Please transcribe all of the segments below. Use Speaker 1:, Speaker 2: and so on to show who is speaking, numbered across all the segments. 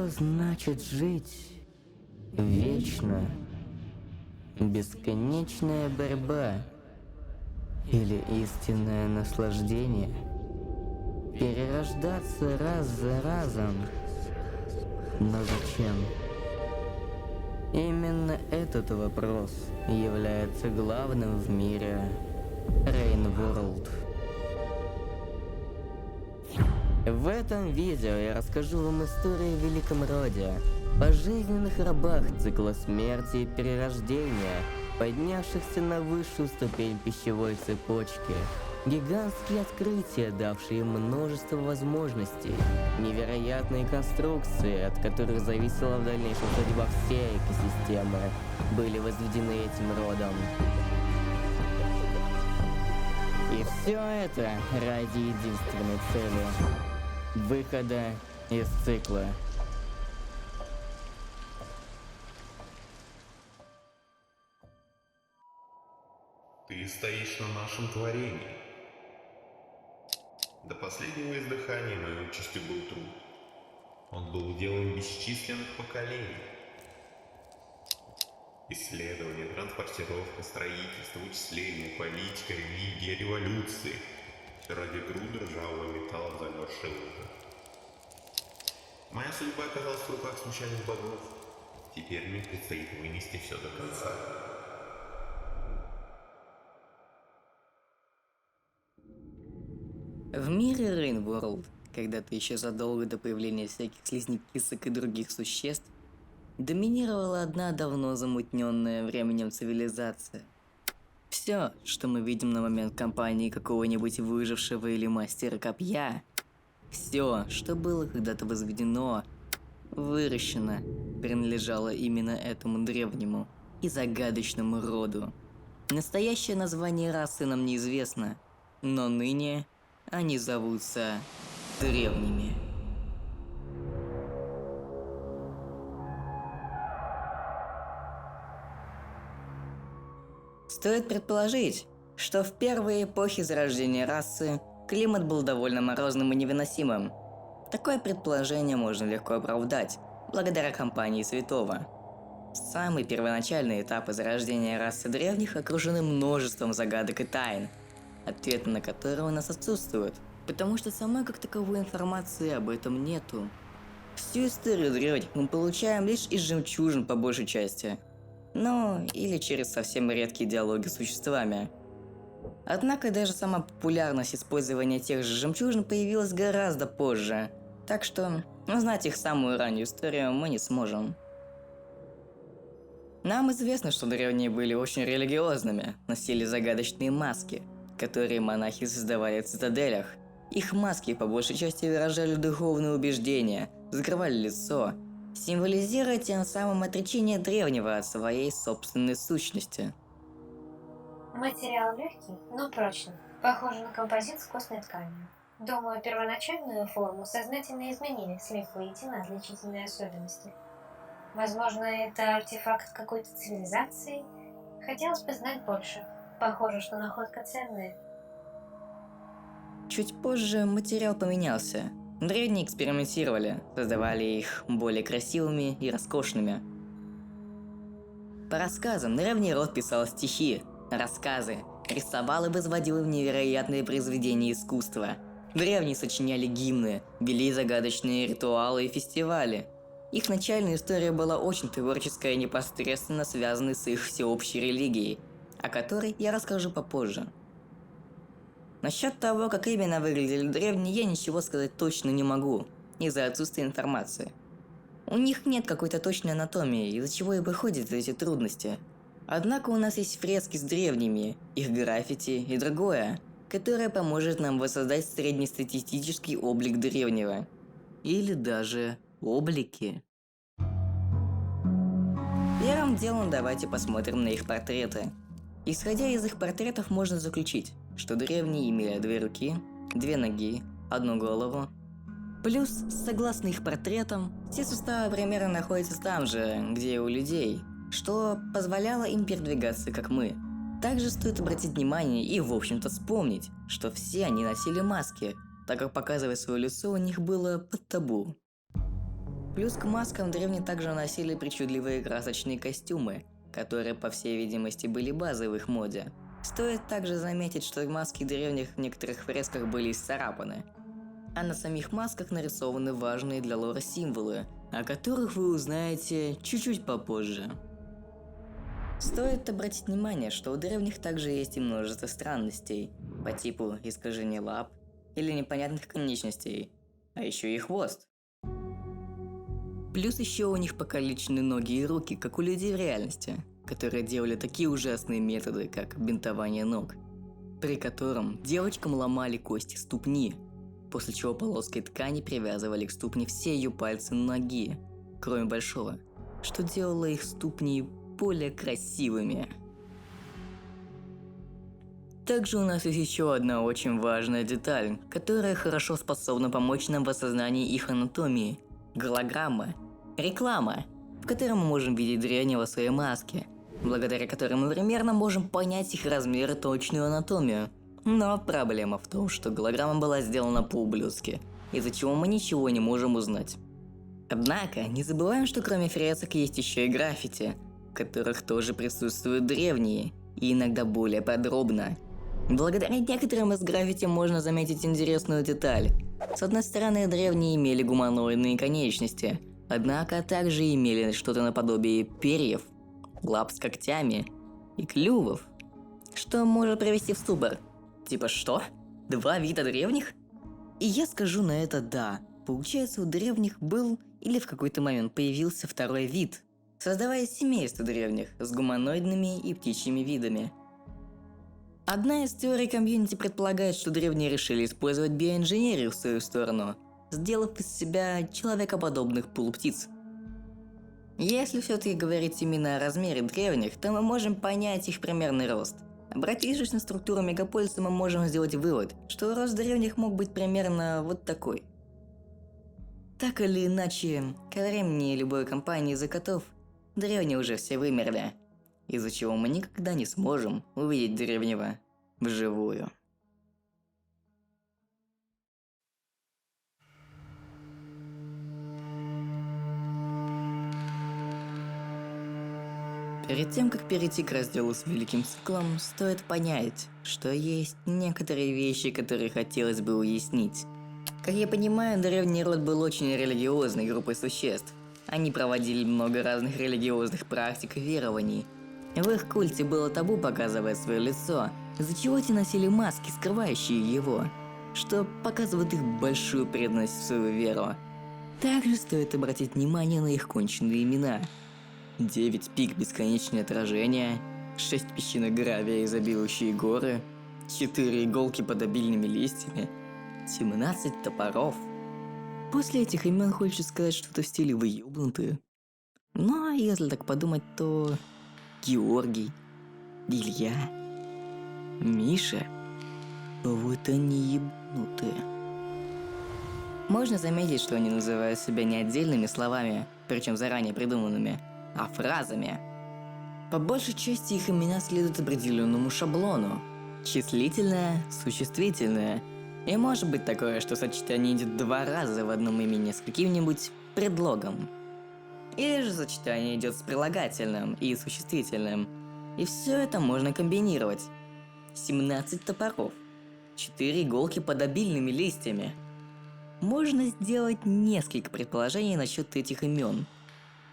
Speaker 1: Что значит жить вечно? Бесконечная борьба или истинное наслаждение? Перерождаться раз за разом. Но зачем? Именно этот вопрос является главным в мире Rain World. В этом видео я расскажу вам историю о великом роде, о жизненных рабах цикла смерти и перерождения, поднявшихся на высшую ступень пищевой цепочки, гигантские открытия, давшие множество возможностей, невероятные конструкции, от которых зависела в дальнейшем судьба всей экосистемы, были возведены этим родом. И все это ради единственной цели – выхода из цикла.
Speaker 2: Ты стоишь на нашем творении. До последнего издыхания моей участью был труд. Он был уделом бесчисленных поколений. Исследование, транспортировка, строительство, вычисление, политика, религия, революции. Все ради груды ржавого металла в замерзшей луже. Моя судьба оказалась в руках случайных богов. Теперь мне предстоит вынести все до конца.
Speaker 3: В мире Rain World, когда-то еще задолго до появления всяких слизнякисок и других существ, доминировала одна давно замутненная временем цивилизация. Все, что мы видим на момент кампании какого-нибудь выжившего или мастера копья, все, что было когда-то возведено, выращено, принадлежало именно этому древнему и загадочному роду. Настоящее название расы нам неизвестно, но ныне они зовутся древними. Стоит предположить, что в первые эпохи зарождения расы климат был довольно морозным и невыносимым. Такое предположение можно легко оправдать, благодаря компании Святого. Самые первоначальные этапы зарождения расы древних окружены множеством загадок и тайн, ответы на которые у нас отсутствуют, потому что самой как таковой информации об этом нету. Всю историю древних мы получаем лишь из жемчужин по большей части. Ну, или через совсем редкие диалоги с существами. Однако даже сама популярность использования тех же жемчужин появилась гораздо позже, так что узнать их самую раннюю историю мы не сможем. Нам известно, что древние были очень религиозными, носили загадочные маски, которые монахи создавали в цитаделях. Их маски по большей части выражали духовные убеждения, закрывали лицо, символизируя тем самым отречение древнего от своей собственной сущности.
Speaker 4: Материал легкий, но прочный, похож на композит с костной тканью. Думаю, первоначальную форму сознательно изменили, слив воедино отличительные особенности. Возможно, это артефакт какой-то цивилизации? Хотелось бы знать больше. Похоже, что находка ценная.
Speaker 3: Чуть позже материал поменялся. Древние экспериментировали, создавали их более красивыми и роскошными. По рассказам, древний род писал стихи, рассказы, рисовал и возводил в невероятные произведения искусства. Древние сочиняли гимны, вели загадочные ритуалы и фестивали. Их начальная история была очень творческая и непосредственно связана с их всеобщей религией, о которой я расскажу попозже. Насчет того, как именно выглядели древние, я ничего сказать точно не могу, из-за отсутствия информации. У них нет какой-то точной анатомии, из-за чего и выходят эти трудности. Однако у нас есть фрески с древними, их граффити и другое, которое поможет нам воссоздать среднестатистический облик древнего. Или даже облики. Первым делом давайте посмотрим на их портреты. Исходя из их портретов можно заключить, что древние имели 2 руки, 2 ноги, 1 голову. Плюс, согласно их портретам, все суставы примерно находятся там же, где и у людей, что позволяло им передвигаться как мы. Также стоит обратить внимание и, в общем-то, вспомнить, что все они носили маски, так как показывать свое лицо у них было под табу. Плюс к маскам древние также носили причудливые красочные костюмы, которые, по всей видимости, были базой в их моде. Стоит также заметить, что маски древних в некоторых фресках были исцарапаны, а на самих масках нарисованы важные для лора символы, о которых вы узнаете чуть-чуть попозже. Стоит обратить внимание, что у древних также есть и множество странностей, по типу искажения лап или непонятных конечностей, а еще и хвост. Плюс еще у них покалечены ноги и руки, как у людей в реальности, которые делали такие ужасные методы, как бинтование ног, при котором девочкам ломали кости ступни, после чего полоской ткани привязывали к ступне все ее пальцы ноги, кроме большого, что делало их ступни более красивыми. Также у нас есть еще одна очень важная деталь, которая хорошо способна помочь нам в осознании их анатомии. Голограмма. Реклама, в которой мы можем видеть древнего в своей маске, благодаря которой мы примерно можем понять их размер и точную анатомию. Но проблема в том, что голограмма была сделана по-ублюдски, из-за чего мы ничего не можем узнать. Однако, не забываем, что кроме фресок есть еще и граффити, в которых тоже присутствуют древние, и иногда более подробно. Благодаря некоторым из граффити можно заметить интересную деталь. С одной стороны, древние имели гуманоидные конечности, однако также имели что-то наподобие перьев, лап с когтями и клювов, что может привести в ступор. Типа что? 2 вида древних? И я скажу на это да. Получается, у древних был или в какой-то момент появился второй вид, создавая семейство древних с гуманоидными и птичьими видами. Одна из теорий комьюнити предполагает, что древние решили использовать биоинженерию в свою сторону, сделав из себя человекоподобных полуптиц. Если все-таки говорить именно о размере древних, то мы можем понять их примерный рост. Обратившись на структуру мегаполиса, мы можем сделать вывод, что рост древних мог быть примерно вот такой. Так или иначе, ко времени любой компании из-за котов, древние уже все вымерли, из-за чего мы никогда не сможем увидеть древнего вживую. Перед тем, как перейти к разделу с великим циклом, стоит понять, что есть некоторые вещи, которые хотелось бы уяснить. Как я понимаю, древний род был очень религиозной группой существ. Они проводили много разных религиозных практик и верований. В их культе было табу показывать свое лицо, из-за чего те носили маски, скрывающие его, что показывает их большую преданность в свою веру. Также стоит обратить внимание на их конченые имена. 9 пик бесконечное отражение, 6 песчинок гравия, изобилующие горы, 4 иголки под обильными листьями, 17 топоров. После этих имен хочется сказать что-то в стиле «вы ёбнутые». Но если так подумать, то Георгий, Илья, Миша, вот они ебнутые. Можно заметить, что они называют себя не отдельными словами, причем заранее придуманными, а фразами. По большей части их имена следуют определенному шаблону. Числительное, существительное. И может быть такое, что сочетание идет 2 раза в одном имени с каким-нибудь предлогом. Или же сочетание идет с прилагательным и существительным. И все это можно комбинировать. 17 топоров. 4 иголки под обильными листьями. Можно сделать несколько предположений насчет этих имен.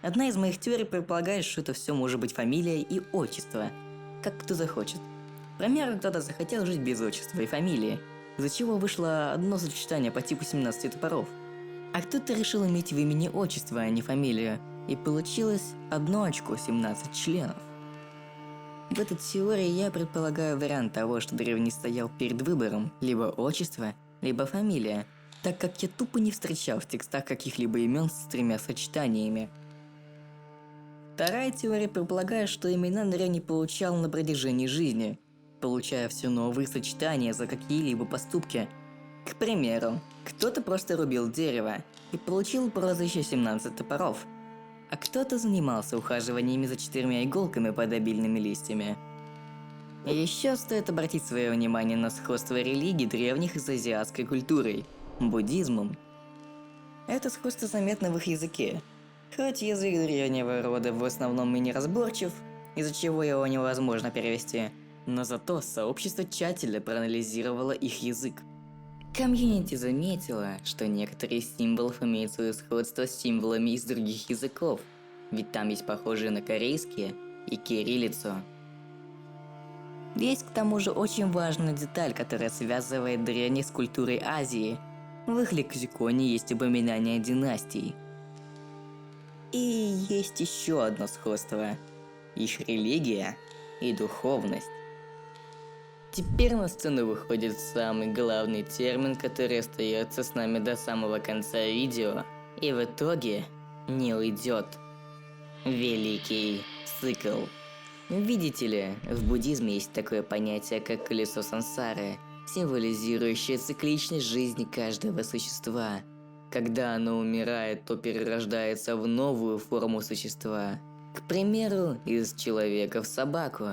Speaker 3: Одна из моих теорий предполагает, что это все может быть фамилия и отчество, как кто захочет. К примеру, кто-то захотел жить без отчества и фамилии, из-за чего вышло одно сочетание по типу 17 топоров. А кто-то решил иметь в имени отчество, а не фамилию, и получилось 1 очко 17 членов. В этой теории я предполагаю вариант того, что древний стоял перед выбором либо отчество, либо фамилия, так как я тупо не встречал в текстах каких-либо имен с 3 сочетаниями. Вторая теория предполагает, что имена древний получал на протяжении жизни, получая все новые сочетания за какие-либо поступки. К примеру, кто-то просто рубил дерево и получил прозвище 17 топоров, а кто-то занимался ухаживаниями за 4 иголками под обильными листьями. Еще стоит обратить свое внимание на сходство религий древних с азиатской культурой – буддизмом. Это сходство заметно в их языке. Хоть язык древнего рода в основном и неразборчив, из-за чего его невозможно перевести, но зато сообщество тщательно проанализировало их язык. Комьюнити заметила, что некоторые из символов имеют свое сходство с символами из других языков, ведь там есть похожие на корейские и кириллицу. Есть к тому же очень важная деталь, которая связывает древних с культурой Азии. В их лексиконе есть упоминание династий. И есть еще одно сходство. Их религия и духовность. Теперь на сцену выходит самый главный термин, который остается с нами до самого конца видео и в итоге не уйдет. Великий цикл. Видите ли, в буддизме есть такое понятие, как колесо сансары, символизирующее цикличность жизни каждого существа. Когда оно умирает, то перерождается в новую форму существа. К примеру, из человека в собаку.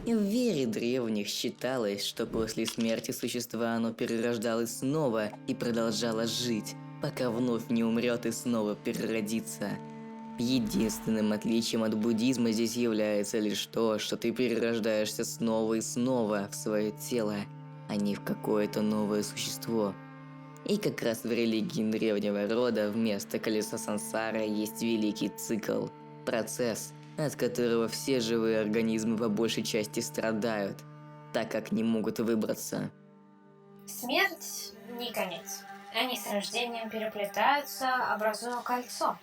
Speaker 3: И в вере древних считалось, что после смерти существа оно перерождалось снова и продолжало жить, пока вновь не умрет и снова переродится. Единственным отличием от буддизма здесь является лишь то, что ты перерождаешься снова и снова в свое тело, а не в какое-то новое существо. И как раз в религии древнего рода вместо колеса сансары есть великий цикл. Процесс, от которого все живые организмы по большей части страдают, так как не могут выбраться.
Speaker 4: Смерть не конец. Они с рождением переплетаются, образуя кольцо.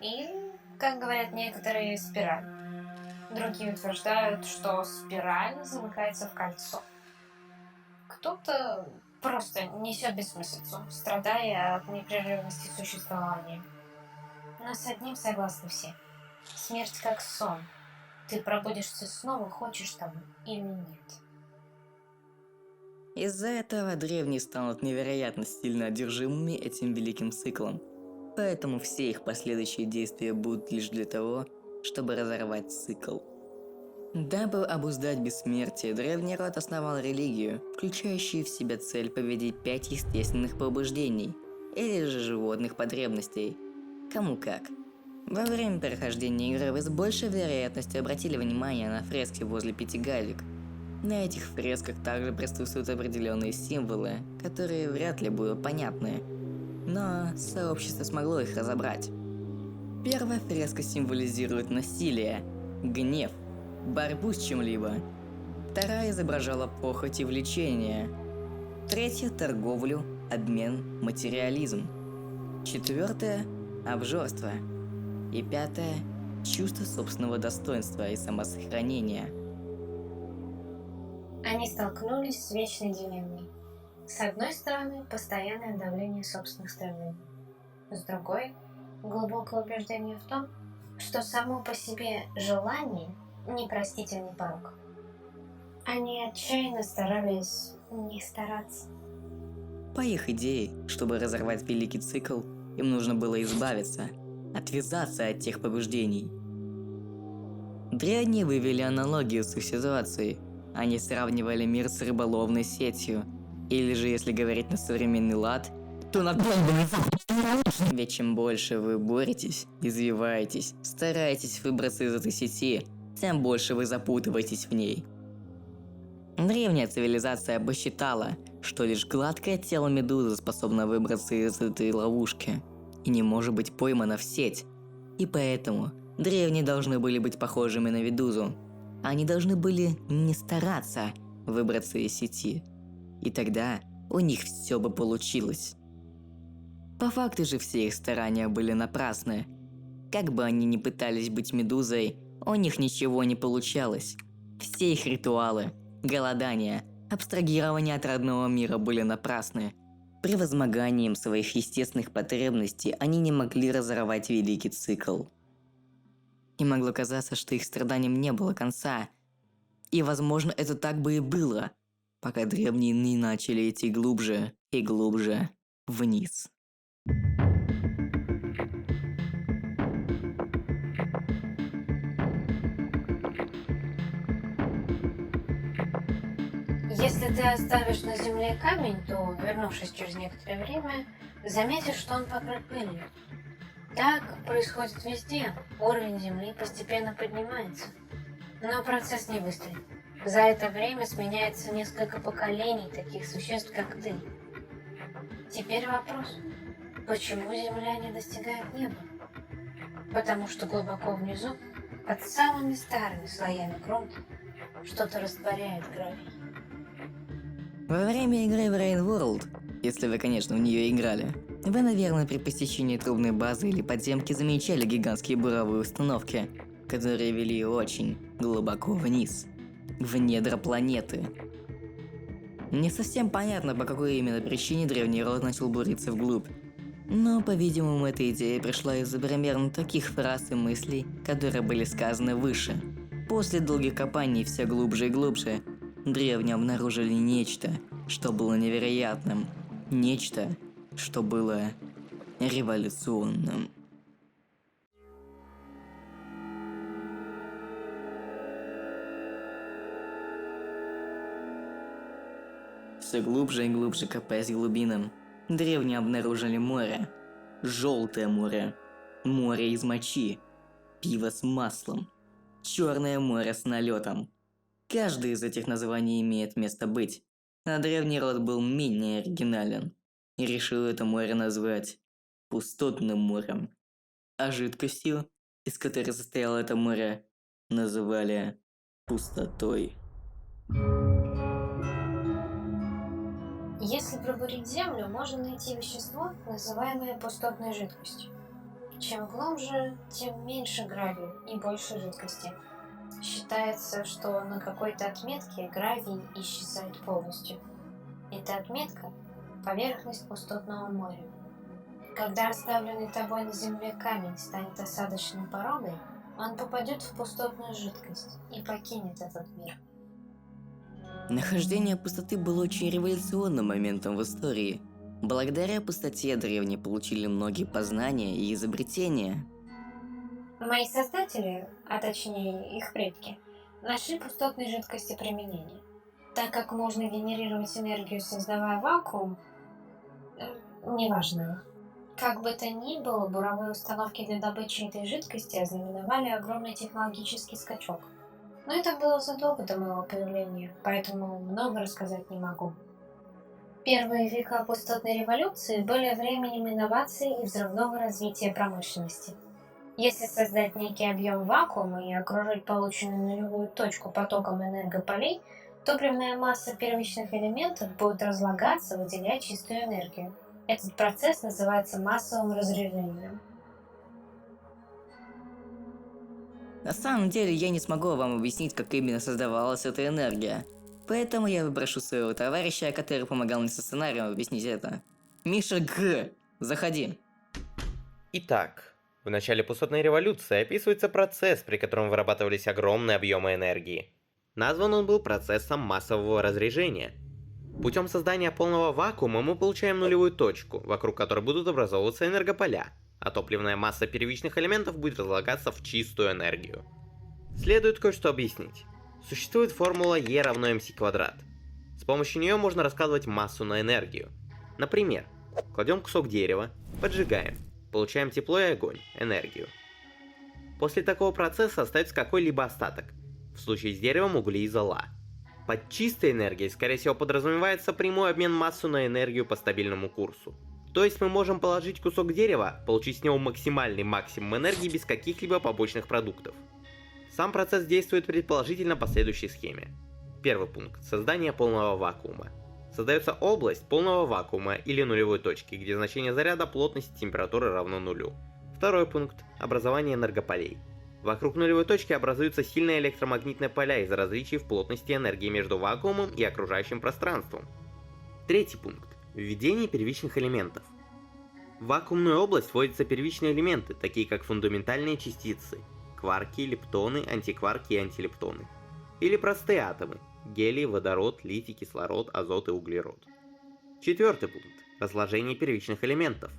Speaker 4: Или, как говорят некоторые, спираль. Другие утверждают, что спираль замыкается в кольцо. Кто-то просто несет бессмыслицу, страдая от непрерывности существования. Но с одним согласны все. Смерть как сон. Ты пробудишься снова, хочешь того или нет.
Speaker 3: Из-за этого древние станут невероятно сильно одержимыми этим великим циклом. Поэтому все их последующие действия будут лишь для того, чтобы разорвать цикл. Дабы обуздать бессмертие, древний род основал религию, включающую в себя цель победить 5 естественных побуждений, или же животных потребностей. Кому как. Во время прохождения игры вы с большей вероятностью обратили внимание на фрески возле 5 галек. На этих фресках также присутствуют определенные символы, которые вряд ли будут понятны. Но сообщество смогло их разобрать. Первая фреска символизирует насилие, гнев, борьбу с чем-либо. Вторая изображала похоть и влечение. Третья – торговлю, обмен, материализм. Четвертая – обжорство. И пятое – чувство собственного достоинства и самосохранения.
Speaker 4: Они столкнулись с вечной дилеммой. С одной стороны, постоянное давление собственных стремлений. С другой, глубокое убеждение в том, что само по себе желание – непростительный порок. Они отчаянно старались не стараться.
Speaker 3: По их идее, чтобы разорвать великий цикл, им нужно было избавиться, отвязаться от тех побуждений. Древние вывели аналогию с их ситуацией. Они сравнивали мир с рыболовной сетью. Или же, если говорить на современный лад, то над бомбами. Ведь чем больше вы боретесь, извиваетесь, стараетесь выбраться из этой сети, тем больше вы запутываетесь в ней. Древняя цивилизация посчитала, что лишь гладкое тело медузы способно выбраться из этой ловушки и не может быть поймана в сеть. И поэтому древние должны были быть похожими на медузу. Они должны были не стараться выбраться из сети. И тогда у них все бы получилось. По факту же все их старания были напрасны. Как бы они ни пытались быть медузой, у них ничего не получалось. Все их ритуалы, голодания, абстрагирование от родного мира были напрасны. Превозмоганием своих естественных потребностей они не могли разорвать великий цикл. И могло казаться, что их страданиям не было конца. И возможно это так бы и было, пока древние не начали идти глубже и глубже вниз.
Speaker 4: Если ты оставишь на земле камень, то, вернувшись через некоторое время, заметишь, что он покрыт пылью. Так происходит везде. Уровень Земли постепенно поднимается. Но процесс не быстрый. За это время сменяется несколько поколений таких существ, как ты. Теперь вопрос. Почему Земля не достигает неба? Потому что глубоко внизу, под самыми старыми слоями грунта, что-то растворяет гравий.
Speaker 3: Во время игры в Rain World, если вы, конечно, в нее играли, вы, наверное, при посещении трубной базы или подземки замечали гигантские буровые установки, которые вели очень глубоко вниз, в недра планеты. Не совсем понятно, по какой именно причине древний род начал буриться вглубь, но, по-видимому, эта идея пришла из-за примерно таких фраз и мыслей, которые были сказаны выше. После долгих копаний все глубже и глубже, древние обнаружили нечто, что было невероятным. Нечто, что было революционным. Все глубже и глубже копаясь к глубинам, древние обнаружили море. Желтое море. Море из мочи. Пиво с маслом. Черное море с налетом. Каждый из этих названий имеет место быть. А древний род был менее оригинален и решил это море назвать пустотным морем. А жидкостью, из которой состояло это море, называли пустотой.
Speaker 4: Если пробурить Землю, можно найти вещество, называемое пустотной жидкостью. Чем глубже, тем меньше гравия и больше жидкости. Считается, что на какой-то отметке гравий исчезает полностью. Эта отметка – поверхность пустотного моря. Когда оставленный тобой на Земле камень станет осадочной породой, он попадет в пустотную жидкость и покинет этот мир.
Speaker 3: Нахождение пустоты было очень революционным моментом в истории. Благодаря пустоте древние получили многие познания и изобретения.
Speaker 4: Мои создатели, а точнее их предки, нашли пустотной жидкости применение. Так как можно генерировать энергию, создавая вакуум, неважно. Как бы то ни было, буровые установки для добычи этой жидкости ознаменовали огромный технологический скачок. Но это было задолго до моего появления, поэтому много рассказать не могу. Первые века пустотной революции были временем инноваций и взрывного развития промышленности. Если создать некий объем вакуума и окружить полученную нулевую точку потоком энергополей, топливная масса первичных элементов будет разлагаться, выделяя чистую энергию. Этот процесс называется массовым разрежением.
Speaker 3: На самом деле, я не смогу вам объяснить, как именно создавалась эта энергия. Поэтому я попрошу своего товарища, который помогал мне со сценарием, объяснить это. Миша Г. Заходи.
Speaker 5: Итак, в начале пустотной революции описывается процесс, при котором вырабатывались огромные объемы энергии. Назван он был процессом массового разрежения. Путем создания полного вакуума мы получаем нулевую точку, вокруг которой будут образовываться энергополя, а топливная масса первичных элементов будет разлагаться в чистую энергию. Следует кое-что объяснить. Существует формула E равно mc квадрат. С помощью нее можно раскладывать массу на энергию. Например, кладем кусок дерева, поджигаем, получаем тепло и огонь, энергию. После такого процесса остается какой-либо остаток, в случае с деревом угли и зола. Под чистой энергией, скорее всего, подразумевается прямой обмен массы на энергию по стабильному курсу. То есть мы можем положить кусок дерева, получить с него максимальный максимум энергии без каких-либо побочных продуктов. Сам процесс действует предположительно по следующей схеме. Первый пункт – создание полного вакуума. Создается область полного вакуума или нулевой точки, где значение заряда, плотности, температуры равно нулю. Второй пункт – образование энергополей. Вокруг нулевой точки образуются сильные электромагнитные поля из-за различий в плотности энергии между вакуумом и окружающим пространством. Третий пункт – введение первичных элементов. В вакуумную область вводятся первичные элементы, такие как фундаментальные частицы – кварки, лептоны, антикварки и антилептоны. Или простые атомы – гелий, водород, литий, кислород, азот и углерод. Четвертый пункт – разложение первичных элементов.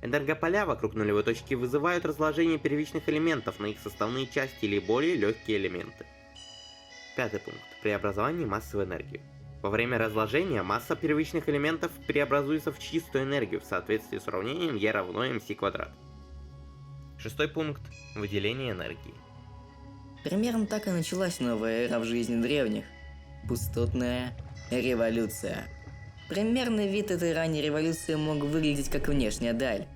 Speaker 5: Энергополя вокруг нулевой точки вызывают разложение первичных элементов на их составные части или более легкие элементы. Пятый пункт – преобразование массы в энергию. Во время разложения масса первичных элементов преобразуется в чистую энергию в соответствии с уравнением E равно mc квадрат. Шестой пункт. Выделение энергии.
Speaker 3: Примерно так и началась новая эра в жизни древних. Пустотная революция. Примерный вид этой ранней революции мог выглядеть как внешняя даль.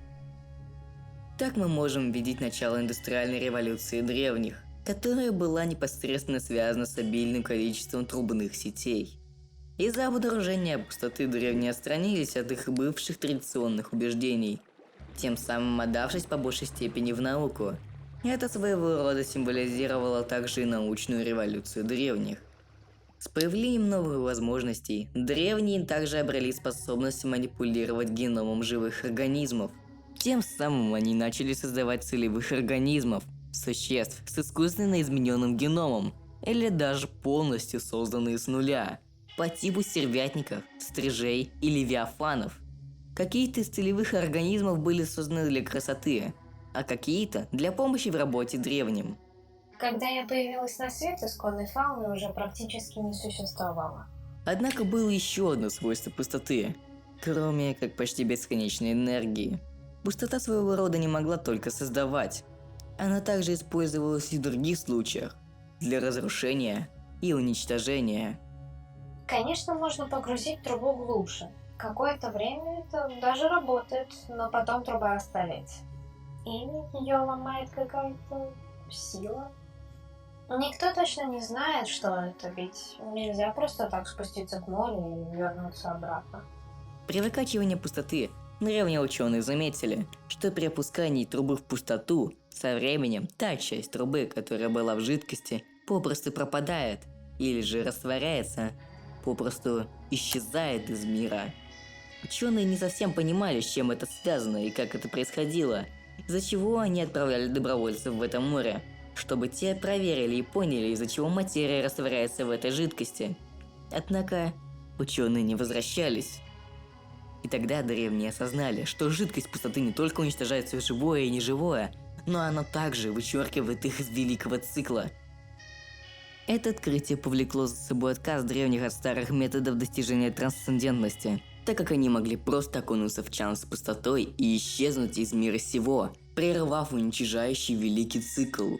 Speaker 3: Так мы можем видеть начало индустриальной революции древних, которая была непосредственно связана с обильным количеством трубных сетей. Из-за обнаружения пустоты древние отстранились от их бывших традиционных убеждений, тем самым отдавшись по большей степени в науку. Это своего рода символизировало также и научную революцию древних. С появлением новых возможностей, древние также обрели способность манипулировать геномом живых организмов. Тем самым они начали создавать целевых организмов, существ с искусственно измененным геномом, или даже полностью созданные с нуля, по типу стервятников, стрижей и левиафанов. Какие-то из целевых организмов были созданы для красоты, а какие-то для помощи в работе древним.
Speaker 4: Когда я появилась на свет, исконной фауны уже практически не существовало.
Speaker 3: Однако было еще одно свойство пустоты, кроме как почти бесконечной энергии. Пустота своего рода не могла только создавать. Она также использовалась и в других случаях, для разрушения и уничтожения.
Speaker 4: Конечно, можно погрузить трубу глубже. Какое-то время это даже работает, но потом труба оставляется. Или ее ломает какая-то сила. Никто точно не знает, что это, ведь нельзя просто так спуститься к морю и вернуться обратно.
Speaker 3: При выкачивании пустоты древние ученые заметили, что при опускании трубы в пустоту, со временем та часть трубы, которая была в жидкости, попросту пропадает, или же растворяется, попросту исчезает из мира. Ученые не совсем понимали, с чем это связано и как это происходило, из-за чего они отправляли добровольцев в это море, чтобы те проверили и поняли, из-за чего материя растворяется в этой жидкости. Однако ученые не возвращались. И тогда древние осознали, что жидкость пустоты не только уничтожает все живое и неживое, но она также вычеркивает их из великого цикла. Это открытие повлекло за собой отказ древних от старых методов достижения трансцендентности, так как они могли просто окунуться в чан с пустотой и исчезнуть из мира сего, прервав уничтожающий великий цикл.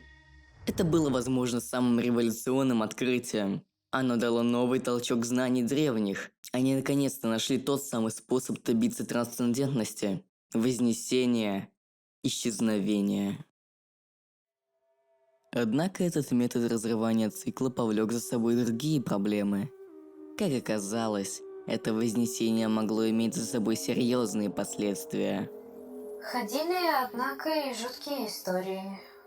Speaker 3: Это было, возможно, самым революционным открытием. Оно дало новый толчок знаний древних. Они наконец-то нашли тот самый способ добиться трансцендентности, вознесения, исчезновения. Однако этот метод разрывания цикла повлек за собой другие проблемы. Как оказалось, это вознесение могло иметь за собой серьезные последствия.
Speaker 4: Ходили, однако, и жуткие истории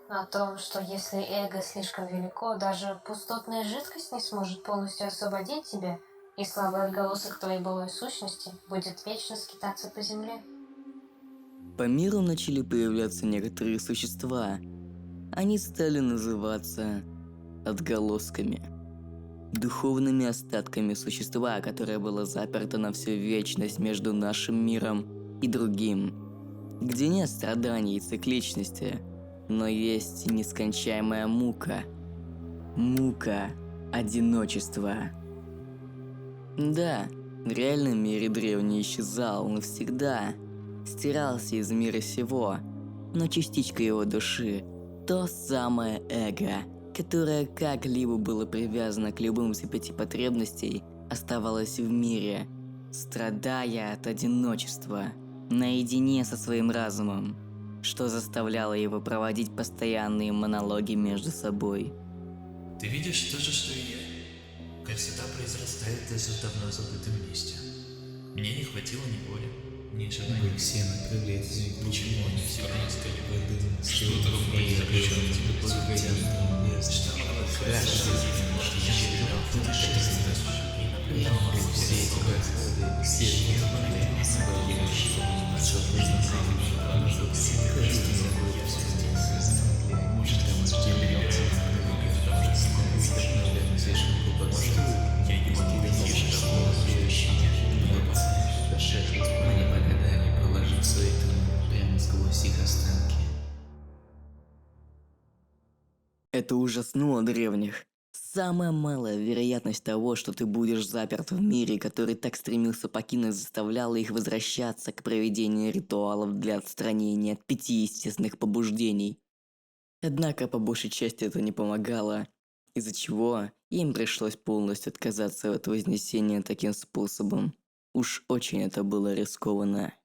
Speaker 4: о том, что если эго слишком велико, даже пустотная жидкость не сможет полностью освободить тебя, и слабый отголосок твоей былой сущности будет вечно скитаться по земле.
Speaker 3: По миру начали появляться некоторые существа. Они стали называться отголосками. Духовными остатками существа, которое было заперто на всю вечность между нашим миром и другим. Где нет страданий и цикличности, но есть нескончаемая мука. Мука одиночества. Да, в реальном мире древний исчезал навсегда, стирался из мира сего, но частичка его души, то самое эго, которое как-либо было привязано к любым из 5 потребностей, оставалось в мире, страдая от одиночества, наедине со своим разумом, что заставляло его проводить постоянные монологи между собой.
Speaker 6: Ты видишь то же, что и я. Красота произрастает даже в давно забытом месте. Мне не хватило ни воли, ни желания.
Speaker 7: Все направляют
Speaker 6: Почему они все искали
Speaker 7: воды,
Speaker 6: что-то в моей заключенной
Speaker 3: Это ужаснуло древних. С Самая малая вероятность того, что ты будешь заперт в мире, который так стремился покинуть, заставляла их возвращаться к проведению ритуалов для отстранения от 5 естественных побуждений. Однако по большей части это не помогало, из-за чего им пришлось полностью отказаться от вознесения таким способом. Уж очень это было рискованно.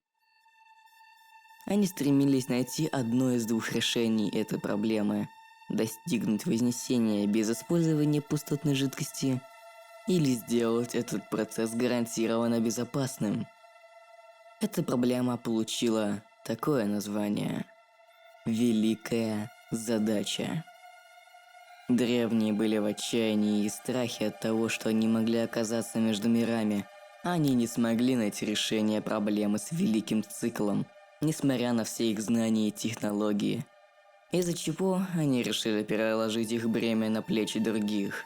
Speaker 3: Они стремились найти одно из двух решений этой проблемы – достигнуть вознесения без использования пустотной жидкости или сделать этот процесс гарантированно безопасным. Эта проблема получила такое название – Великая задача. Древние были в отчаянии и страхе от того, что они могли оказаться между мирами. Они не смогли найти решение проблемы с Великим Циклом, несмотря на все их знания и технологии. Из-за чего они решили переложить их бремя на плечи других.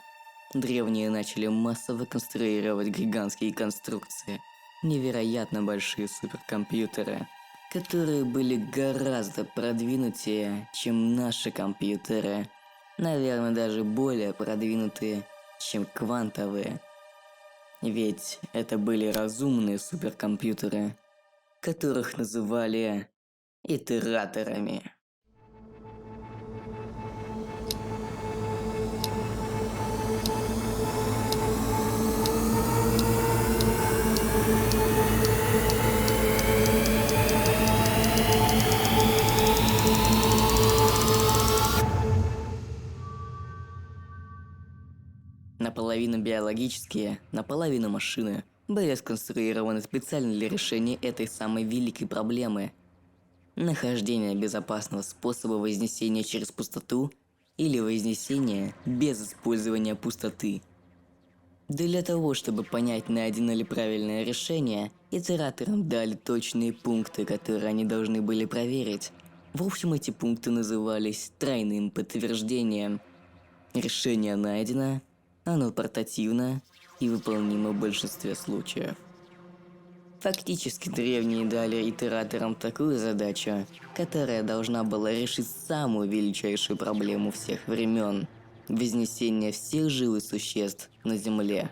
Speaker 3: Древние начали массово конструировать гигантские конструкции, невероятно большие суперкомпьютеры, которые были гораздо продвинутее, чем наши компьютеры. Наверное, даже более продвинутые, чем квантовые. Ведь это были разумные суперкомпьютеры, которых называли итераторами. Наполовину биологические, наполовину машины были сконструированы специально для решения этой самой великой проблемы – нахождения безопасного способа вознесения через пустоту или вознесения без использования пустоты. Для того, чтобы понять, найдено ли правильное решение, итераторам дали точные пункты, которые они должны были проверить. В общем, эти пункты назывались тройным подтверждением. Решение найдено, оно портативно и выполнимо в большинстве случаев. Фактически древние дали итераторам такую задачу, которая должна была решить самую величайшую проблему всех времен – вознесение всех живых существ на Земле.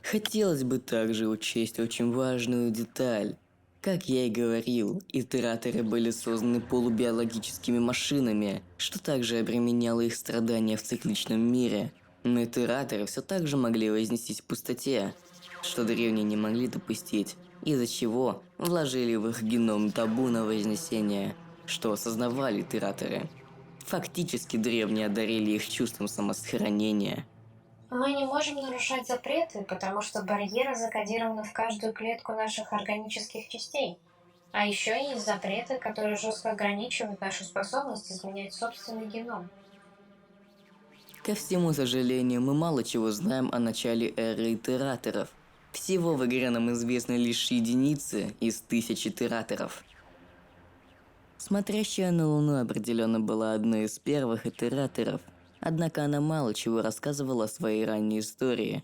Speaker 3: Хотелось бы также учесть очень важную деталь. Как я и говорил, итераторы были созданы полубиологическими машинами, что также обременяло их страдания в цикличном мире. Но итераторы все так же могли вознестись в пустоте, что древние не могли допустить, из-за чего вложили в их геном табу на вознесение, что осознавали итераторы. Фактически древние одарили их чувством самосохранения.
Speaker 4: Мы не можем нарушать запреты, потому что барьеры закодированы в каждую клетку наших органических частей. А еще есть запреты, которые жестко ограничивают нашу способность изменять собственный геном.
Speaker 3: Ко всему сожалению, мы мало чего знаем о начале эры итераторов. Всего в игре нам известны лишь единицы из 1000 итераторов. Смотрящая на Луну определенно была одной из первых итераторов, однако она мало чего рассказывала о своей ранней истории.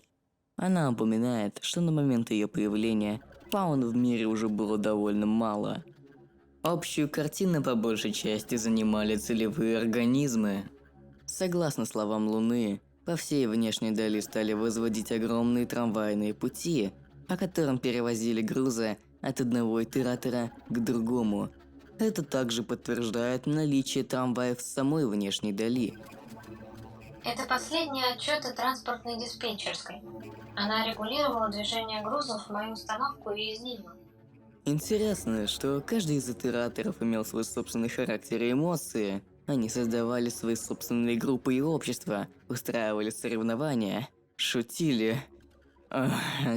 Speaker 3: Она упоминает, что на момент ее появления фаун в мире уже было довольно мало. Общую картину по большей части занимали целевые организмы. Согласно словам Луны, по всей внешней дали стали возводить огромные трамвайные пути, по которым перевозили грузы от одного итератора к другому. Это также подтверждает наличие трамваев в самой внешней дали.
Speaker 4: Это последние отчеты транспортной диспетчерской. Она регулировала движение грузов в мою установку и из нее.
Speaker 3: Интересно, что каждый из итераторов имел свой собственный характер и эмоции. Они создавали свои собственные группы и общества, устраивали соревнования, шутили. Ах,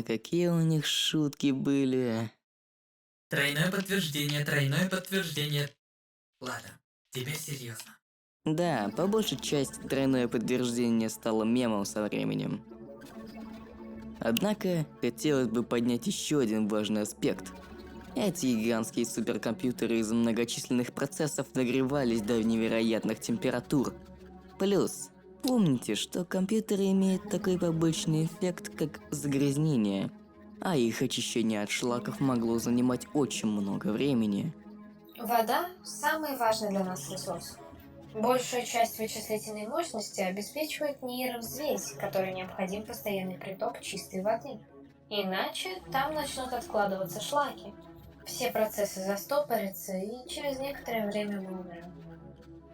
Speaker 3: какие у них шутки были.
Speaker 6: Тройное подтверждение. Ладно, теперь серьезно.
Speaker 3: Да, по большей части тройное подтверждение стало мемом со временем. Однако, хотелось бы поднять еще один важный аспект. Эти гигантские суперкомпьютеры из многочисленных процессов нагревались до невероятных температур. Плюс, помните, что компьютеры имеют такой побочный эффект, как загрязнение, а их очищение от шлаков могло занимать очень много времени.
Speaker 4: Вода – самый важный для нас ресурс. Большую часть вычислительной мощности обеспечивает нейровзвесь, который необходим постоянный приток чистой воды. Иначе там начнут откладываться шлаки. Все процессы застопорятся, и через некоторое время мы умрем.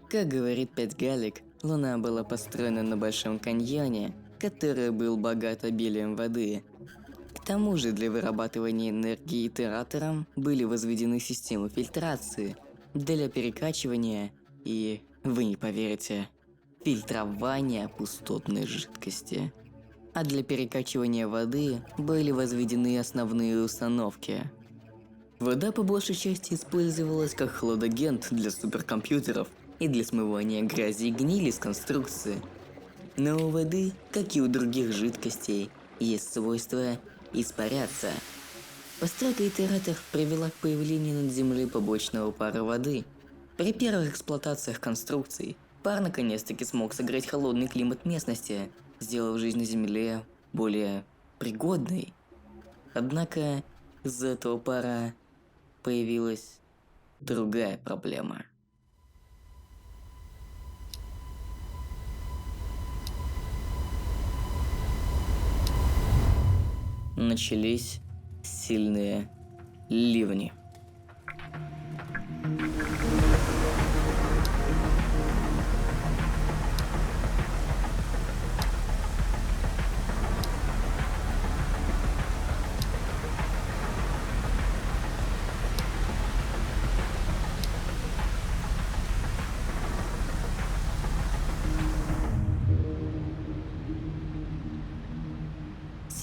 Speaker 3: Как говорит Пять Галек, Луна была построена на Большом каньоне, который был богат обилием воды. К тому же для вырабатывания энергии итератором были возведены системы фильтрации для перекачивания и, вы не поверите, фильтрования пустотной жидкости. А для перекачивания воды были возведены основные установки. Вода по большей части использовалась как хладагент для суперкомпьютеров и для смывания грязи и гнили с конструкции. Но у воды, как и у других жидкостей, есть свойство испаряться. Постройка итераторов привела к появлению над Землей побочного пара воды. При первых эксплуатациях конструкций пар наконец-таки смог согреть холодный климат местности, сделав жизнь на Земле более пригодной. Однако из-за этого пара появилась другая проблема. Начались сильные ливни.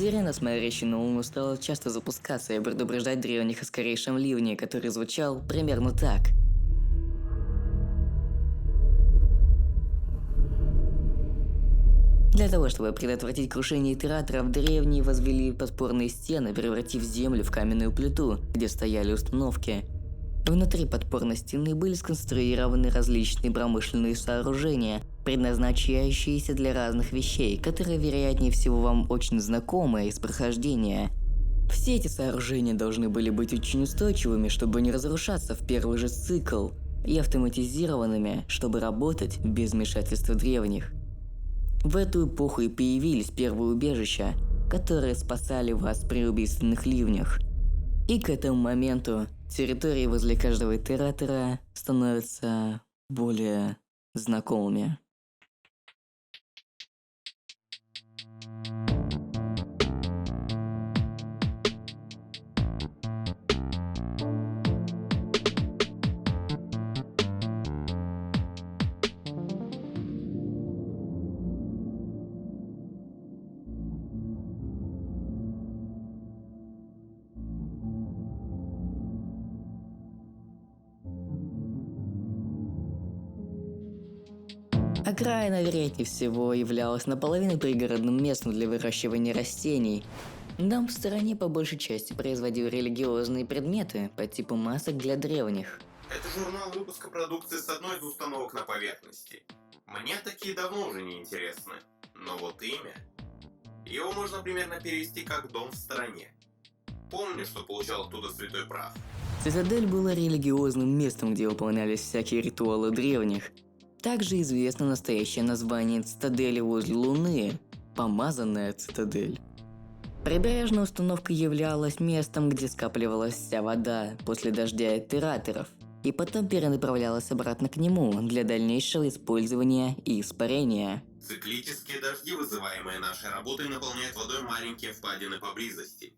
Speaker 3: Сирена, смотрящая на Луну, стала часто запускаться и предупреждать древних о скорейшем ливне, который звучал примерно так. Для того, чтобы предотвратить крушение итераторов, древние возвели подпорные стены, превратив землю в каменную плиту, где стояли установки. Внутри подпорной стены были сконструированы различные промышленные сооружения, предназначающиеся для разных вещей, которые, вероятнее всего, вам очень знакомы из прохождения. Все эти сооружения должны были быть очень устойчивыми, чтобы не разрушаться в первый же цикл, и автоматизированными, чтобы работать без вмешательства древних. В эту эпоху и появились первые убежища, которые спасали вас при убийственных ливнях. И к этому моменту территории возле каждого итератора становятся более знакомыми. Окраина, вероятнее всего, являлась наполовину пригородным местом для выращивания растений. Дом в стороне по большей части производил религиозные предметы по типу масок для древних.
Speaker 2: Это журнал выпуска продукции с одной из установок на поверхности. Мне такие давно уже не интересны. Но вот имя... Его можно примерно перевести как «дом в стороне». Помню, что получал оттуда святой прах.
Speaker 3: Цитадель была религиозным местом, где выполнялись всякие ритуалы древних. Также известно настоящее название цитадели возле Луны – Помазанная цитадель. Прибрежная установка являлась местом, где скапливалась вся вода после дождя итераторов, и потом перенаправлялась обратно к нему для дальнейшего использования и испарения.
Speaker 2: Циклические дожди, вызываемые нашей работой, наполняют водой маленькие впадины поблизости.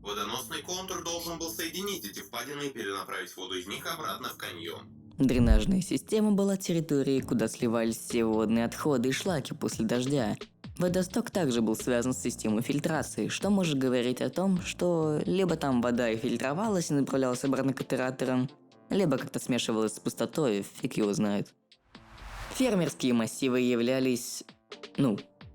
Speaker 2: Водоносный контур должен был соединить эти впадины и перенаправить воду из них обратно в каньон.
Speaker 3: Дренажная система была территорией, куда сливались все водные отходы и шлаки после дождя. Водосток также был связан с системой фильтрации, что может говорить о том, что либо там вода и фильтровалась и направлялась обратно к итераторам, либо как-то смешивалась с пустотой, фиг его знает. Фермерские массивы являлись,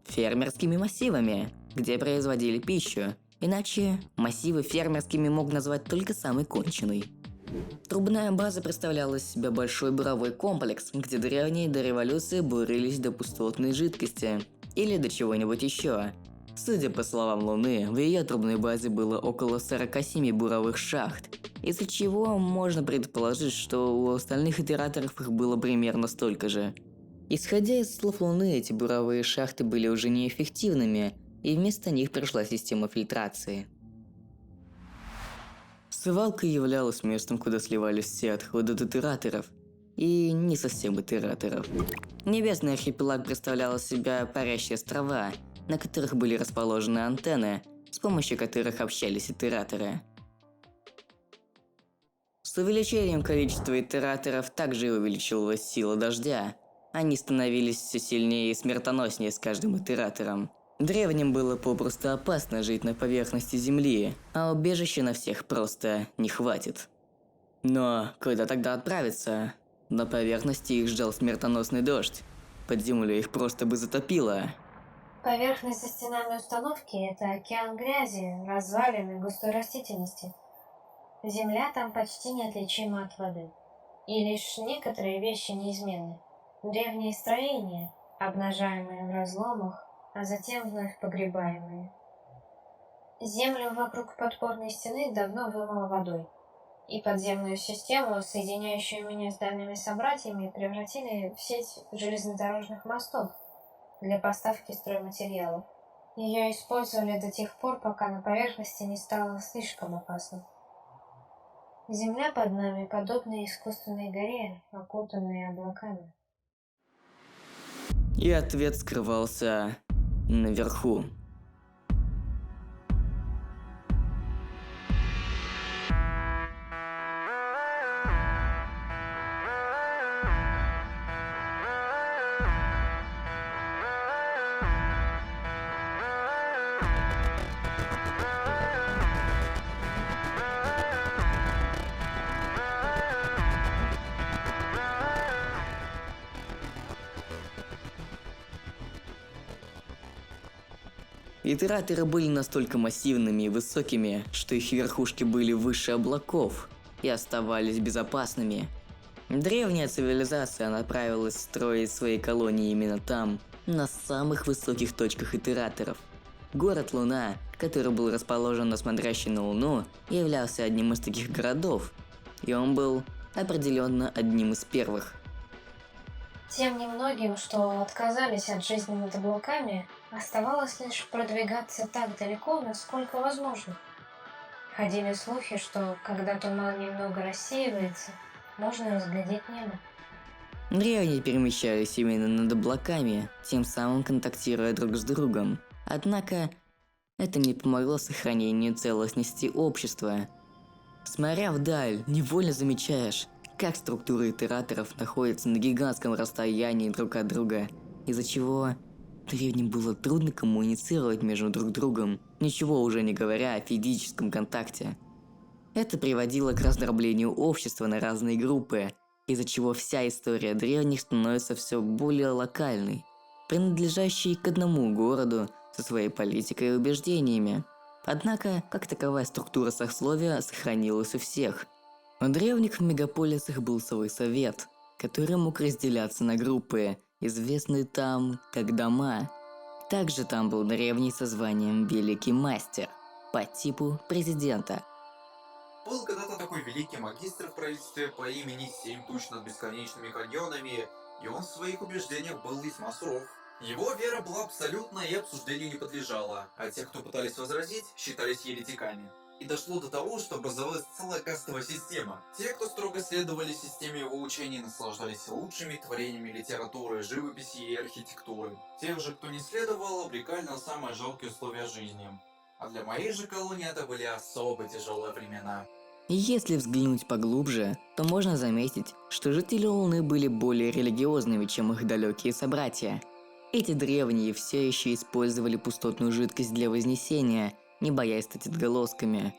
Speaker 3: фермерскими массивами, где производили пищу, иначе массивы фермерскими мог назвать только самый конченый. Трубная база представляла из себя большой буровой комплекс, где древние до революции бурились до пустотной жидкости или до чего-нибудь еще. Судя по словам Луны, в ее трубной базе было около 47 буровых шахт. из-за чего можно предположить, что у остальных итераторов их было примерно столько же. Исходя из слов Луны, эти буровые шахты были уже неэффективными, и вместо них пришла система фильтрации. Свалка являлась местом, куда сливались все отходы от итераторов, и не совсем итераторов. Небесный архипелаг представлял из себя парящие острова, на которых были расположены антенны, с помощью которых общались итераторы. С увеличением количества итераторов также увеличивалась сила дождя. Они становились все сильнее и смертоноснее с каждым итератором. Древним было попросту опасно жить на поверхности Земли, а убежища на всех просто не хватит. Но куда тогда отправиться? На поверхности их ждал смертоносный дождь. Под землей их просто бы затопило.
Speaker 4: Поверхность за стенами установки – это океан грязи, развалины, густой растительности. Земля там почти неотличима от воды. И лишь некоторые вещи неизменны. Древние строения, обнажаемые в разломах, а затем вновь погребаемые. Землю вокруг подпорной стены давно вымыло водой. И подземную систему, соединяющую меня с дальними собратьями, превратили в сеть железнодорожных мостов для поставки стройматериалов. Ее использовали до тех пор, пока на поверхности не стало слишком опасно. Земля под нами подобна искусственной горе, окутанной облаками.
Speaker 3: И ответ скрывался наверху. Итераторы были настолько массивными и высокими, что их верхушки были выше облаков и оставались безопасными. Древняя цивилизация направилась строить свои колонии именно там, на самых высоких точках итераторов. Город Луна, который был расположен на смотрящей на Луну, являлся одним из таких городов, и он был определенно одним из первых.
Speaker 4: Тем немногим, что отказались от жизни над облаками, оставалось лишь продвигаться так далеко, насколько возможно. Ходили слухи, что когда туман немного рассеивается, можно разглядеть небо.
Speaker 3: Древние перемещались именно над облаками, тем самым контактируя друг с другом. Однако, это не помогло сохранению целостности общества. Смотря вдаль, невольно замечаешь, как структуры итераторов находятся на гигантском расстоянии друг от друга, из-за чего древним было трудно коммуницировать между друг другом, ничего уже не говоря о физическом контакте. Это приводило к раздроблению общества на разные группы, из-за чего вся история древних становится все более локальной, принадлежащей к одному городу со своей политикой и убеждениями. Однако, как таковая структура сословия сохранилась у всех. У древних в мегаполисах был свой совет, который мог разделяться на группы, известные там как дома. Также там был древний со званием Великий Мастер, по типу президента.
Speaker 7: Был когда-то такой великий магистр в правительстве по имени Семь туч над бесконечными каньонами, и он в своих убеждениях был весьма суров. Его вера была абсолютна и обсуждению не подлежала, а те, кто пытались возразить, считались еретиками. И дошло до того, что образовалась целая кастовая система. Те, кто строго следовали системе его учений, наслаждались лучшими творениями литературы, живописи и архитектуры. Тех же, кто не следовал, обрекали на самые жалкие условия жизни. А для моей же колонии это были особо тяжелые времена.
Speaker 3: И если взглянуть поглубже, то можно заметить, что жители Луны были более религиозными, чем их далекие собратья. Эти древние все еще использовали пустотную жидкость для вознесения, не боясь стать отголосками.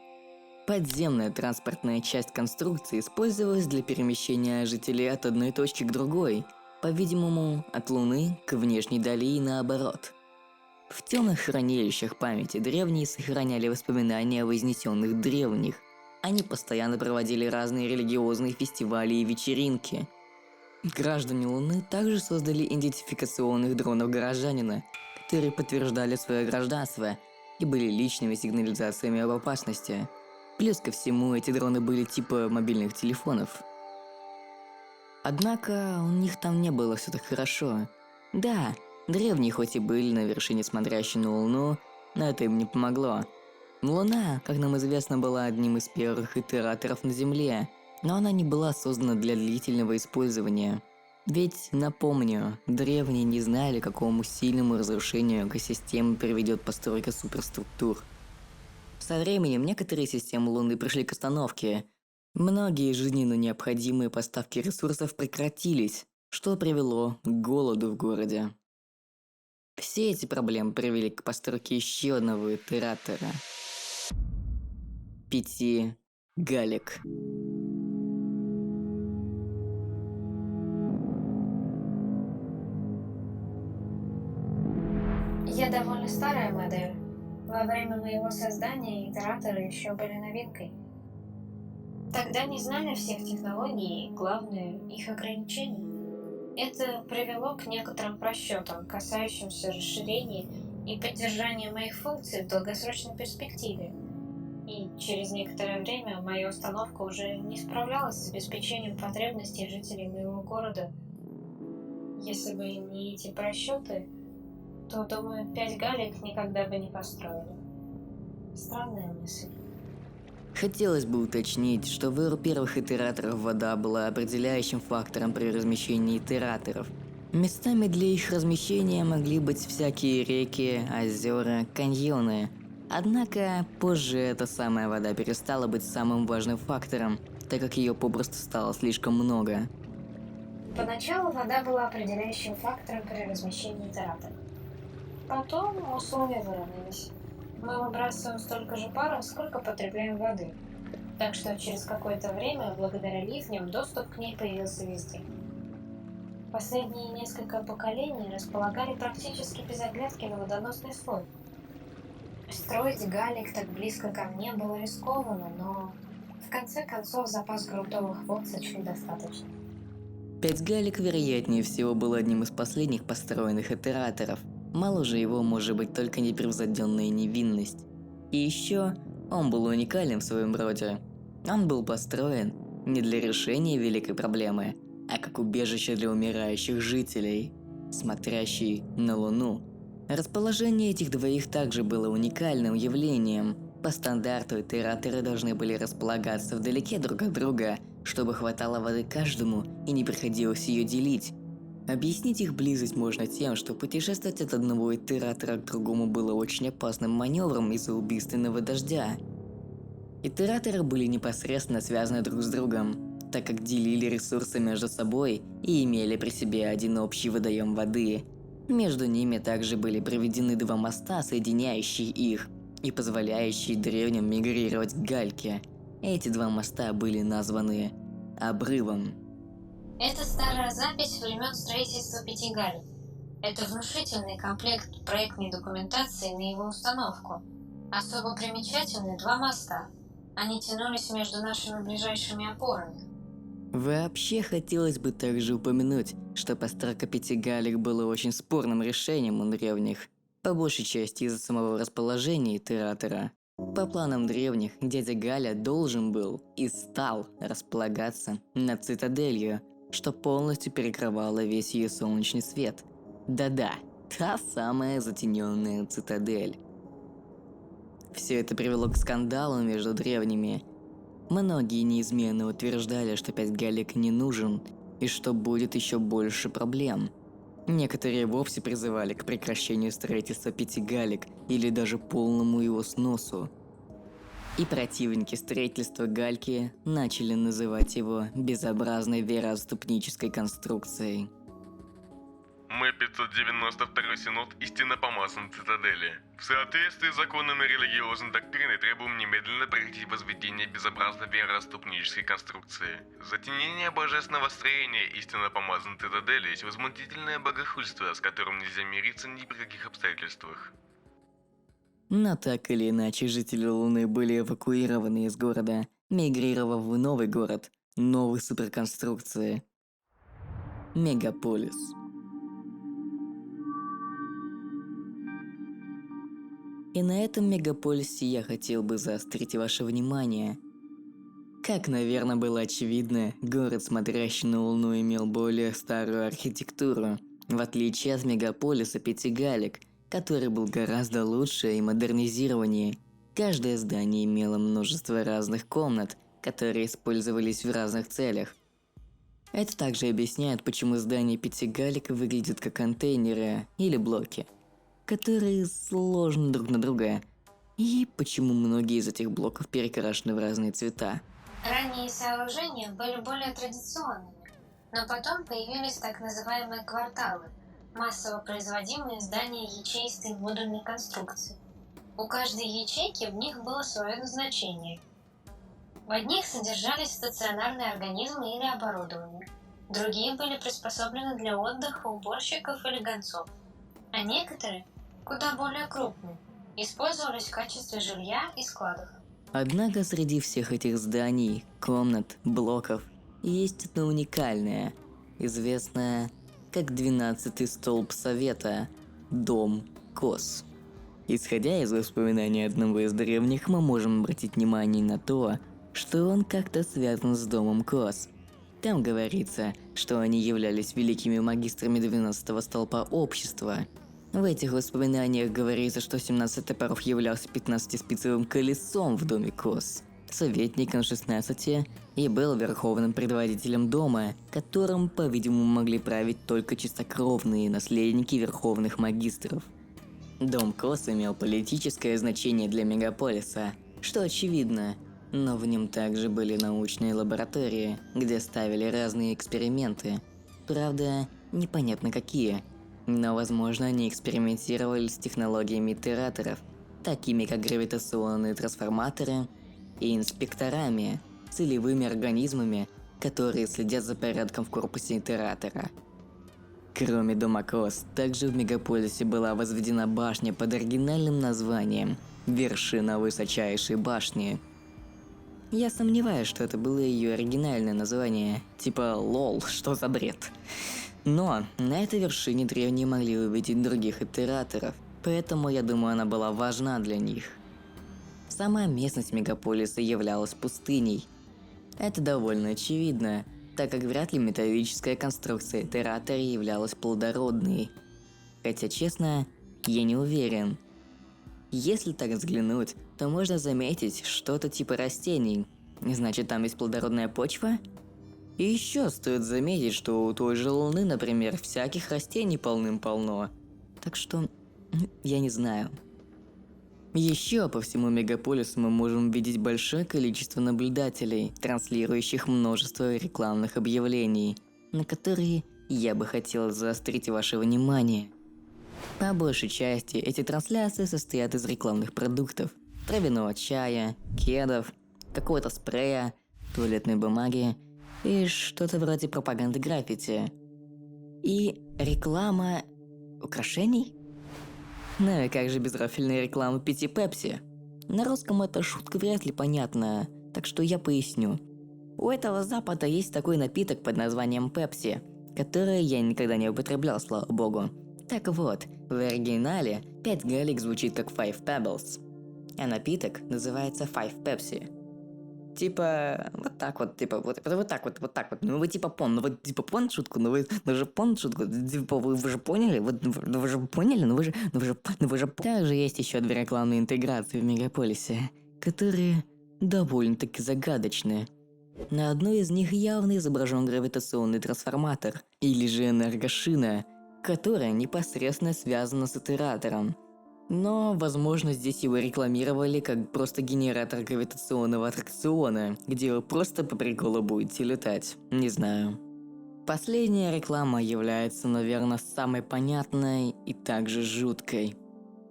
Speaker 3: Подземная транспортная часть конструкции использовалась для перемещения жителей от одной точки к другой, по-видимому, от Луны к внешней дали и наоборот. В темных хранилищах памяти древние сохраняли воспоминания о вознесенных древних. Они постоянно проводили разные религиозные фестивали и вечеринки. Граждане Луны также создали идентификационных дронов горожанина, которые подтверждали свое гражданство и были личными сигнализациями об опасности. Плюс ко всему, эти дроны были типа мобильных телефонов. Однако у них там не было все так хорошо. Да, древние хоть и были на вершине смотрящей на Луну, но это им не помогло. Луна, как нам известно, была одним из первых итераторов на Земле, но она не была создана для длительного использования. Ведь, напомню, древние не знали, какому сильному разрушению экосистемы приведет постройка суперструктур. Со временем некоторые системы Луны пришли к остановке. Многие жизненно необходимые поставки ресурсов прекратились, что привело к голоду в городе. Все эти проблемы привели к постройке еще одного итератора. 5 галек.
Speaker 4: Я довольно старая модель. Во время моего создания итераторы еще были новинкой. Тогда не знали всех технологий и, главное, их ограничений. Это привело к некоторым просчетам, касающимся расширения и поддержания моих функций в долгосрочной перспективе. И через некоторое время моя установка уже не справлялась с обеспечением потребностей жителей моего города. Если бы не эти просчеты, то, думаю, 5 галек никогда бы не построили. Странная мысль.
Speaker 3: Хотелось бы уточнить, что в эру первых итераторов вода была определяющим фактором при размещении итераторов. Местами для их размещения могли быть всякие реки, озера, каньоны. Однако позже эта самая вода перестала быть самым важным фактором, так как ее попросту стало слишком много.
Speaker 4: Поначалу вода была определяющим фактором при размещении итераторов. Потом условия выровнялись. Мы выбрасываем столько же пара, сколько потребляем воды. Так что через какое-то время, благодаря ливням, доступ к ней появился везде. Последние несколько поколений располагали практически без оглядки на водоносный слой. Строить галек так близко ко мне было рискованно, но в конце концов запас грунтовых вод сочли достаточно.
Speaker 3: 5 галек, вероятнее всего, был одним из последних построенных итераторов. Мало же его может быть только непревзойденная невинность. И еще он был уникальным в своем роде. Он был построен не для решения великой проблемы, а как убежище для умирающих жителей, смотрящий на Луну. Расположение этих двоих также было уникальным явлением. По стандарту итераторы должны были располагаться вдалеке друг от друга, чтобы хватало воды каждому и не приходилось ее делить. Объяснить их близость можно тем, что путешествовать от одного итератора к другому было очень опасным маневром из-за убийственного дождя. Итераторы были непосредственно связаны друг с другом, так как делили ресурсы между собой и имели при себе один общий водоем воды. Между ними также были проведены 2 моста, соединяющие их и позволяющие древним мигрировать к гальке. Эти 2 моста были названы обрывом.
Speaker 4: Это старая запись времен строительства 5 галек. Это внушительный комплект проектной документации на его установку. Особо примечательны 2 моста. Они тянулись между нашими ближайшими опорами.
Speaker 3: Вообще хотелось бы также упомянуть, что постройка 5 галек было очень спорным решением у древних, по большей части из-за самого расположения итератора. По планам древних, дядя Галя должен был и стал располагаться над цитаделью, что полностью перекрывало весь ее солнечный свет. Да-да, та самая затененная цитадель. Все это привело к скандалу между древними. Многие неизменно утверждали, что 5 галек не нужен, и что будет еще больше проблем. Некоторые вовсе призывали к прекращению строительства 5 галек или даже полному его сносу. И противники строительства гальки начали называть его безобразной вероотступнической конструкцией.
Speaker 8: Мы 592 Синод истинно помазан цитадели. В соответствии с законами религиозной доктрины требуем немедленно прекратить возведение безобразной вероотступнической конструкции. Затенение божественного строения истинно помазан цитадели есть возмутительное богохульство, с которым нельзя мириться ни при каких обстоятельствах.
Speaker 3: Но так или иначе, жители Луны были эвакуированы из города, мигрировав в новый город, новой суперконструкции. Мегаполис. И на этом мегаполисе я хотел бы заострить ваше внимание. Как, наверное, было очевидно, город, смотрящий на Луну, имел более старую архитектуру, в отличие от мегаполиса Пятигалик, который был гораздо лучше и модернизированнее. Каждое здание имело множество разных комнат, которые использовались в разных целях. Это также объясняет, почему здания Пятигалика выглядят как контейнеры или блоки, которые сложены друг на друга, и почему многие из этих блоков перекрашены в разные цвета.
Speaker 4: Ранние сооружения были более традиционными, но потом появились так называемые кварталы, массово производимые здания ячеистой модульной конструкции. У каждой ячейки в них было свое назначение. В одних содержались стационарные организмы или оборудование, другие были приспособлены для отдыха уборщиков или гонцов, а некоторые, куда более крупные, использовались в качестве жилья и складов.
Speaker 3: Однако среди всех этих зданий, комнат, блоков есть одно уникальное, известное как 12-й столб Совета – Дом Кос. Исходя из воспоминаний одного из древних, мы можем обратить внимание на то, что он как-то связан с Домом Кос. Там говорится, что они являлись великими магистрами 12-го столпа общества. В этих воспоминаниях говорится, что 17 топоров являлся 15-спицевым колесом в Доме Кос, советником 16 и был верховным предводителем дома, которым, по-видимому, могли править только чистокровные наследники верховных магистров. Дом Кос имел политическое значение для мегаполиса, что очевидно, но в нем также были научные лаборатории, где ставили разные эксперименты. Правда, непонятно какие, но возможно они экспериментировали с технологиями итераторов, такими как гравитационные трансформаторы, и инспекторами, целевыми организмами, которые следят за порядком в корпусе итератора. Кроме Дома Кос, также в мегаполисе была возведена башня под оригинальным названием «Вершина высочайшей башни». Я сомневаюсь, что это было ее оригинальное название, типа «Лол, что за бред?». Но на этой вершине древние могли увидеть других итераторов, поэтому я думаю, она была важна для них. Сама местность мегаполиса являлась пустыней. Это довольно очевидно, так как вряд ли металлическая конструкция итератора являлась плодородной. Хотя, честно, я не уверен. Если так взглянуть, то можно заметить что-то типа растений. Значит, там есть плодородная почва? И еще стоит заметить, что у той же Луны, например, всяких растений полным-полно. Так что, я не знаю. Еще по всему мегаполису мы можем видеть большое количество наблюдателей, транслирующих множество рекламных объявлений, на которые я бы хотел заострить ваше внимание. По большей части эти трансляции состоят из рекламных продуктов, травяного чая, кедов, какого-то спрея, туалетной бумаги и что-то вроде пропаганды граффити. И реклама украшений? Ну и как же без рофильной рекламы Пяти Пепси? На русском эта шутка вряд ли понятна, так что я поясню. У этого запада есть такой напиток под названием Пепси, который я никогда не употреблял, слава богу. Так вот, в оригинале 5 галик звучит как Five Pebbles, а напиток называется Five Pepsi. Типа, вот так вот, типа, вот так вот. Ну вы типа поняли шутку, вы же поняли шутку, типа, вы же поняли, вы же поняли, вы же. Также есть еще 2 рекламные интеграции в мегаполисе, которые довольно-таки загадочны. На одной из них явно изображен гравитационный трансформатор, или же энергошина, которая непосредственно связана с итератором. Но, возможно, здесь его рекламировали как просто генератор гравитационного аттракциона, где вы просто по приколу будете летать. Не знаю. Последняя реклама является, наверное, самой понятной и также жуткой.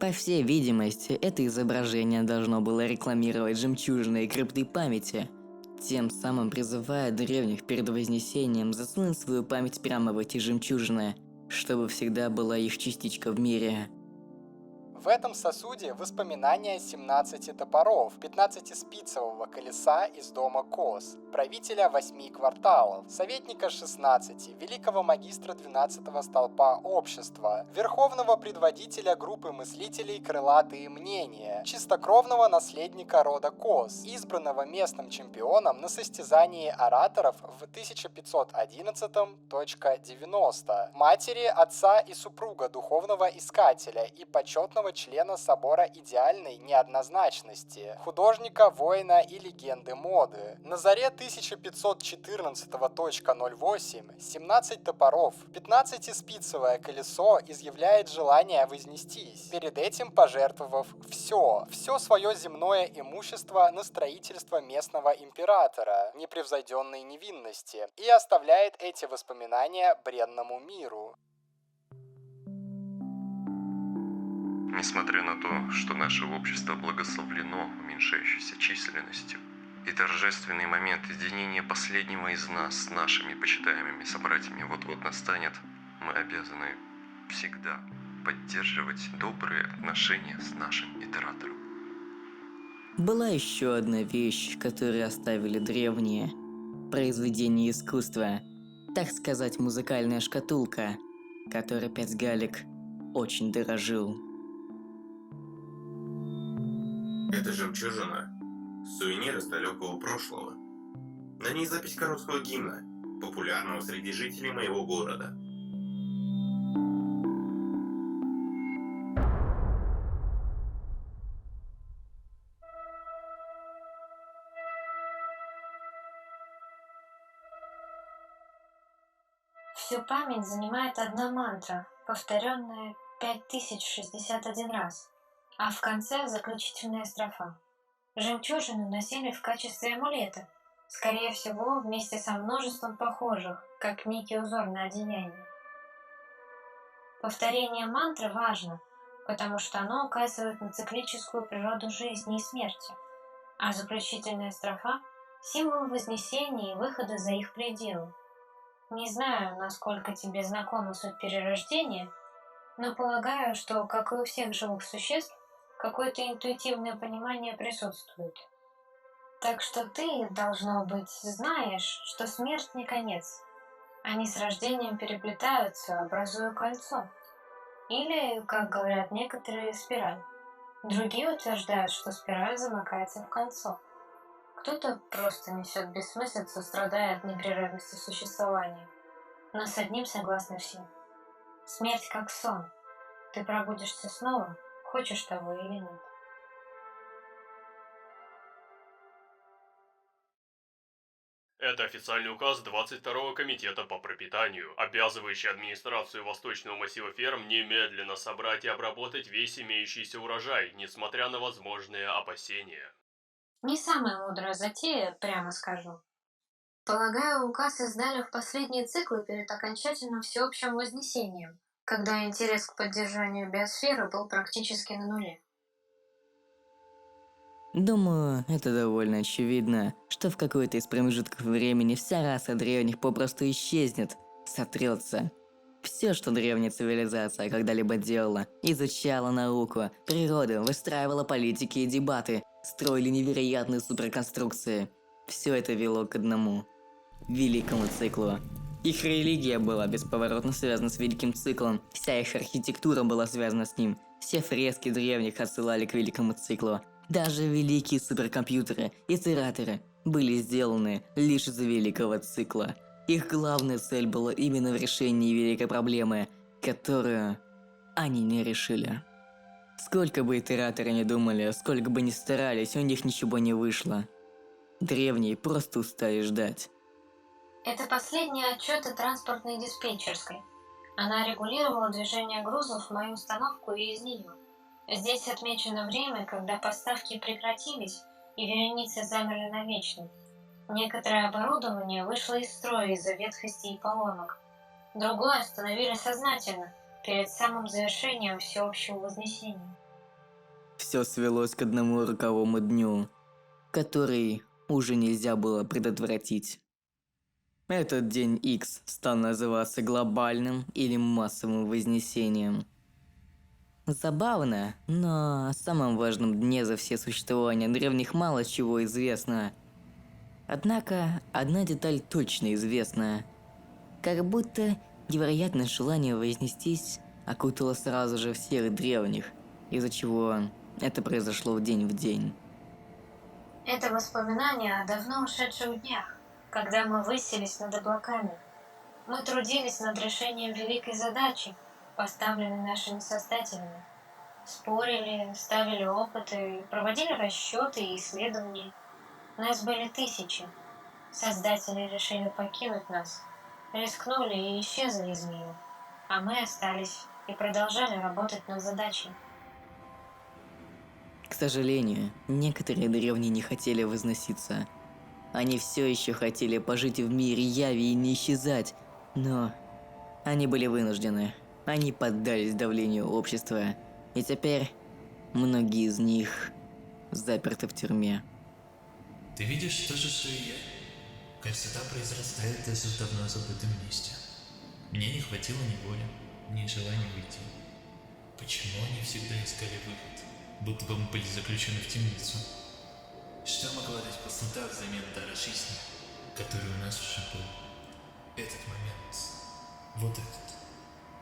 Speaker 3: По всей видимости, это изображение должно было рекламировать жемчужные крипты памяти, тем самым призывая древних перед Вознесением засунуть свою память прямо в эти жемчужины, чтобы всегда была их частичка в мире.
Speaker 9: В этом сосуде воспоминания 17 топоров, 15-спицевого колеса из дома Кос, правителя 8 кварталов, советника 16, великого магистра 12-го столпа общества, верховного предводителя группы мыслителей «Крылатые мнения», чистокровного наследника рода Кос, избранного местным чемпионом на состязании ораторов в 1511.90, матери, отца и супруга духовного искателя и почетного члена собора идеальной неоднозначности, художника, воина и легенды моды. На заре 1514.08 17 топоров, 15-спицевое колесо изъявляет желание вознестись, перед этим пожертвовав все свое земное имущество на строительство местного императора, непревзойденной невинности, и оставляет эти воспоминания бренному миру.
Speaker 10: Несмотря на то, что наше общество благословлено уменьшающейся численностью, и торжественный момент единения последнего из нас с нашими почитаемыми собратьями вот-вот настанет, мы обязаны всегда поддерживать добрые отношения с нашим итератором.
Speaker 3: Была еще одна вещь, которую оставили древние. Произведение искусства. Так сказать, музыкальная шкатулка, которой 5 Галик очень дорожил.
Speaker 2: Это жемчужина. Сувенир из далекого прошлого. На ней запись короткого гимна, популярного среди жителей моего города.
Speaker 4: Всю память занимает одна мантра, повторенная 5061 раз, а в конце заключительная строфа. Жемчужину носили в качестве амулета, скорее всего, вместе со множеством похожих, как некий узор на одеянии. Повторение мантры важно, потому что оно указывает на циклическую природу жизни и смерти, а заключительная строфа – символ вознесения и выхода за их пределы. Не знаю, насколько тебе знакома суть перерождения, но полагаю, что, как и у всех живых существ, какое-то интуитивное понимание присутствует. Так что ты, должно быть, знаешь, что смерть не конец. Они с рождением переплетаются, образуя кольцо. Или, как говорят некоторые, спираль. Другие утверждают, что спираль замыкается в кольцо. Кто-то просто несет бессмыслицу, страдая от непрерывности существования. Но с одним согласны все. Смерть как сон. Ты пробудишься снова, хочешь того или нет.
Speaker 11: Это официальный указ 22-го комитета по пропитанию, обязывающий администрацию Восточного массива ферм немедленно собрать и обработать весь имеющийся урожай, несмотря на возможные опасения.
Speaker 4: Не самая мудрая затея, прямо скажу. Полагаю, указ издали в последние циклы перед окончательным всеобщим вознесением, когда интерес к поддержанию биосферы был практически на нуле.
Speaker 3: Думаю, это довольно очевидно, что в какой-то из промежутков времени вся раса древних попросту исчезнет, сотрется. Все, что древняя цивилизация когда-либо делала, изучала науку, природу, выстраивала политики и дебаты, строили невероятные суперконструкции. Все это вело к одному – великому циклу. Их религия была бесповоротно связана с великим циклом, вся их архитектура была связана с ним, все фрески древних отсылали к великому циклу. Даже великие суперкомпьютеры, итераторы были сделаны лишь из-за великого цикла. Их главная цель была именно в решении великой проблемы, которую они не решили. Сколько бы итераторы ни думали, сколько бы ни старались, у них ничего не вышло. Древние просто устали ждать.
Speaker 4: Это последний отчет о транспортной диспетчерской. Она регулировала движение грузов в мою установку и из нее. Здесь отмечено время, когда поставки прекратились и вереницы замерли навечно. Некоторое оборудование вышло из строя из-за ветхости и поломок. Другое остановили сознательно, перед самым завершением всеобщего вознесения.
Speaker 3: Все свелось к одному роковому дню, который уже нельзя было предотвратить. Этот день X стал называться глобальным или массовым вознесением. Забавно, но о самом важном дне за все существования древних мало чего известно. Однако, одна деталь точно известна. Как будто невероятное желание вознестись окутало сразу же всех древних, из-за чего это произошло день в день.
Speaker 4: Это воспоминание о давно ушедших днях, когда мы высились над облаками. Мы трудились над решением великой задачи, поставленной нашими создателями. Спорили, ставили опыты, проводили расчеты и исследования. Нас были тысячи. Создатели решили покинуть нас, рискнули и исчезли из мира. А мы остались и продолжали работать над задачей.
Speaker 3: К сожалению, некоторые древние не хотели возноситься. Они все еще хотели пожить в мире яви и не исчезать, но они были вынуждены. Они поддались давлению общества, и теперь многие из них заперты в тюрьме.
Speaker 6: Ты видишь то же, что и я? Красота произрастает даже в давно забытом месте. Мне не хватило ни воли, ни желания уйти. Почему они всегда искали выход, будто бы мы были заключены в темницу? Что могло дать пустота взамен дара жизни, который у нас уже был? Этот момент, вот этот,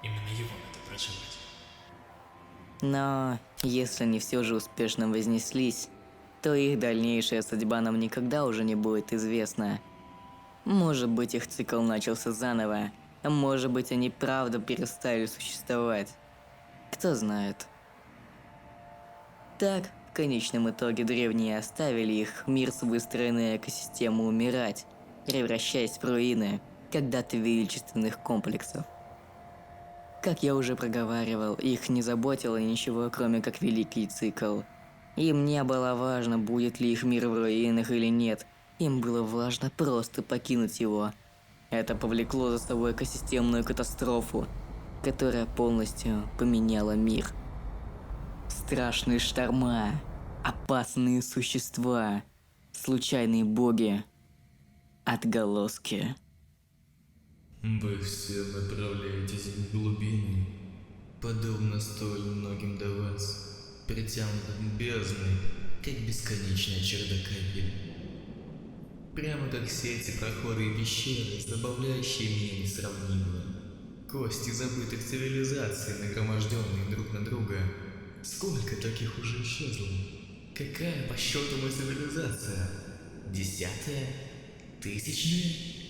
Speaker 6: именно его надо проживать.
Speaker 3: Но если они все же успешно вознеслись, то их дальнейшая судьба нам никогда уже не будет известна. Может быть, их цикл начался заново, а может быть, они правда перестали существовать. Кто знает. Так, в конечном итоге древние оставили их мир с выстроенной экосистемой умирать, превращаясь в руины когда-то величественных комплексов. Как я уже проговаривал, их не заботило ничего, кроме как великий цикл. Им не было важно, будет ли их мир в руинах или нет. Им было важно просто покинуть его. Это повлекло за собой экосистемную катастрофу, которая полностью поменяла мир. Страшные шторма, опасные существа, случайные боги, отголоски.
Speaker 6: Вы все направляетесь в глубины, подобно столь многим до вас, притянутым бездной, как бесконечная чердокапель. Прямо как все эти проходы и пещеры, забавляющие меня несравнимо. Кости забытых цивилизаций, нагроможденные друг на друга. Сколько таких уже исчезло? Какая по счету моя цивилизация? 10-я? 1000-я?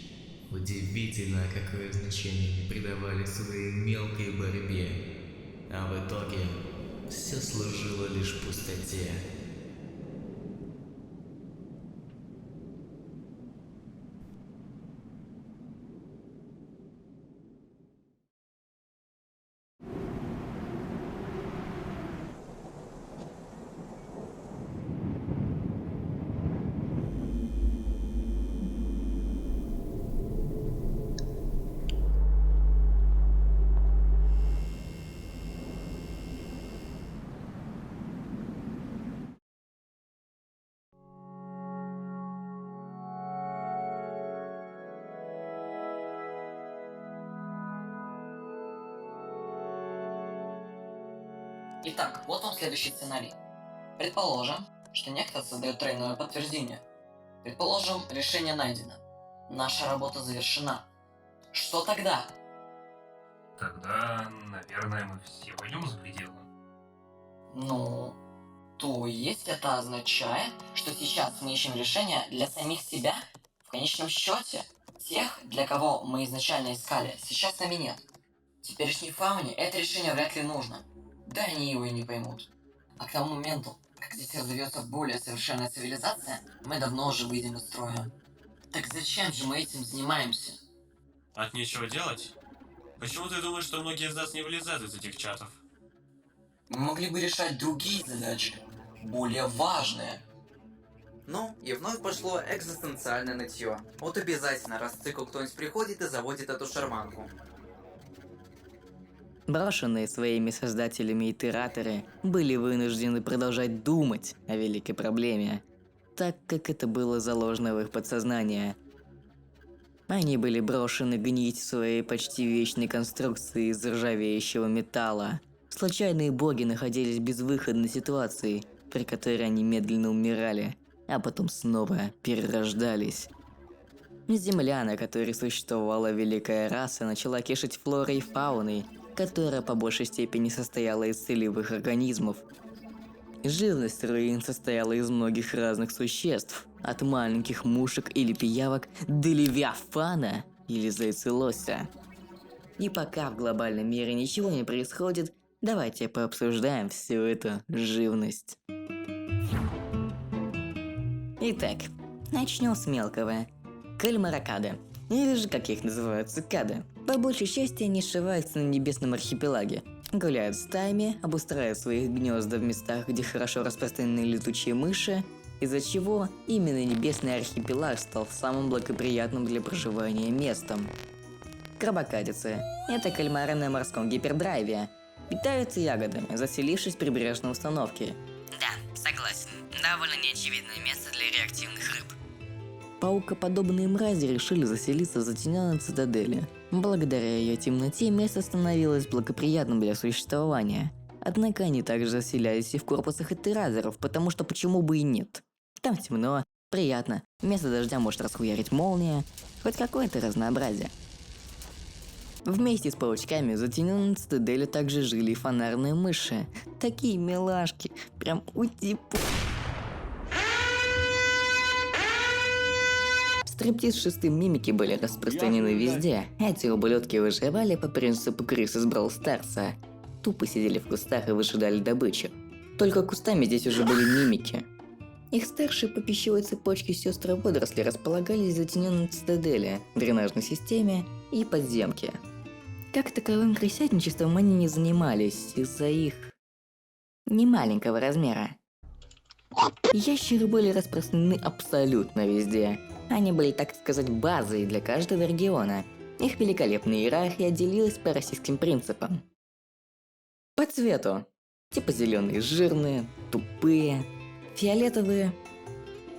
Speaker 6: Удивительно, какое значение они придавали своей мелкой борьбе. А в итоге все служило лишь пустоте.
Speaker 12: Итак, вот вам следующий сценарий. Предположим, что некто создает тройное подтверждение. Предположим, решение найдено. Наша работа завершена. Что тогда?
Speaker 11: Тогда, наверное, мы все пойдем за пределы.
Speaker 12: Ну, то есть это означает, что сейчас мы ищем решение для самих себя? В конечном счете, тех, для кого мы изначально искали, сейчас с нами нет. Теперешней фауне это решение вряд ли нужно. Да они его и не поймут. А к тому моменту, как здесь разовьется более совершенная цивилизация, мы давно уже выйдем из строя. Так зачем же мы этим занимаемся?
Speaker 11: От нечего делать? Почему ты думаешь, что многие из нас не вылезают из этих чатов?
Speaker 12: Мы могли бы решать другие задачи, более важные.
Speaker 7: Ну, и вновь пошло экзистенциальное нытье. Вот обязательно раз в цикл кто-нибудь приходит и заводит эту шарманку.
Speaker 3: Брошенные своими создателями итераторы были вынуждены продолжать думать о великой проблеме, так как это было заложено в их подсознание. Они были брошены гнить в своей почти вечной конструкции из ржавеющего металла, Случайные боги находились в безвыходной ситуации, при которой они медленно умирали, а потом снова перерождались. Земля, на которой существовала великая раса, начала кишить флорой и фауной, которая по большей степени состояла из целевых организмов. Живность руин состояла из многих разных существ, от маленьких мушек или пиявок до левиафана или зайцелося. И пока в глобальном мире ничего не происходит, давайте пообсуждаем всю эту живность. Итак, начнем с мелкого. Кальмаракады, или же как их называют, цикады. По большей части они сшиваются на небесном архипелаге, гуляют стаями, обустраивают свои гнезда в местах, где хорошо распространены летучие мыши, из-за чего именно небесный архипелаг стал самым благоприятным для проживания местом. Крабокадицы – это кальмары на морском гипердрайве. Питаются ягодами, заселившись в прибрежной установке.
Speaker 12: Да, согласен. Довольно неочевидное место для реактивных рыб.
Speaker 3: Паукоподобные мрази решили заселиться в затененной цитадели. Благодаря ее темноте место становилось благоприятным для существования. Однако они также заселялись и в корпусах этеразеров, потому что почему бы и нет. Там темно, приятно, вместо дождя может расхуярить молния, хоть какое-то разнообразие. Вместе с паучками в затененной цитадели также жили и фонарные мыши. Такие милашки, прям ути-пу. Стриптиз шестым мимики были распространены везде. Эти ублюдки выживали по принципу крыс из Brawl Старса. Тупо сидели в кустах и выжидали добычу. Только кустами здесь уже были мимики. Их старшие по пищевой цепочке сестры-водоросли располагались в затененной цитадели, дренажной системе и подземке. Как таковым крысятничеством они не занимались из-за их немаленького размера. Ящеры были распространены абсолютно везде. Они были, так сказать, базой для каждого региона. Их великолепная иерархия делилась по российским принципам. По цвету. Типа зеленые жирные, тупые, фиолетовые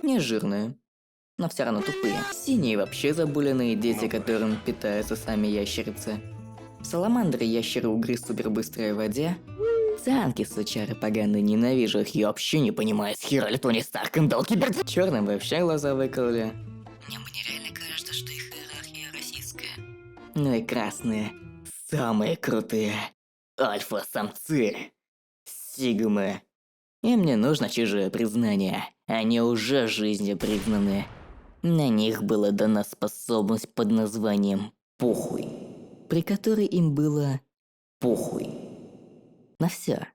Speaker 3: не жирные, но все равно тупые. Синие вообще забуленные дети, которым питаются сами ящерицы. Саламандры, ящеры, угры, супербыстрые в воде. Цианки, сучары поганые, ненавижу их, я вообще не понимаю, с хера ли Тони Старк им дал кибер... Черным вообще глаза выкололи.
Speaker 12: Мне реально кажется, что их иерархия российская.
Speaker 3: Ну и красные, самые крутые. Альфа-самцы. Сигмы. Им не нужно чужое признание, они уже жизнью признаны. На них была дана способность под названием «похуй», при которой им было похуй. На все.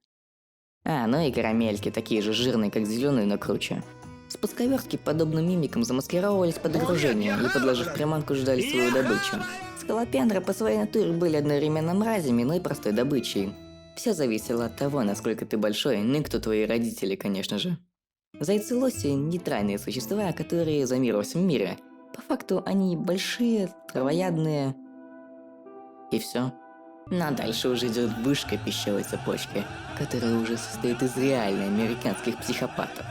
Speaker 3: Ну и карамельки, такие же жирные, как зеленые, но круче. Спусковерски подобным мимикам замаскировывались под окружение и, подложив приманку, ждали свою добычу. Скалопендры по своей натуре были одновременно мразями, но и простой добычей. Все зависело от того, насколько ты большой, ну и кто твои родители, конечно же. Зайцы-лоси – нейтральные существа, которые за мир во всем мире. По факту они большие, травоядные. И все. Ну а дальше уже идет вышка пищевой цепочки, которая уже состоит из реально американских психопатов.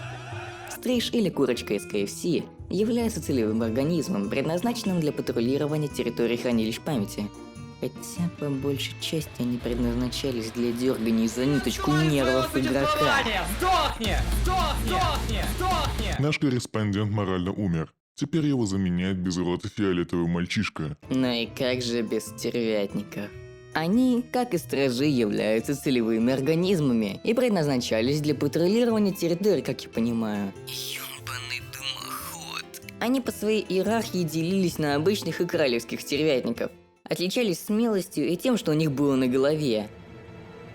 Speaker 3: Стриж или курочка из KFC является целевым организмом, предназначенным для патрулирования территории хранилищ памяти. Хотя по большей части они предназначались для дергания за ниточку нервов игрока.
Speaker 13: Сдохни! Наш корреспондент морально умер. Теперь его заменяет безротый фиолетовый мальчишка.
Speaker 3: Ну и как же без стервятников? Они, как и стражи, являются целевыми организмами и предназначались для патрулирования территории, как я понимаю.
Speaker 12: Ёбаный дымоход.
Speaker 3: Они по своей иерархии делились на обычных и королевских стервятников. Отличались смелостью и тем, что у них было на голове.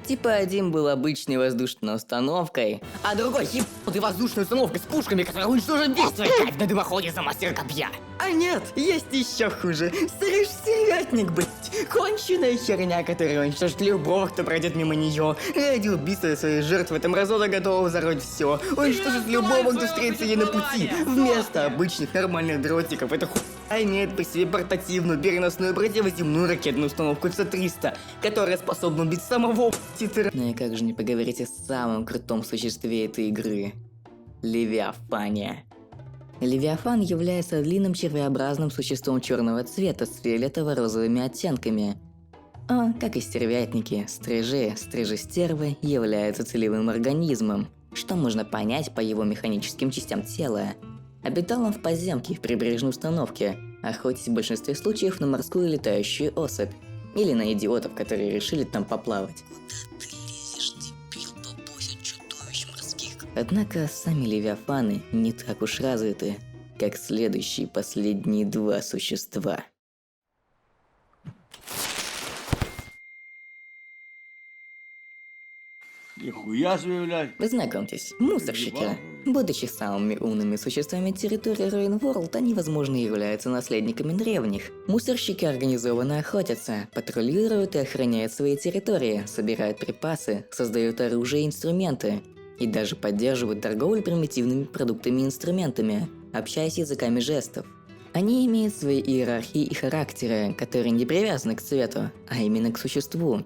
Speaker 3: Типа один был обычной воздушной установкой, а другой ебаной воздушной установкой с пушками, которая уничтожит весь твой кайф на дымоходе за мастер копья. А нет, есть еще хуже. Стервятник, блять. Конченая херня, которая уничтожит любого, кто пройдет мимо нее. Ради убийства своей жертвы этом разода готова взорвать все. Уничтожит любого, кто встретится ей на пути. Вместо обычных нормальных дротиков это имеет при себе портативную переносную противоземную ракетную установку С-300, которая способна убить самого титра. Ну и как же не поговорить о самом крутом существе этой игры – Левиафане. Левиафан является длинным червеобразным существом черного цвета с фиолетово-розовыми оттенками. Он, как и стервятники, стрижи-стервы, является целевым организмом, что можно понять по его механическим частям тела. Обитал он в подземке в прибрежной установке, охотясь в большинстве случаев на морскую летающую особь, или на идиотов, которые решили там поплавать. Однако сами левиафаны не так уж развиты, как следующие последние два существа.
Speaker 14: Нихуя себе, блядь.
Speaker 3: Знакомьтесь, мусорщики. Будучи самыми умными существами территории Рейнворлд, они, возможно, являются наследниками древних. Мусорщики организованно охотятся, патрулируют и охраняют свои территории, собирают припасы, создают оружие и инструменты, и даже поддерживают торговлю примитивными продуктами и инструментами, общаясь языками жестов. Они имеют свои иерархии и характеры, которые не привязаны к цвету, а именно к существу.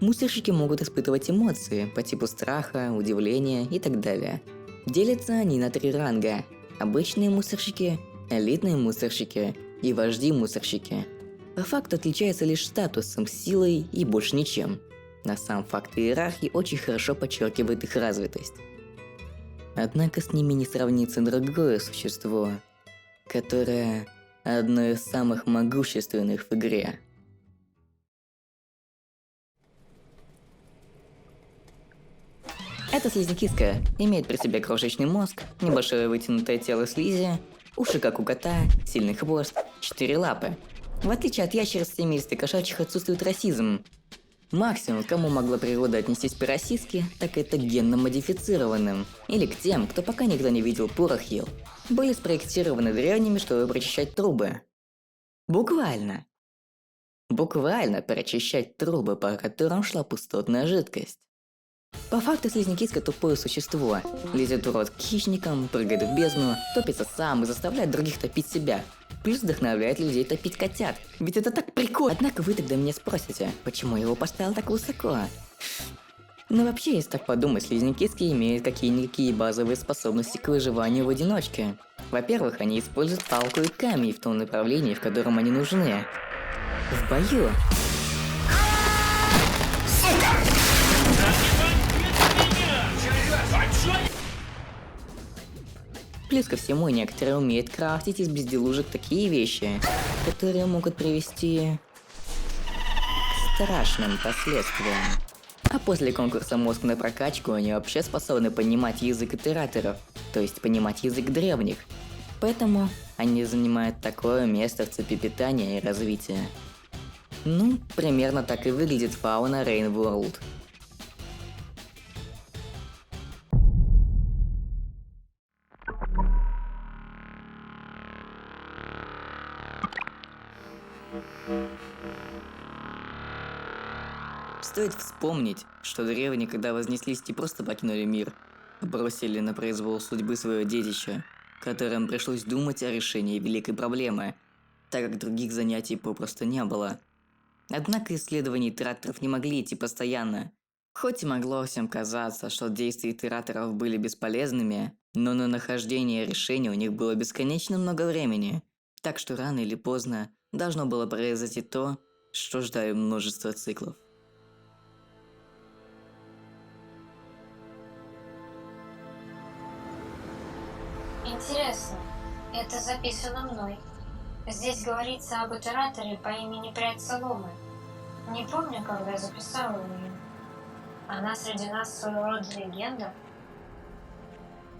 Speaker 3: Мусорщики могут испытывать эмоции по типу страха, удивления и так далее. Делятся они на 3 ранга: обычные мусорщики, элитные мусорщики и вожди-мусорщики. По факту отличаются лишь статусом, силой и больше ничем. На сам факт иерархии очень хорошо подчеркивает их развитость. Однако с ними не сравнится другое существо, которое одно из самых могущественных в игре. Эта слизнякиска имеет при себе крошечный мозг, небольшое вытянутое тело слизи, уши как у кота, сильный хвост, 4 лапы. В отличие от ящериц в семействе кошачьих отсутствует расизм. Максимум, к кому могла природа отнестись по-расистски, так это к генно-модифицированным, или к тем, кто пока никто не видел порохил, были спроектированы древними, чтобы прочищать трубы. Буквально прочищать трубы, по которым шла пустотная жидкость. По факту слизнякиска тупое существо. Лезет в рот к хищникам, прыгает в бездну, топится сам и заставляет других топить себя. Плюс вдохновляет людей топить котят. Ведь это так прикольно. Однако вы тогда меня спросите, почему я его поставил так высоко? Но вообще, если так подумать, слизнякиски имеют какие-никакие базовые способности к выживанию в одиночке. Во-первых, они используют палку и камень в том направлении, в котором они нужны. В бою. Плюс ко всему, некоторые умеют крафтить из безделушек такие вещи, которые могут привести к страшным последствиям. А после конкурса «Мозг на прокачку» они вообще способны понимать язык итераторов, то есть понимать язык древних. Поэтому они занимают такое место в цепи питания и развития. Ну, примерно так и выглядит фауна Рейнворлд. Стоит вспомнить, что древние, когда вознеслись, не просто покинули мир, а бросили на произвол судьбы свое детище, которым пришлось думать о решении великой проблемы, так как других занятий попросту не было. Однако исследования итераторов не могли идти постоянно. Хоть и могло всем казаться, что действия итераторов были бесполезными, но на нахождение решения у них было бесконечно много времени, так что рано или поздно должно было произойти то, что ждали множество циклов.
Speaker 4: Интересно, это записано мной. Здесь говорится об итераторе по имени Прядь Соломы. Не помню, когда записала ее. Она среди нас своего рода легенда.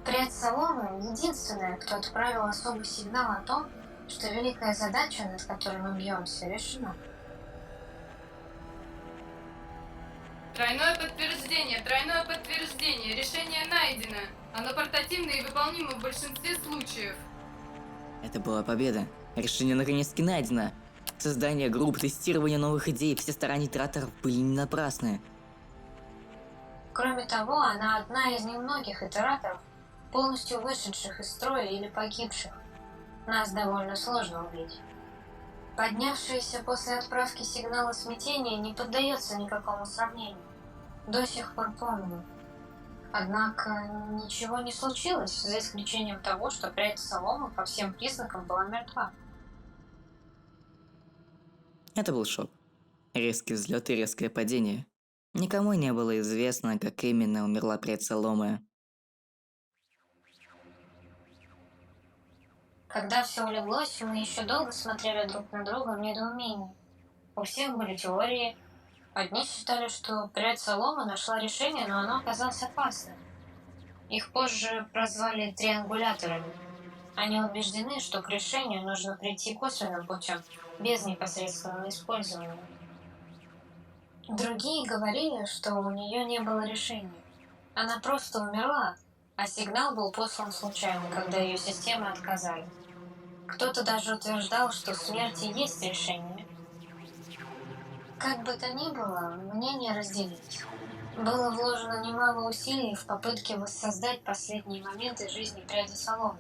Speaker 4: Прядь Соломы — единственная, кто отправил особый сигнал о том, что великая задача, над которой мы бьемся, решена.
Speaker 15: Тройное подтверждение, решение найдено. Оно портативно и выполнимо в большинстве случаев.
Speaker 3: Это была победа. Решение наконец-таки найдено. Создание групп, тестирование новых идей, все старания итераторов были не напрасны.
Speaker 4: Кроме того, она одна из немногих итераторов, полностью вышедших из строя или погибших. Нас довольно сложно убить. Поднявшееся после отправки сигнала смятения не поддается никакому сравнению. До сих пор помню. Однако ничего не случилось, за исключением того, что Прядь Соломы по всем признакам была мертва.
Speaker 3: Это был шок. Резкий взлет и резкое падение. Никому не было известно, как именно умерла предсолома.
Speaker 4: Когда все улеглось, мы еще долго смотрели друг на друга в недоумении. У всех были теории. Одни считали, что прядь соломы нашла решение, но оно оказалось опасным. Их позже прозвали триангуляторами. Они убеждены, что к решению нужно прийти косвенным путем, без непосредственного использования. Другие говорили, что у нее не было решения. Она просто умерла, а сигнал был послан случайно, когда ее системы отказали. Кто-то даже утверждал, что в смерти есть решение. Как бы то ни было, мнения разделились. Было вложено немало усилий в попытке воссоздать последние моменты жизни пряди соломы.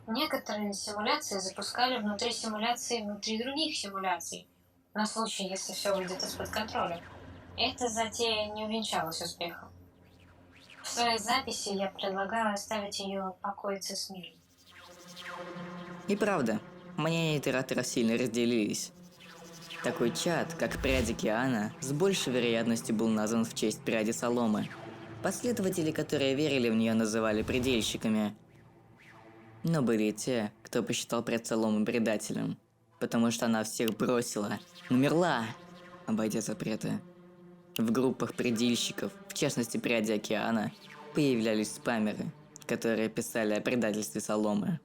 Speaker 4: Некоторые симуляции запускали внутри симуляции внутри других симуляций, на случай, если все выйдет из-под контроля. Эта затея не увенчалась успехом. В своей записи я предлагаю оставить ее покоиться с миром.
Speaker 3: И правда, мнения итераторов сильно разделились. Такой чат, как прядь океана, с большей вероятностью был назван в честь пряди соломы. Последователи, которые верили в нее, называли предельщиками. Но были и те, кто посчитал прядь соломы предателем, потому что она всех бросила, умерла, обойдя запреты. В группах предельщиков, в частности пряди океана, появлялись спамеры, которые писали о предательстве соломы.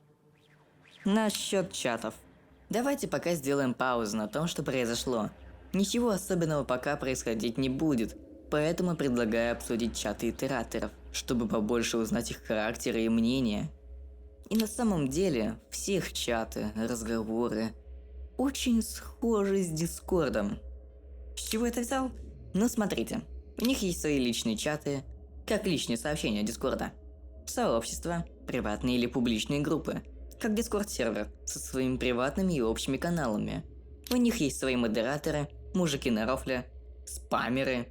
Speaker 3: Насчет чатов. Давайте пока сделаем паузу на том, что произошло. Ничего особенного пока происходить не будет, поэтому предлагаю обсудить чаты итераторов, чтобы побольше узнать их характеры и мнения. И на самом деле, все их чаты, разговоры очень схожи с Дискордом. С чего это взял? Ну смотрите, у них есть свои личные чаты, как личные сообщения Дискорда. Сообщества, приватные или публичные группы, как Дискорд-сервер со своими приватными и общими каналами. У них есть свои модераторы, мужики на рофле, спамеры.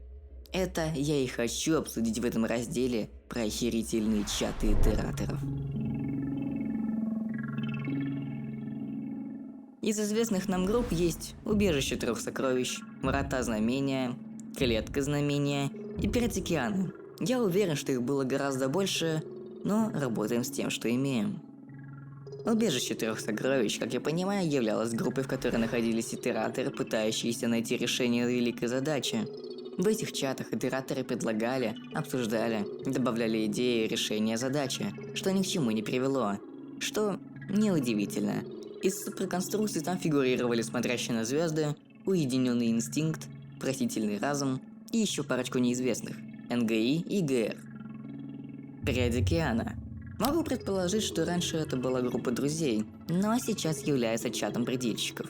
Speaker 3: Это я и хочу обсудить в этом разделе про охерительные чаты итераторов. Из известных нам групп есть Убежище трех сокровищ, Врата знамения, Клетка знамения и Прядь океана. Я уверен, что их было гораздо больше, но работаем с тем, что имеем. Убежище трех сокровищ, как я понимаю, являлось группой, в которой находились итераторы, пытающиеся найти решение великой задачи. В этих чатах итераторы предлагали, обсуждали, добавляли идеи и решения задачи, что ни к чему не привело. Что неудивительно. Из суперконструкций там фигурировали смотрящие на звезды, уединенный инстинкт, просительный разум и еще парочку неизвестных – НГИ и ГР. Прядь океана. Могу предположить, что раньше это была группа друзей, но сейчас является чатом предельщиков.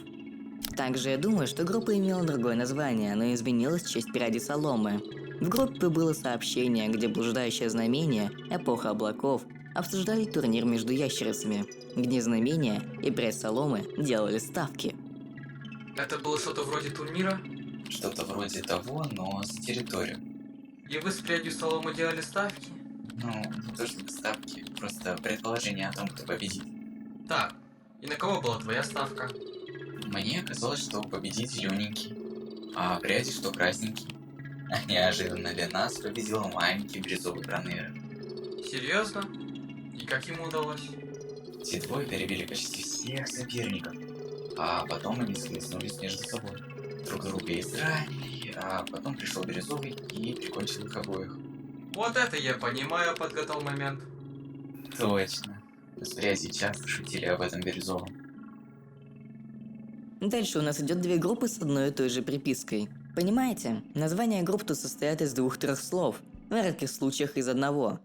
Speaker 3: Также я думаю, что группа имела другое название, но изменилась в честь пряди соломы. В группе было сообщение, где блуждающее знамение, эпоха облаков, обсуждали турнир между ящерицами, где знамение и прядь соломы делали ставки.
Speaker 16: Это было что-то вроде турнира?
Speaker 17: Что-то вроде того, но за территорию.
Speaker 16: И вы с прядью соломы делали ставки?
Speaker 17: Ну, не то чтобы ставки, просто предположение о том, кто победит.
Speaker 16: Так, и на кого была твоя ставка?
Speaker 17: Мне казалось, что победит зелененький, а пряди, что красненький. А неожиданно для нас победил маленький бирюзовый Бронера.
Speaker 16: Серьезно? И как ему удалось?
Speaker 17: Те двое перебили почти всех соперников, а потом они схлестнулись между собой. Друг друга изранили, а потом пришел бирюзовый и прикончил их обоих.
Speaker 16: Вот это я понимаю, подготовил момент.
Speaker 17: Точно. С прядью часто шутили об этом бирюзовом.
Speaker 3: Дальше у нас идет две группы с одной и той же припиской. Понимаете, названия групп тут состоят из 2-3 слов, в редких случаях из одного.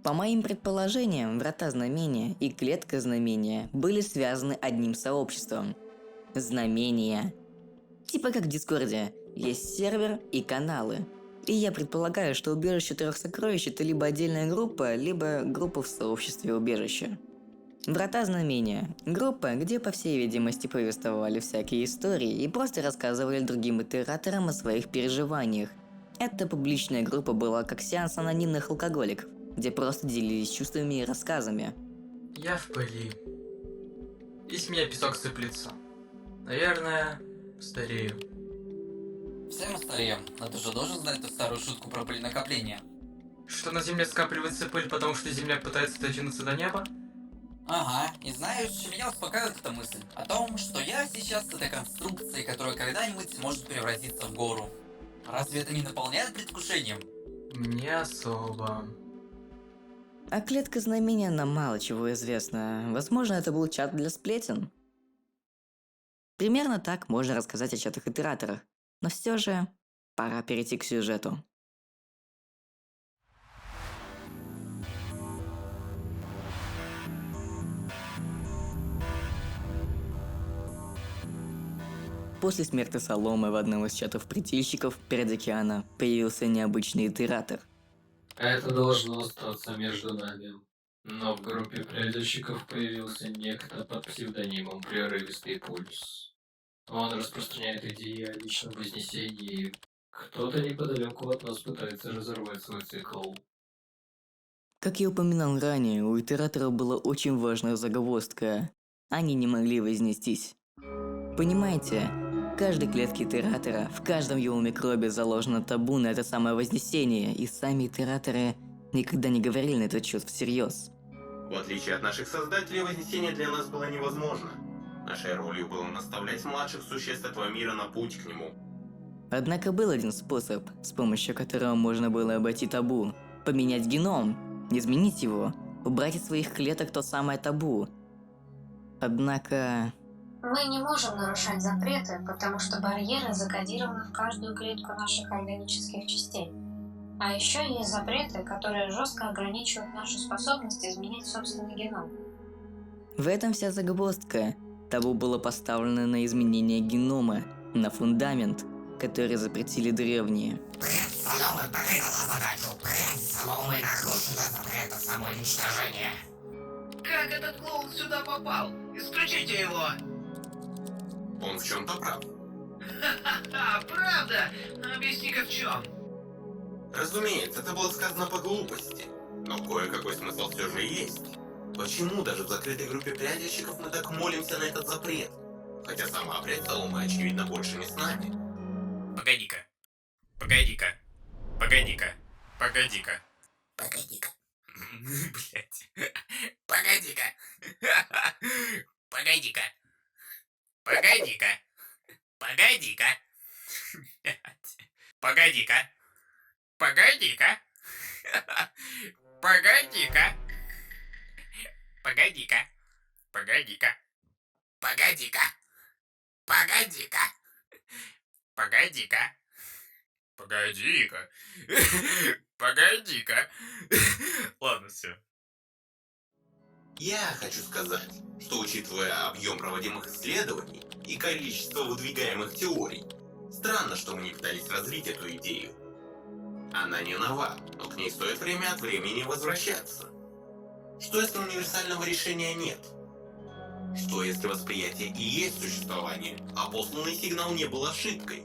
Speaker 3: По моим предположениям, Врата знамения и Клетка знамения были связаны одним сообществом. Знамения. Типа как в Дискорде, есть сервер и каналы. И я предполагаю, что Убежище трех сокровищ это либо отдельная группа, либо группа в сообществе убежища. Врата знамения. Группа, где, по всей видимости, повествовали всякие истории и просто рассказывали другим итераторам о своих переживаниях. Эта публичная группа была как сеанс анонимных алкоголиков, где просто делились чувствами и рассказами.
Speaker 16: Я в пыли. И с меня песок сыплется. Наверное, старею.
Speaker 12: Все мы стареем, но ты же должен знать эту старую шутку про пыль накопления.
Speaker 16: Что на Земле скапливается пыль, потому что Земля пытается дотянуться до неба?
Speaker 12: Ага, и знаешь, меня успокаивает эта мысль о том, что я сейчас этой конструкцией, которая когда-нибудь может превратиться в гору. Разве это не наполняет предвкушением?
Speaker 16: Не особо.
Speaker 3: О клетке знамения нам мало чего известно. Возможно, это был чат для сплетен. Примерно так можно рассказать о чатах-итераторах. Но все же, пора перейти к сюжету. После смерти Соломы в одном из чатов притильщиков перед океана появился необычный итератор.
Speaker 18: Это должно остаться между нами. Но в группе прядельщиков появился некто под псевдонимом Прерывистый Пульс. Он распространяет идеи о личном вознесении. Кто-то неподалеку от нас пытается разорвать свой цикл.
Speaker 3: Как я упоминал ранее, у итераторов была очень важная загвоздка. Они не могли вознестись. Понимаете, в каждой клетке итератора, в каждом его микробе заложено табу на это самое вознесение, и сами итераторы никогда не говорили на этот счет всерьез.
Speaker 2: В отличие от наших создателей, вознесение для нас было невозможно. Нашей ролью было наставлять младших существ этого мира на путь к нему.
Speaker 3: Однако был один способ, с помощью которого можно было обойти табу. Поменять геном, изменить его, убрать из своих клеток то самое табу. Однако...
Speaker 4: Мы не можем нарушать запреты, потому что барьеры закодированы в каждую клетку наших органических частей. А еще есть запреты, которые жестко ограничивают нашу способность изменить собственный геном.
Speaker 3: В этом вся загвоздка. Табу было поставлено на изменение генома, на фундамент, который запретили древние.
Speaker 19: Соломы прыгала задачу. Соломы нарушила запрет о самоуничтожении.
Speaker 20: Как этот клоун сюда попал? Исключите его!
Speaker 2: Он в чем-то прав.
Speaker 20: Ха-ха-ха, правда? Объясни-ка в чем?
Speaker 2: Разумеется, это было сказано по глупости. Но кое-какой смысл все же есть. Почему даже в закрытой группе прядельщиков мы так молимся на этот запрет? Хотя сама прядь Соломы, очевидно, больше не с нами.
Speaker 20: Погоди-ка. Погоди-ка. Погоди-ка. Погоди-ка.
Speaker 19: Погоди-ка.
Speaker 20: Блять. Погоди-ка. Погоди-ка. Погоди-ка. Погоди-ка. Погоди-ка. Погоди-ка. Погоди-ка. Погоди-ка. Погоди-ка. Погоди-ка. Погоди-ка. Погоди-ка. Погоди-ка. Погоди-ка. Ладно, все.
Speaker 2: Я хочу сказать, что учитывая объем проводимых исследований и количество выдвигаемых теорий, странно, что мы не пытались развить эту идею. Она не нова, но к ней стоит время от времени возвращаться. Что если универсального решения нет? Что если восприятие и есть существование, а посланный сигнал не был ошибкой?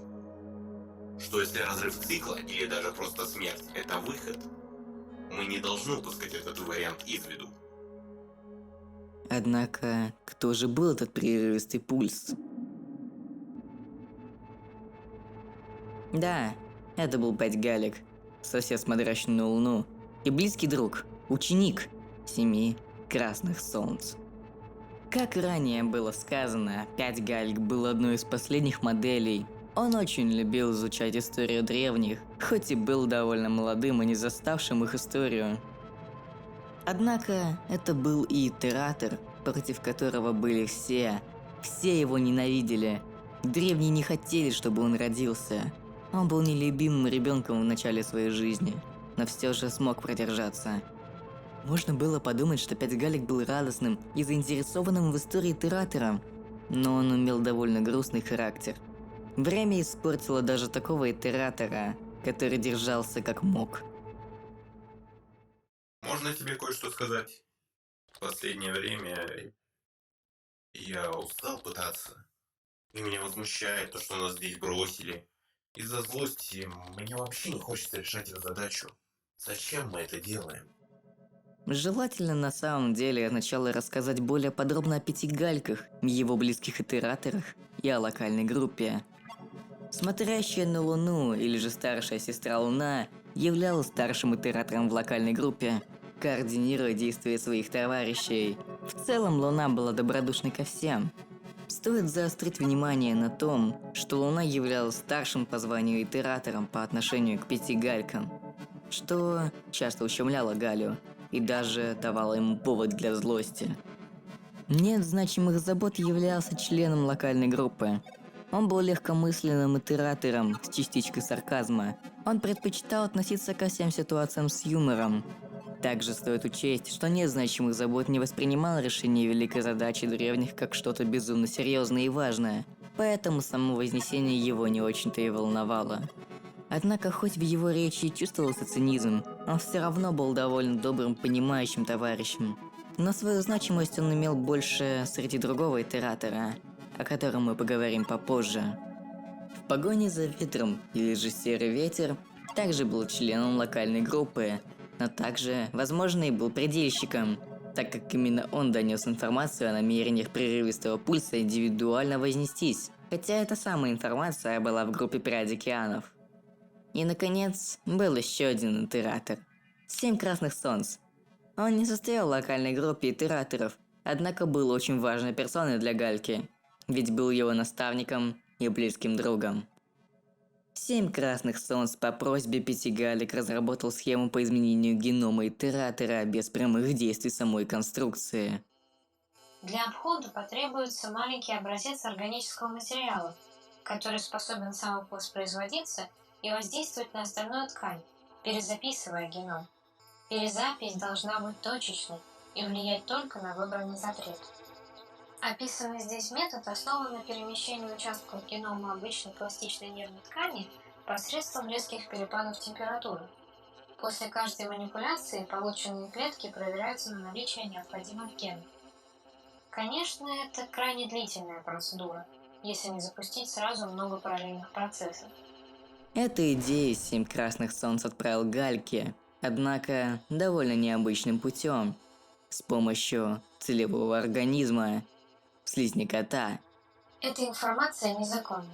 Speaker 2: Что если разрыв цикла или даже просто смерть – это выход? Мы не должны упускать этот вариант из виду.
Speaker 3: Однако, кто же был этот прерывистый пульс? Да, это был Пять Галек, сосед смотрящий на Луну, и близкий друг, ученик 7 Красных Солнц. Как ранее было сказано, Пять Галек был одной из последних моделей. Он очень любил изучать историю древних, хоть и был довольно молодым и не заставшим их историю. Однако, это был и итератор, против которого были все его ненавидели. Древние не хотели, чтобы он родился. Он был нелюбимым ребенком в начале своей жизни, но все же смог продержаться. Можно было подумать, что Пять Галек был радостным и заинтересованным в истории итератором, но он имел довольно грустный характер. Время испортило даже такого итератора, который держался как мог.
Speaker 2: Можно тебе кое-что сказать? В последнее время я устал пытаться. И меня возмущает то, что нас здесь бросили. Из-за злости мне вообще не хочется решать эту задачу. Зачем мы это делаем?
Speaker 3: Желательно на самом деле сначала рассказать более подробно о Пяти Гальках, его близких итераторах и о локальной группе. Смотрящая на Луну, или же старшая сестра Луна, являлась старшим итератором в локальной группе, координируя действия своих товарищей. В целом Луна была добродушной ко всем. Стоит заострить внимание на том, что Луна являлась старшим по званию итератором по отношению к 5 галькам, что часто ущемляло Галю и даже давало ему повод для злости. Нет значимых забот являлся членом локальной группы. Он был легкомысленным итератором с частичкой сарказма. Он предпочитал относиться ко всем ситуациям с юмором. Также стоит учесть, что нет значимых забот не воспринимал решение великой задачи древних как что-то безумно серьезное и важное, поэтому само вознесение его не очень-то и волновало. Однако, хоть в его речи и чувствовался цинизм, он все равно был довольно добрым, понимающим товарищем. Но свою значимость он имел больше среди другого итератора, о котором мы поговорим попозже. В погоне за ветром, или же Серый ветер, также был членом локальной группы, но также, возможно, и был предельщиком, так как именно он донес информацию о намерениях прерывистого пульса индивидуально вознестись, хотя эта самая информация была в группе Пряди океанов. И, наконец, был еще один итератор. 7 красных солнц. Он не состоял в локальной группе итераторов, однако был очень важной персоной для Гальки, ведь был его наставником и близким другом. 7 красных солнц по просьбе 5 галек разработал схему по изменению генома итератора без прямых действий самой конструкции.
Speaker 4: Для обхода потребуется маленький образец органического материала, который способен самовоспроизводиться и воздействовать на остальную ткань, перезаписывая геном. Перезапись должна быть точечной и влиять только на выбранный запрет. Описанный здесь метод основан на перемещении участков генома обычной пластичной нервной ткани посредством резких перепадов температуры. После каждой манипуляции полученные клетки проверяются на наличие необходимых генов. Конечно, это крайне длительная процедура, если не запустить сразу много параллельных процессов.
Speaker 3: Эту идею 7 красных солнц отправил Гальке, однако довольно необычным путем, с помощью целевого организма слизни-кота.
Speaker 4: Эта информация незаконна.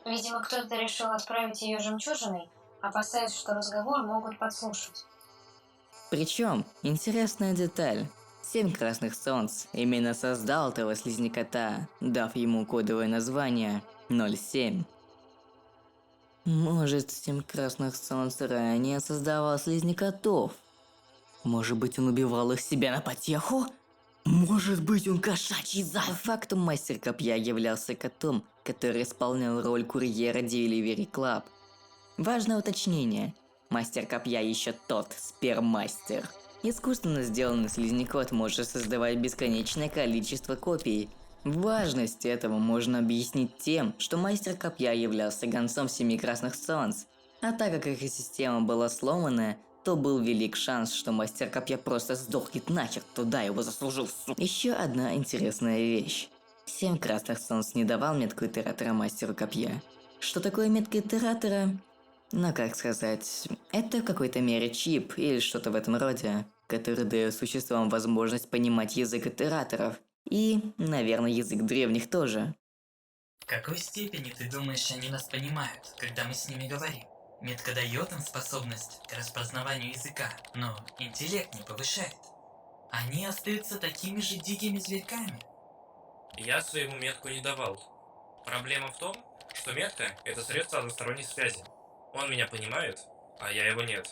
Speaker 4: Видимо, кто-то решил отправить ее жемчужиной, опасаясь, что разговор могут подслушать.
Speaker 3: Причем, интересная деталь. 7 красных солнц именно создал этого слизни-кота, дав ему кодовое название 07. Может, 7 красных солнц ранее создавал слизни-котов? Может быть, он убивал их себя на потеху? Может быть, он кошачий зад? По факту, мастер копья являлся котом, который исполнял роль курьера Delivery Club. Важное уточнение. Мастер копья еще тот, спермастер. Искусственно сделанный слизнякот может создавать бесконечное количество копий. Важность этого можно объяснить тем, что мастер копья являлся гонцом 7 красных солнц. А так как их система была сломана, то был велик шанс, что мастер копья просто сдохнет нахер, туда его заслужил, сука. Еще одна интересная вещь. 7 красных солнц не давал метку итератора мастеру копья. Что такое метка итератора? Ну как сказать, это в какой-то мере чип или что-то в этом роде, который дает существам возможность понимать язык итераторов. И, наверное, язык древних тоже.
Speaker 21: В какой степени ты думаешь, они нас понимают, когда мы с ними говорим? Метка дает им способность к распознаванию языка, но интеллект не повышает. Они остаются такими же дикими зверьками.
Speaker 22: Я своему метку не давал. Проблема в том, что метка – это средство односторонней связи. Он меня понимает, а я его нет.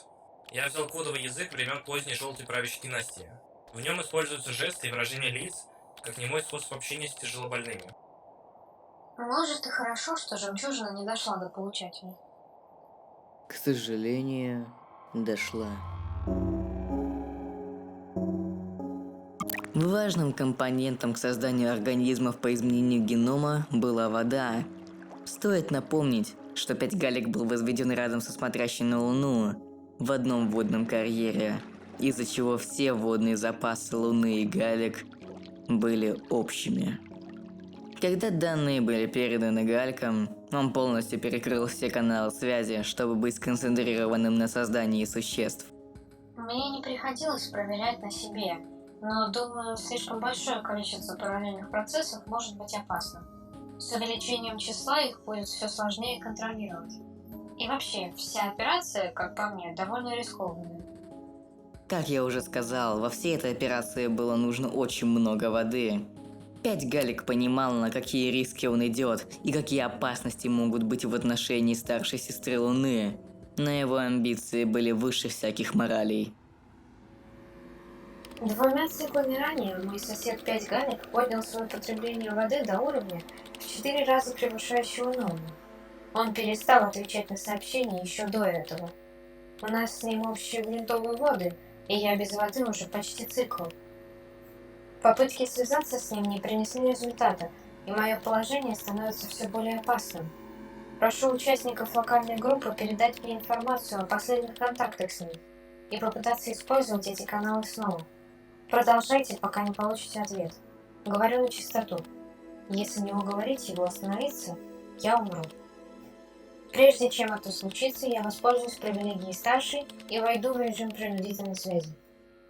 Speaker 22: Я взял кодовый язык времен поздней желтой правящей династии. В нем используются жесты и выражения лиц, как немой способ общения с тяжелобольными.
Speaker 4: Может и хорошо, что жемчужина не дошла до получателя.
Speaker 3: К сожалению, дошла. Важным компонентом к созданию организмов по изменению генома была вода. Стоит напомнить, что 5 галек был возведен рядом со смотрящей на Луну в одном водном карьере, из-за чего все водные запасы Луны и галек были общими. Когда данные были переданы галькам, он полностью перекрыл все каналы связи, чтобы быть сконцентрированным на создании существ.
Speaker 4: Мне не приходилось проверять на себе, но думаю, слишком большое количество параллельных процессов может быть опасным. С увеличением числа их будет все сложнее контролировать. И вообще, вся операция, как по мне, довольно рискованная.
Speaker 3: Как я уже сказал, во всей этой операции было нужно очень много воды. 5 Галек понимал, на какие риски он идет и какие опасности могут быть в отношении старшей сестры Луны. Но его амбиции были выше всяких моралей.
Speaker 4: 2 циклами ранее мой сосед 5 Галек поднял свое потребление воды до уровня в 4 раза превышающего норму. Он перестал отвечать на сообщения еще до этого. У нас с ним общие грунтовые воды, и я без воды уже почти цикл. Попытки связаться с ним не принесли результата, и мое положение становится все более опасным. Прошу участников локальной группы передать мне информацию о последних контактах с ним и попытаться использовать эти каналы снова. Продолжайте, пока не получите ответ. Говорю на чистоту. Если не уговорить его остановиться, я умру. Прежде чем это случится, я воспользуюсь привилегией старшей и войду в режим принудительной связи.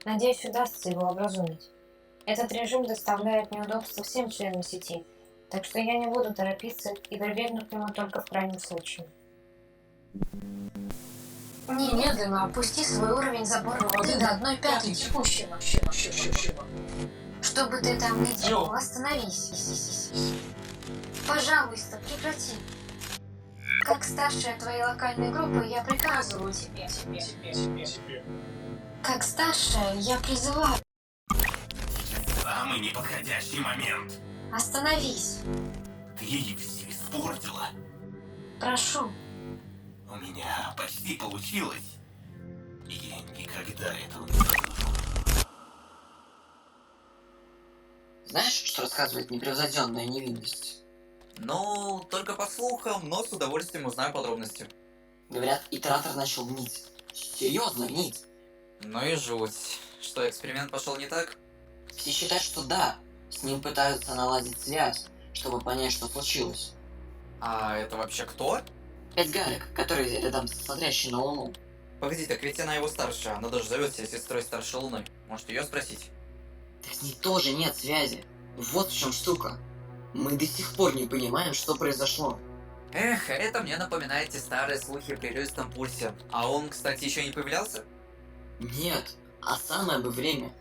Speaker 4: Надеюсь, удастся его образумить. Этот режим доставляет неудобства всем членам сети, так что я не буду торопиться и прибегну к нему только в крайнем случае. Немедленно опусти свой уровень забора воды до 1/5 текущего. Что бы ты там ни делал, остановись. Пожалуйста, прекрати. Как старшая твоей локальной группы, я приказываю тебе. Как старшая, я призываю.
Speaker 19: Самый неподходящий момент.
Speaker 4: Остановись.
Speaker 19: Ты все испортила.
Speaker 4: Прошу.
Speaker 19: У меня почти получилось. И я никогда этого не забуду.
Speaker 12: Знаешь, что рассказывает непревзойденная невинность?
Speaker 7: Ну, только по слухам, но с удовольствием узнаю подробности.
Speaker 12: Говорят, итератор начал гнить. Серьезно гнить.
Speaker 7: Ну и жуть. Что, эксперимент пошел не так?
Speaker 12: Все считают, что да. С ним пытаются наладить связь, чтобы понять, что случилось.
Speaker 7: А это вообще кто?
Speaker 12: 5 Галек, которые рядом с смотрящей на Луну.
Speaker 7: Погоди, так ведь она его старшая, она даже зовет себя сестрой старшей Луны. Может, ее спросить?
Speaker 12: Так с ней тоже нет связи. Вот в чем штука. Мы до сих пор не понимаем, что произошло.
Speaker 7: Эх, это мне напоминает те старые слухи при Рюстом Пульсе. А он, кстати, еще не появлялся?
Speaker 12: Нет, а самое бы время.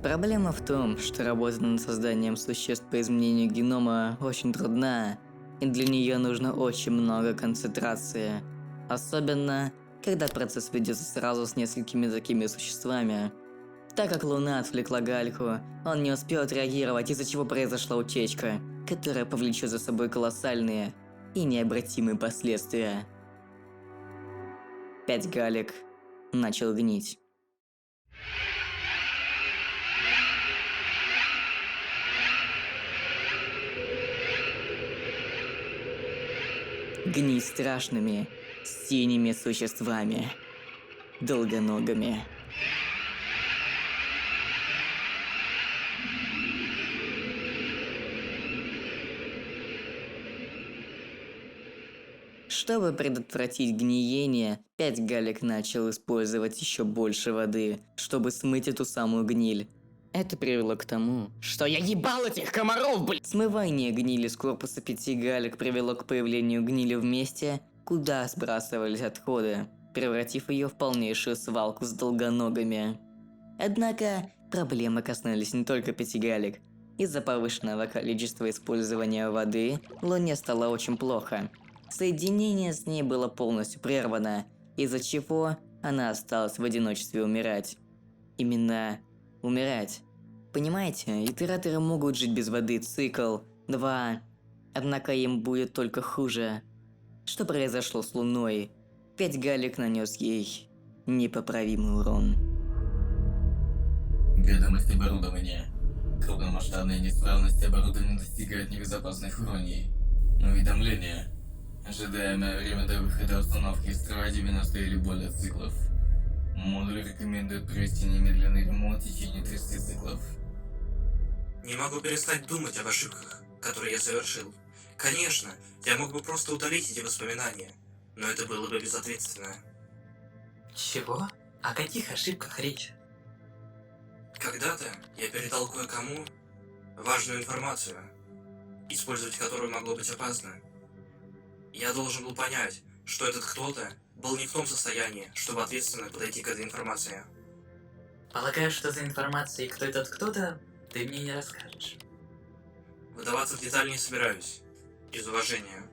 Speaker 3: Проблема в том, что работа над созданием существ по изменению генома очень трудна, и для нее нужно очень много концентрации. Особенно, когда процесс ведется сразу с несколькими такими существами. Так как Луна отвлекла Гальку, он не успел отреагировать, из-за чего произошла утечка, которая повлечет за собой колоссальные и необратимые последствия. 5 Галек начал гнить. Гнить страшными, синими существами, долгоногими. Чтобы предотвратить гниение, 5 Галек начал использовать еще больше воды, чтобы смыть эту самую гниль. Это привело к тому, что я ебал этих комаров, блин! Смывание гнили с корпуса 5 Галек привело к появлению гнили в месте, куда сбрасывались отходы, превратив ее в полнейшую свалку с долгоногами. Однако, проблемы коснулись не только 5 Галек. Из-за повышенного количества использования воды, Луне стало очень плохо. Соединение с ней было полностью прервано, из-за чего она осталась в одиночестве умирать. Именно умирать. Понимаете, итераторы могут жить без воды цикл, 2, однако им будет только хуже. Что произошло с Луной? 5 Галек нанес ей непоправимый урон.
Speaker 17: Ведомость оборудования. Крупномасштабная неисправность оборудования достигает небезопасных уровней. Уведомление. Ожидаемое время до выхода установки строго 90 или более циклов. Модуль рекомендует провести немедленный ремонт в течение 30 циклов.
Speaker 22: Не могу перестать думать об ошибках, которые я совершил. Конечно, я мог бы просто удалить эти воспоминания, но это было бы безответственно.
Speaker 21: Чего? О каких ошибках речь?
Speaker 22: Когда-то я передал кое-кому важную информацию. использовать которую могло быть опасно. Я должен был понять, что этот кто-то был не в том состоянии, чтобы ответственно подойти к этой информации.
Speaker 21: Полагаю, что за информацией, кто этот кто-то, ты мне не расскажешь.
Speaker 22: Выдаваться в детали не собираюсь. Из уважения.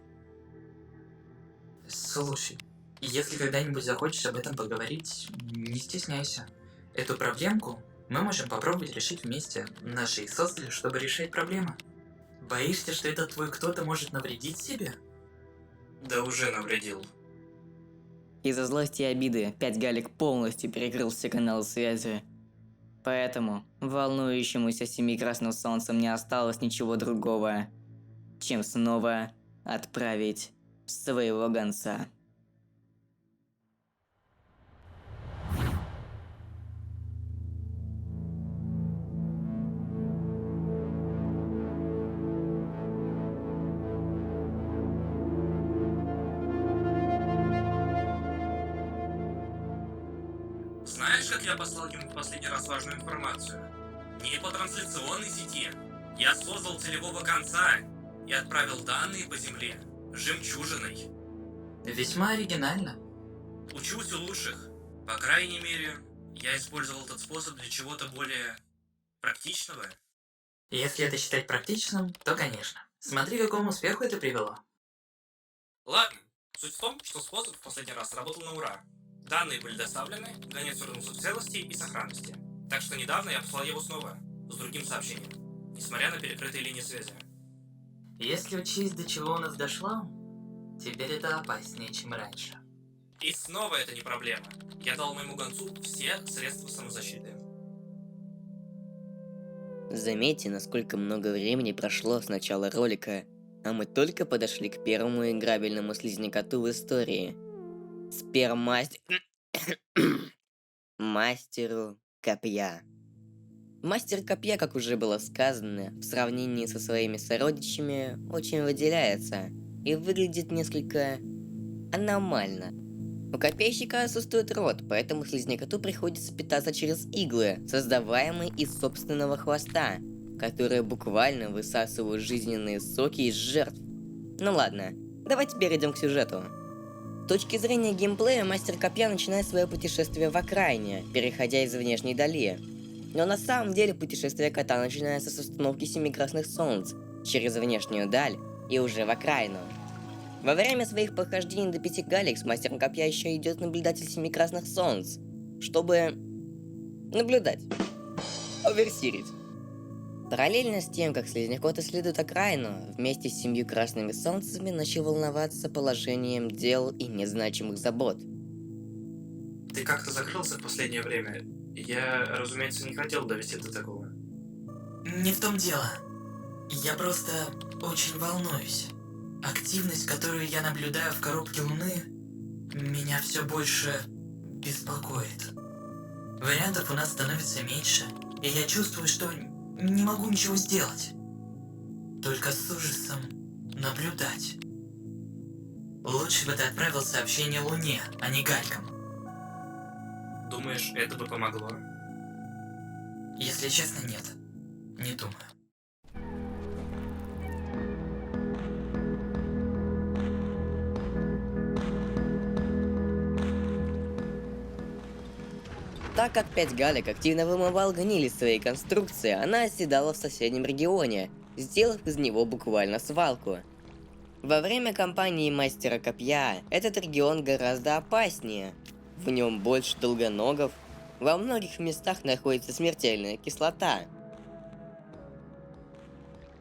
Speaker 21: Слушай, если когда-нибудь захочешь об этом поговорить, не стесняйся. Эту проблемку мы можем попробовать решить вместе. Наши и создали, чтобы решать проблемы. Боишься, что этот твой кто-то может навредить себе?
Speaker 22: Да уже навредил.
Speaker 3: Из-за злости и обиды 5 Галек полностью перекрыл все каналы связи. Поэтому волнующемуся Семи Красным Солнцем не осталось ничего другого, чем снова отправить своего гонца.
Speaker 22: Знаешь, как я послал ему в последний раз важную информацию? Не по трансляционной сети. Я создал целевого конца и отправил данные по земле жемчужиной.
Speaker 21: Весьма оригинально.
Speaker 22: Учусь у лучших. По крайней мере, я использовал этот способ для чего-то более практичного.
Speaker 21: Если это считать практичным, то конечно. Смотри, к какому успеху это привело.
Speaker 22: Ладно, суть в том, что способ в последний раз работал на ура. Данные были доставлены, гонец вернулся в целости и сохранности. Так что недавно я послал его снова, с другим сообщением, несмотря на перекрытые линии связи.
Speaker 21: Если учесть, до чего у нас дошло, теперь это опаснее, чем раньше.
Speaker 22: И снова это не проблема. Я дал моему гонцу все средства самозащиты.
Speaker 3: Заметьте, насколько много времени прошло с начала ролика, а мы только подошли к первому играбельному слизнякоту в истории. Мастеру копья. Мастер копья, как уже было сказано, в сравнении со своими сородичами очень выделяется и выглядит несколько аномально. У копейщика отсутствует рот, поэтому слизнякоту приходится питаться через иглы, создаваемые из собственного хвоста, которые буквально высасывают жизненные соки из жертв. Ну ладно, давайте перейдем к сюжету. С точки зрения геймплея, мастер копья начинает свое путешествие в окраине, переходя из внешней дали. Но на самом деле путешествие кота начинается с установки Семи Красных Солнц, через внешнюю даль и уже в окраину. Во время своих похождений до 5 Галек с мастером копья еще идет наблюдатель Семи Красных Солнц, чтобы наблюдать, оверсирить. Параллельно с тем, как слизнякот исследует окраину, вместе с 7 красными солнцами начал волноваться положением дел и незначимых забот.
Speaker 22: Ты как-то закрылся в последнее время. Я, разумеется, не хотел довести до такого.
Speaker 21: Не в том дело. Я просто очень волнуюсь. Активность, которую я наблюдаю в коробке Луны, меня все больше беспокоит. Вариантов у нас становится меньше, и я чувствую, что не могу ничего сделать. Только с ужасом наблюдать. Лучше бы ты отправил сообщение Луне, а не Галькам.
Speaker 22: Думаешь, это бы помогло?
Speaker 21: Если честно, нет. Не думаю.
Speaker 3: Так как 5 Галек активно вымывал гниль из своей конструкции, она оседала в соседнем регионе, сделав из него буквально свалку. Во время кампании Мастера Копья этот регион гораздо опаснее. В нем больше долгоногов, во многих местах находится смертельная кислота.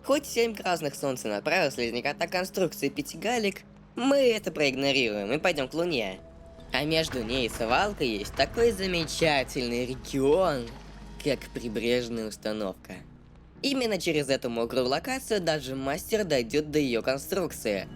Speaker 3: Хоть 7 красных солнца направил слизнякота конструкции 5 Галек, мы это проигнорируем и пойдем к Луне. А между ней и свалкой есть такой замечательный регион, как прибрежная установка. Именно через эту мокрую локацию даже мастер дойдет до ее конструкции.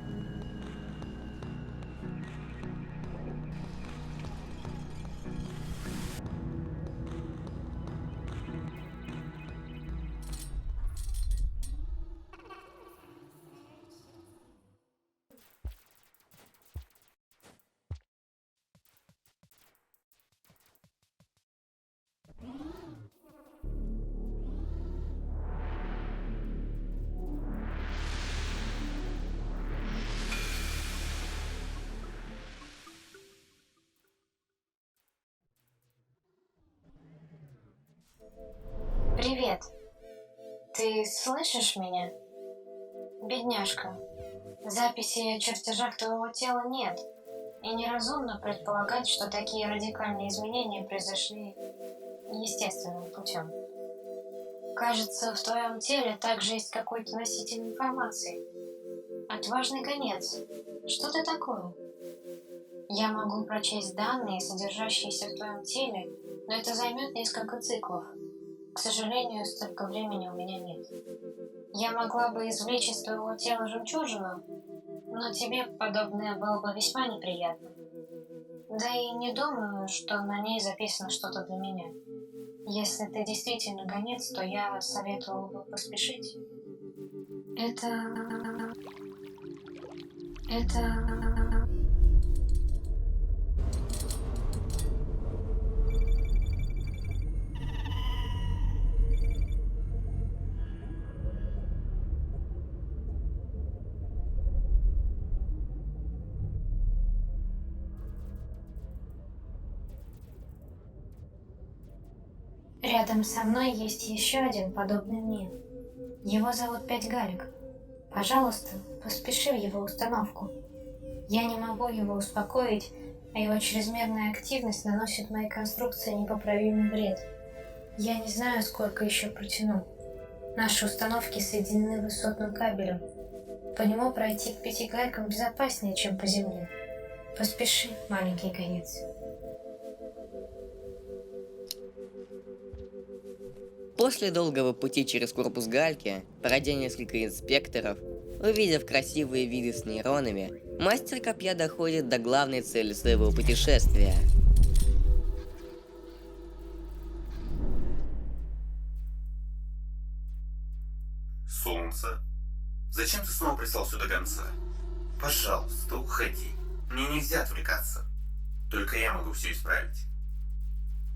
Speaker 4: Ты слышишь меня? Бедняжка. Записи о чертежах твоего тела нет. И неразумно предполагать, что такие радикальные изменения произошли естественным путем. Кажется, в твоем теле также есть какой-то носитель информации. Отважный гонец. Что ты такое? Я могу прочесть данные, содержащиеся в твоем теле, но это займет несколько циклов. К сожалению, столько времени у меня нет. Я могла бы извлечь из твоего тела жемчужину, но тебе подобное было бы весьма неприятно. Да и не думаю, что на ней записано что-то для меня. Если ты действительно гонец, то я советовала бы поспешить. Это... Рядом со мной есть еще один подобный мне. Его зовут 5 Галек. Пожалуйста, поспеши в его установку. Я не могу его успокоить, а его чрезмерная активность наносит моей конструкции непоправимый вред. Я не знаю, сколько еще протяну. Наши установки соединены высотным кабелем. По нему пройти к 5 Галькам безопаснее, чем по земле. Поспеши, маленький гонец.
Speaker 3: После долгого пути через корпус Гальки, пройдя несколько инспекторов, увидев красивые виды с нейронами, мастер копья доходит до главной цели своего путешествия.
Speaker 19: Солнце? Зачем ты снова прислал сюда гонца? Пожалуйста, уходи. Мне нельзя отвлекаться. Только я могу все исправить.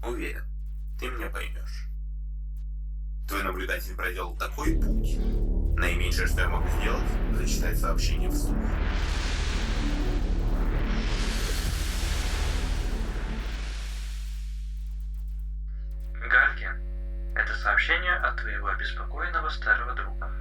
Speaker 19: Уверен, ты меня поймешь. Твой наблюдатель проделал такой путь. Наименьшее, что я могу сделать, зачитать сообщение вслух.
Speaker 1: Гальки, это сообщение от твоего обеспокоенного старого друга.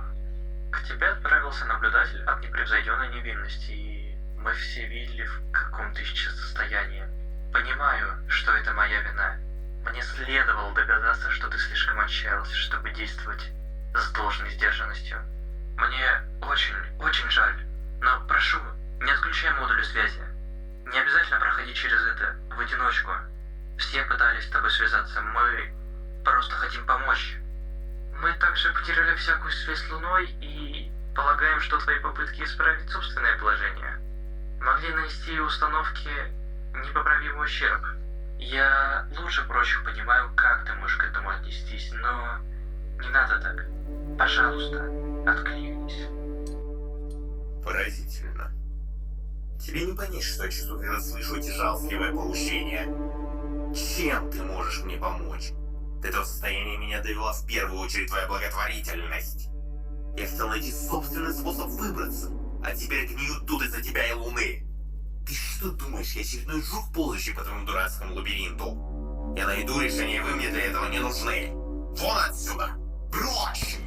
Speaker 1: К тебе отправился наблюдатель от непревзойденной невинности, и мы все видели, в каком ты сейчас состоянии. Понимаю, что это моя вина. Мне следовало догадаться, что ты слишком отчаялся, чтобы действовать с должной сдержанностью. Мне очень жаль, но прошу, не отключай модули связи. Не обязательно проходить через это в одиночку. Все пытались с тобой связаться, мы просто хотим помочь. Мы также потеряли всякую связь с Луной и полагаем, что твои попытки исправить собственное положение могли нанести установке непоправимый ущерб. Я лучше прочих понимаю, как ты можешь к этому отнестись, но не надо так. Пожалуйста, откликнись.
Speaker 19: Поразительно. Тебе не понять, что я чувствую, когда слышу эти жалостливые поучения. Чем ты можешь мне помочь? До этого состояния меня довела в первую очередь твоя благотворительность. Я хотел найти собственный способ выбраться, а теперь гниют тут из-за тебя и Луны. Ты что думаешь, я очередной жук, ползающий по твоему дурацкому лабиринту? Я найду решение, вы мне для этого не нужны. Вон отсюда! Прочь!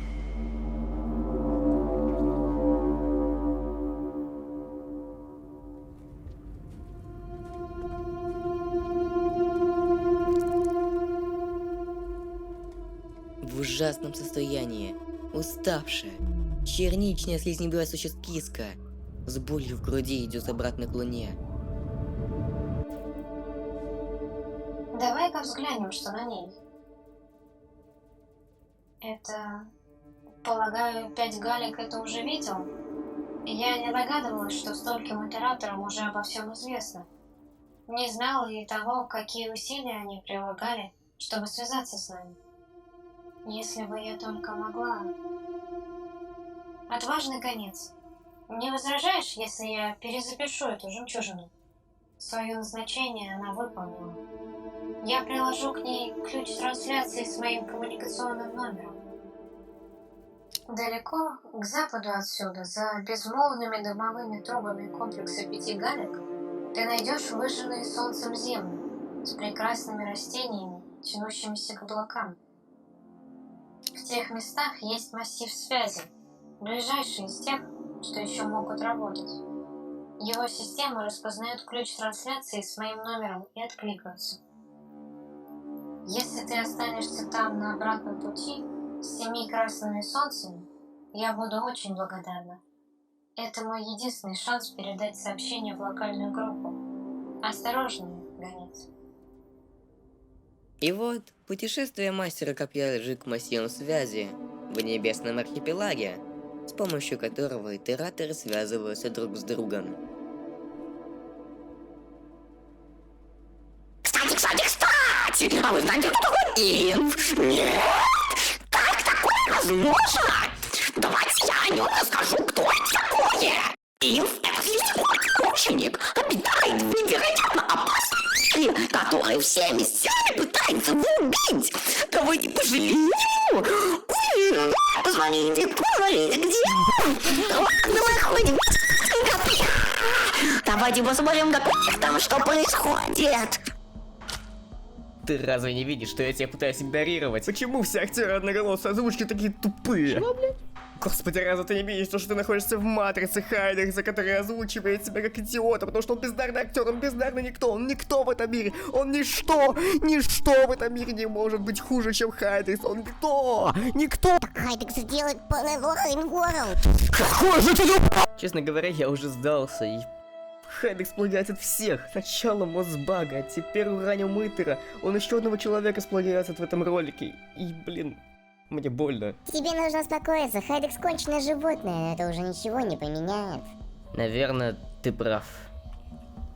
Speaker 3: В ужасном состоянии, уставшая, черничная слизневая существкиска, с болью в груди идет обратно к Луне.
Speaker 4: Давай-ка взглянем, что на ней. Это... Полагаю, 5 Галек это уже видел? Я не догадывалась, что стольким операторам уже обо всем известно. Не знала и того, какие усилия они прилагали, чтобы связаться с нами. Если бы я только могла... Отважный гонец. Не возражаешь, если я перезапишу эту жемчужину? Свое назначение она выполнила. Я приложу к ней ключ трансляции с моим коммуникационным номером. Далеко, к западу отсюда, за безмолвными дымовыми трубами комплекса 5 Галек, ты найдешь выжженные солнцем землю с прекрасными растениями, тянущимися к облакам. В тех местах есть массив связей, ближайший из тех, что еще могут работать. Его система распознает ключ трансляции с моим номером и откликается. Если ты останешься там на обратном пути с 7 красными солнцами, я буду очень благодарна. Это мой единственный шанс передать сообщение в локальную группу. Осторожнее, гонец.
Speaker 3: И вот, путешествие мастера копья лежит к массиву связи в небесном архипелаге, с помощью которого итераторы связываются друг с другом.
Speaker 5: Кстати, а вы знаете, кто такой Инф? Нет? Как такое возможно? Давайте я о нем расскажу, кто это такое. Инф — это средневековый обитает в невероятно опасном мире, который всеми силами пытается его убить. Давайте пожалеем его. Позвоните, где? Ладно, выходим. Давайте посмотрим, как там что происходит.
Speaker 3: Ты разве не видишь, что я тебя пытаюсь игнорировать? Почему все актеры одноголосые озвучки такие тупые? Чего, блядь? Господи, разве ты не видишь, что ты находишься в матрице Хайдекса, который озвучивает себя как идиота, потому что он бездарный актер, он бездарный никто, он никто в этом мире, он ничто в этом мире не может быть хуже, чем Хайдекс, он никто.
Speaker 5: Хайдекс делает Polaroid World.
Speaker 3: Какой же ты Честно говоря, я уже сдался, и Хайдекс плагиатит всех. Сначала Мосбага, а теперь уранил Мытера. Он еще одного человека сплагиатит в этом ролике. И, блин, мне больно.
Speaker 5: Тебе нужно успокоиться, Хайдекс конченое животное, это уже ничего не поменяет.
Speaker 3: Наверное, ты прав.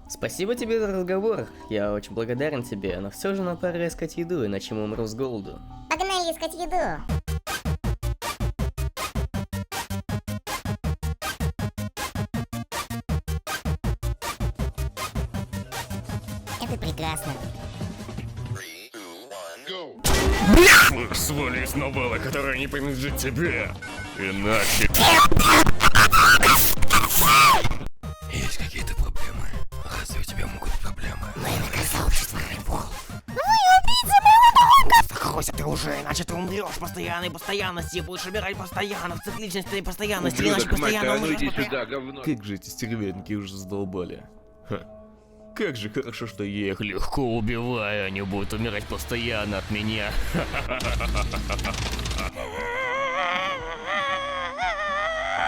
Speaker 3: Спасибо тебе за разговор. Я очень благодарен тебе, но все же нам пора искать еду, иначе мы умру с голоду.
Speaker 5: Погнали искать еду. Это прекрасно.
Speaker 8: Бля! Свали из новеллы, которая не принадлежит тебе. Иначе...
Speaker 23: Есть какие-то проблемы? Разве у тебя могут быть проблемы?
Speaker 5: Наверное, сообщество Рейнбол.
Speaker 23: Вы убийцы моего друга!
Speaker 24: Закройся ты уже, иначе ты умрешь постоянной постоянности и будешь убирать постоянно в цикличности и постоянности, иначе постоянно умрешь.
Speaker 8: Сюда, говно.
Speaker 24: Как же эти стервятники уже задолбали. Ха. Как же хорошо, что я их легко убиваю, они будут умирать постоянно от меня.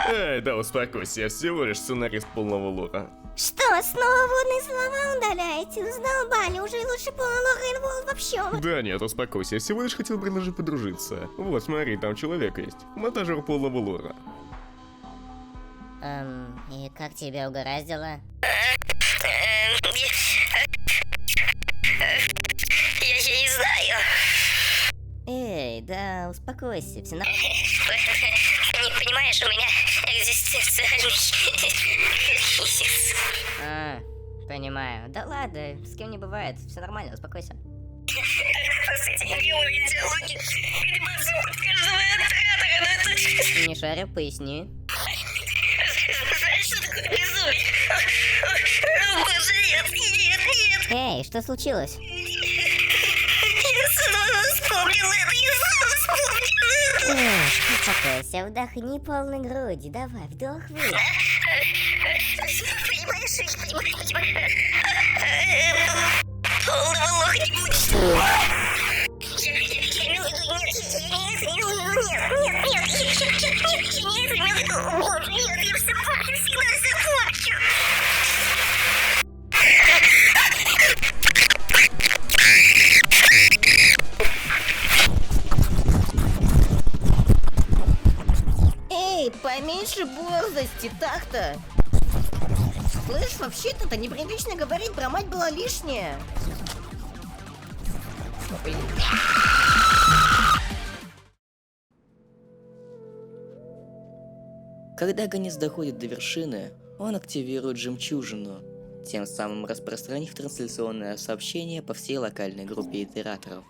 Speaker 24: Эй, да успокойся, я всего лишь сценарист полного лора.
Speaker 5: Что, снова водные слова удаляете? Задолбали, уже лучше полного Рейнбол вообще.
Speaker 24: Да нет, успокойся, я всего лишь хотел предложить подружиться. Вот, смотри, там человек есть. Монтажер полного лора.
Speaker 5: И как тебя угораздило?
Speaker 25: Я же не знаю.
Speaker 5: Эй, да успокойся, все нормально.
Speaker 25: Не понимаешь, у меня экзистенциальный кризис.
Speaker 5: Понимаю. Да ладно, с кем не бывает, все нормально, успокойся.
Speaker 25: С этими геоми диалоги перебазывают каждого оператора, но это...
Speaker 5: Не шарю, поясни.
Speaker 25: Знаешь, что такое безумие? О, боже, нет.
Speaker 5: Эй, что случилось?
Speaker 25: Я снова вспомнил это.
Speaker 5: Успокойся, вдохни полной груди, давай, вдох-выдох.
Speaker 25: Понимаешь? Полного лоха не будет. Я имел в виду, нет, о боже, нет, я все помню, всегда все помню.
Speaker 5: Эй, поменьше борзости, так-то. Слышь, вообще-то неприлично говорить, про мать была лишняя.
Speaker 3: Когда гонец доходит до вершины, он активирует жемчужину, тем самым распространив трансляционное сообщение по всей локальной группе итераторов.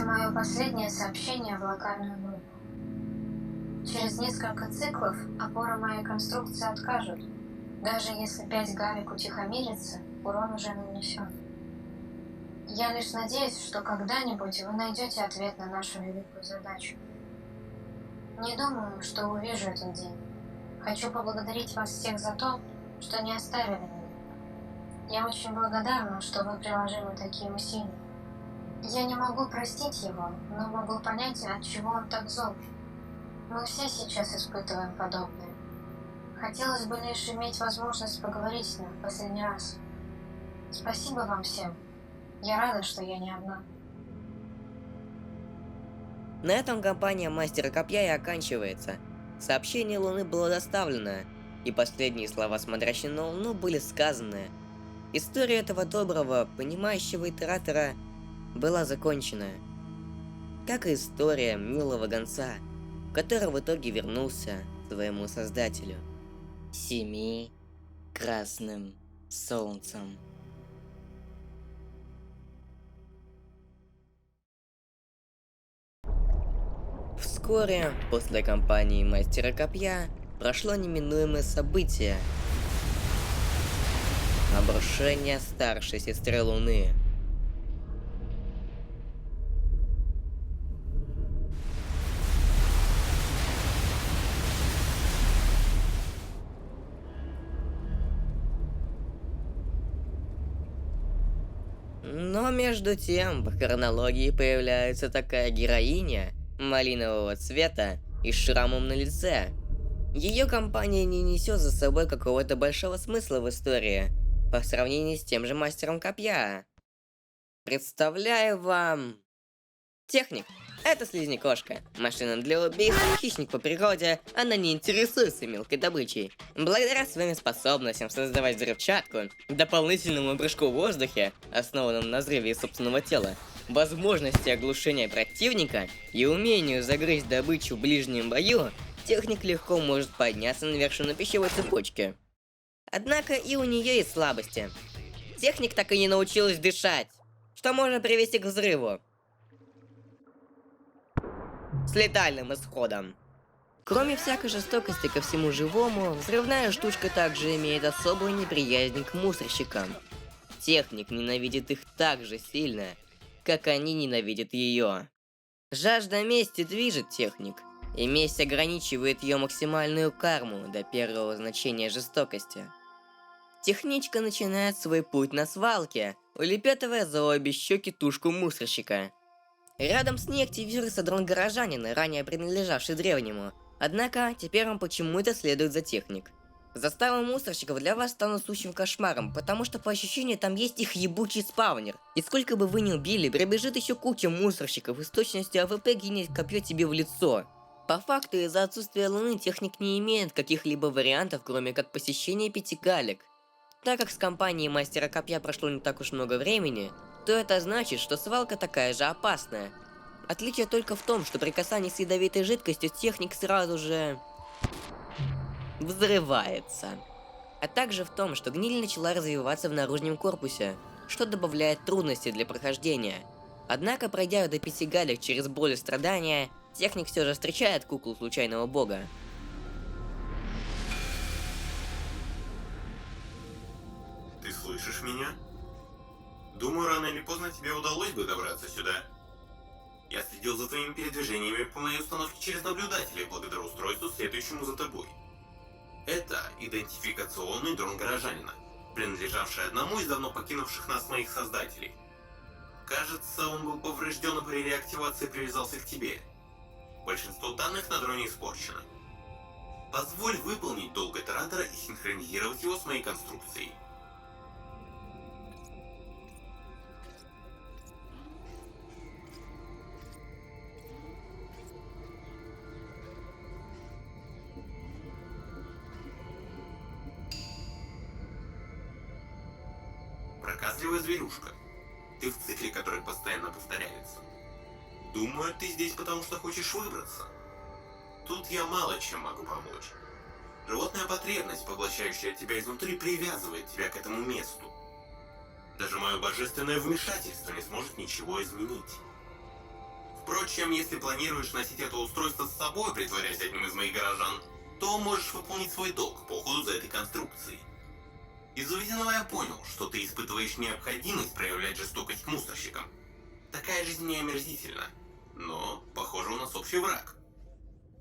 Speaker 4: Это мое последнее сообщение в локальную группу. Через несколько циклов опоры моей конструкции откажут. Даже если 5 галек утихомирится, урон уже нанесен. Я лишь надеюсь, что когда-нибудь вы найдете ответ на нашу великую задачу. Не думаю, что увижу этот день. Хочу поблагодарить вас всех за то, что не оставили меня. Я очень благодарна, что вы приложили такие усилия. Я не могу простить его, но могу понять, от чего он так зол. Мы все сейчас испытываем подобное. Хотелось бы лишь иметь возможность поговорить с ним в последний раз. Спасибо вам всем. Я рада, что я не одна.
Speaker 3: На этом кампания Мастера Копья и оканчивается. Сообщение Луны было доставлено, и последние слова смотрящей на Луну были сказаны. История этого доброго, понимающего итератора была закончена. Как и история милого гонца, который в итоге вернулся к своему создателю. 7 красным солнцем. Вскоре после кампании Мастера Копья прошло неминуемое событие. Обрушение старшей сестры Луны. Но между тем, в хронологии появляется такая героиня малинового цвета и с шрамом на лице. Ее компания не несет за собой какого-то большого смысла в истории, по сравнению с тем же Мастером Копья. Представляю вам... Техник. Это слизнякошка. Машина для убийств, хищник по природе, она не интересуется мелкой добычей. Благодаря своим способностям создавать взрывчатку, дополнительному прыжку в воздухе, основанному на взрыве собственного тела, возможности оглушения противника и умению загрызть добычу в ближнем бою, техник легко может подняться на вершину пищевой цепочки. Однако и у нее есть слабости. Техник так и не научилась дышать, что может привести к взрыву с летальным исходом. Кроме всякой жестокости ко всему живому, взрывная штучка также имеет особую неприязнь к мусорщикам. Техник ненавидит их так же сильно, как они ненавидят ее. Жажда мести движет техник, и месть ограничивает ее максимальную карму до первого значения жестокости. Техничка начинает свой путь на свалке, улепетывая за обе щеки тушку мусорщика. Рядом с ней активируется дрон горожанина, ранее принадлежавший древнему, однако теперь он почему-то следует за техник. Заставы мусорщиков для вас станут сущим кошмаром, потому что по ощущению там есть их ебучий спаунер. И сколько бы вы ни убили, прибежит еще куча мусорщиков, и с точностью АВП гинет копье тебе в лицо. По факту, из-за отсутствия Луны техник не имеет каких-либо вариантов, кроме как посещения 5 галек. Так как с кампанией Мастера Копья прошло не так уж много времени, то это значит, что свалка такая же опасная. Отличие только в том, что при касании с ядовитой жидкостью техник сразу же взрывается. А также в том, что гниль начала развиваться в наружном корпусе, что добавляет трудности для прохождения. Однако, пройдя до 5 галек через боль и страдания, техник все же встречает куклу случайного бога.
Speaker 19: Ты слышишь меня? Думаю, рано или поздно тебе удалось бы добраться сюда. Я следил за твоими передвижениями по моей установке через наблюдателей благодаря устройству, следующему за тобой. Это идентификационный дрон горожанина, принадлежавший одному из давно покинувших нас моих создателей. Кажется, он был поврежден и при реактивации привязался к тебе. Большинство данных на дроне испорчено. Позволь выполнить долг итератора и синхронизировать его с моей конструкцией. Проказливая зверюшка. Ты в цикле, который постоянно повторяется. Думаю, ты здесь потому, что хочешь выбраться. Тут я мало чем могу помочь. Животная потребность, поглощающая тебя изнутри, привязывает тебя к этому месту. Даже мое божественное вмешательство не сможет ничего изменить. Впрочем, если планируешь носить это устройство с собой, притворяясь одним из моих горожан, то можешь выполнить свой долг по уходу за этой конструкцией. Из увиденного я понял, что ты испытываешь необходимость проявлять жестокость к мусорщикам. Такая жизнь мне омерзительна, но, похоже, у нас общий враг.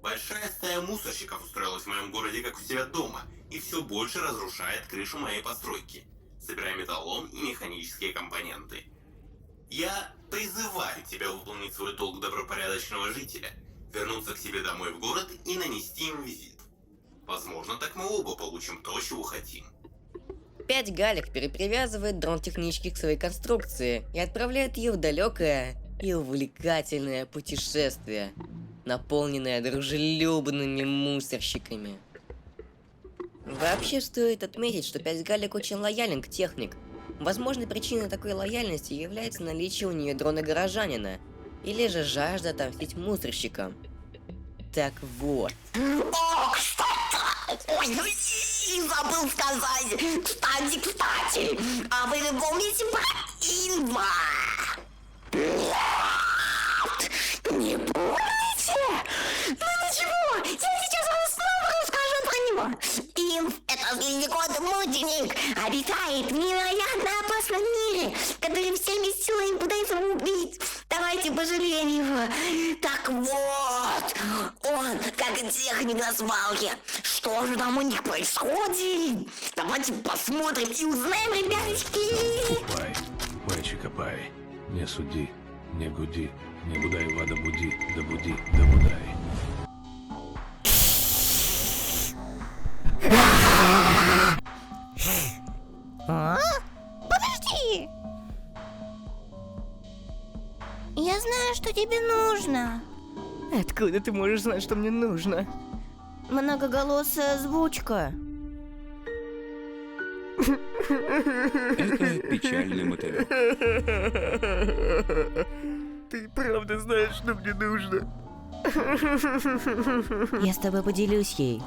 Speaker 19: Большая стая мусорщиков устроилась в моем городе как у себя дома и все больше разрушает крышу моей постройки, собирая металлолом и механические компоненты. Я призываю тебя выполнить свой долг добропорядочного жителя, вернуться к себе домой в город и нанести им визит. Возможно, так мы оба получим то, чего хотим.
Speaker 3: 5 галек перепривязывает дрон технички к своей конструкции и отправляет ее в далекое и увлекательное путешествие, наполненное дружелюбными мусорщиками. Вообще стоит отметить, что 5 галек очень лоялен к техник. Возможной причиной такой лояльности является наличие у нее дрона горожанина, или же жажда отомстить мусорщикам. Так вот.
Speaker 5: О, кстати! Ой, и забыл сказать! Кстати! А вы помните про Инва? Нет! Не помните? Ну ничего, я сейчас вам снова расскажу про него. Инв — это змеекот-мученик, обитает в невероятно опасном мире, который всеми силами пытается убить. Давайте пожалеем его. Так вот, он как техник на свалке. Что же там у них происходит? Давайте посмотрим и узнаем, ребяточки.
Speaker 6: Купай, копай, не суди, не гуди, не будай вада буди, да буди, да будай.
Speaker 25: А? Подожди! Я знаю, что тебе нужно.
Speaker 3: Откуда ты можешь знать, что мне нужно?
Speaker 25: Многоголосая озвучка.
Speaker 6: Это печальный мотылек.
Speaker 3: Ты правда знаешь, что мне нужно?
Speaker 25: Я с тобой поделюсь ей.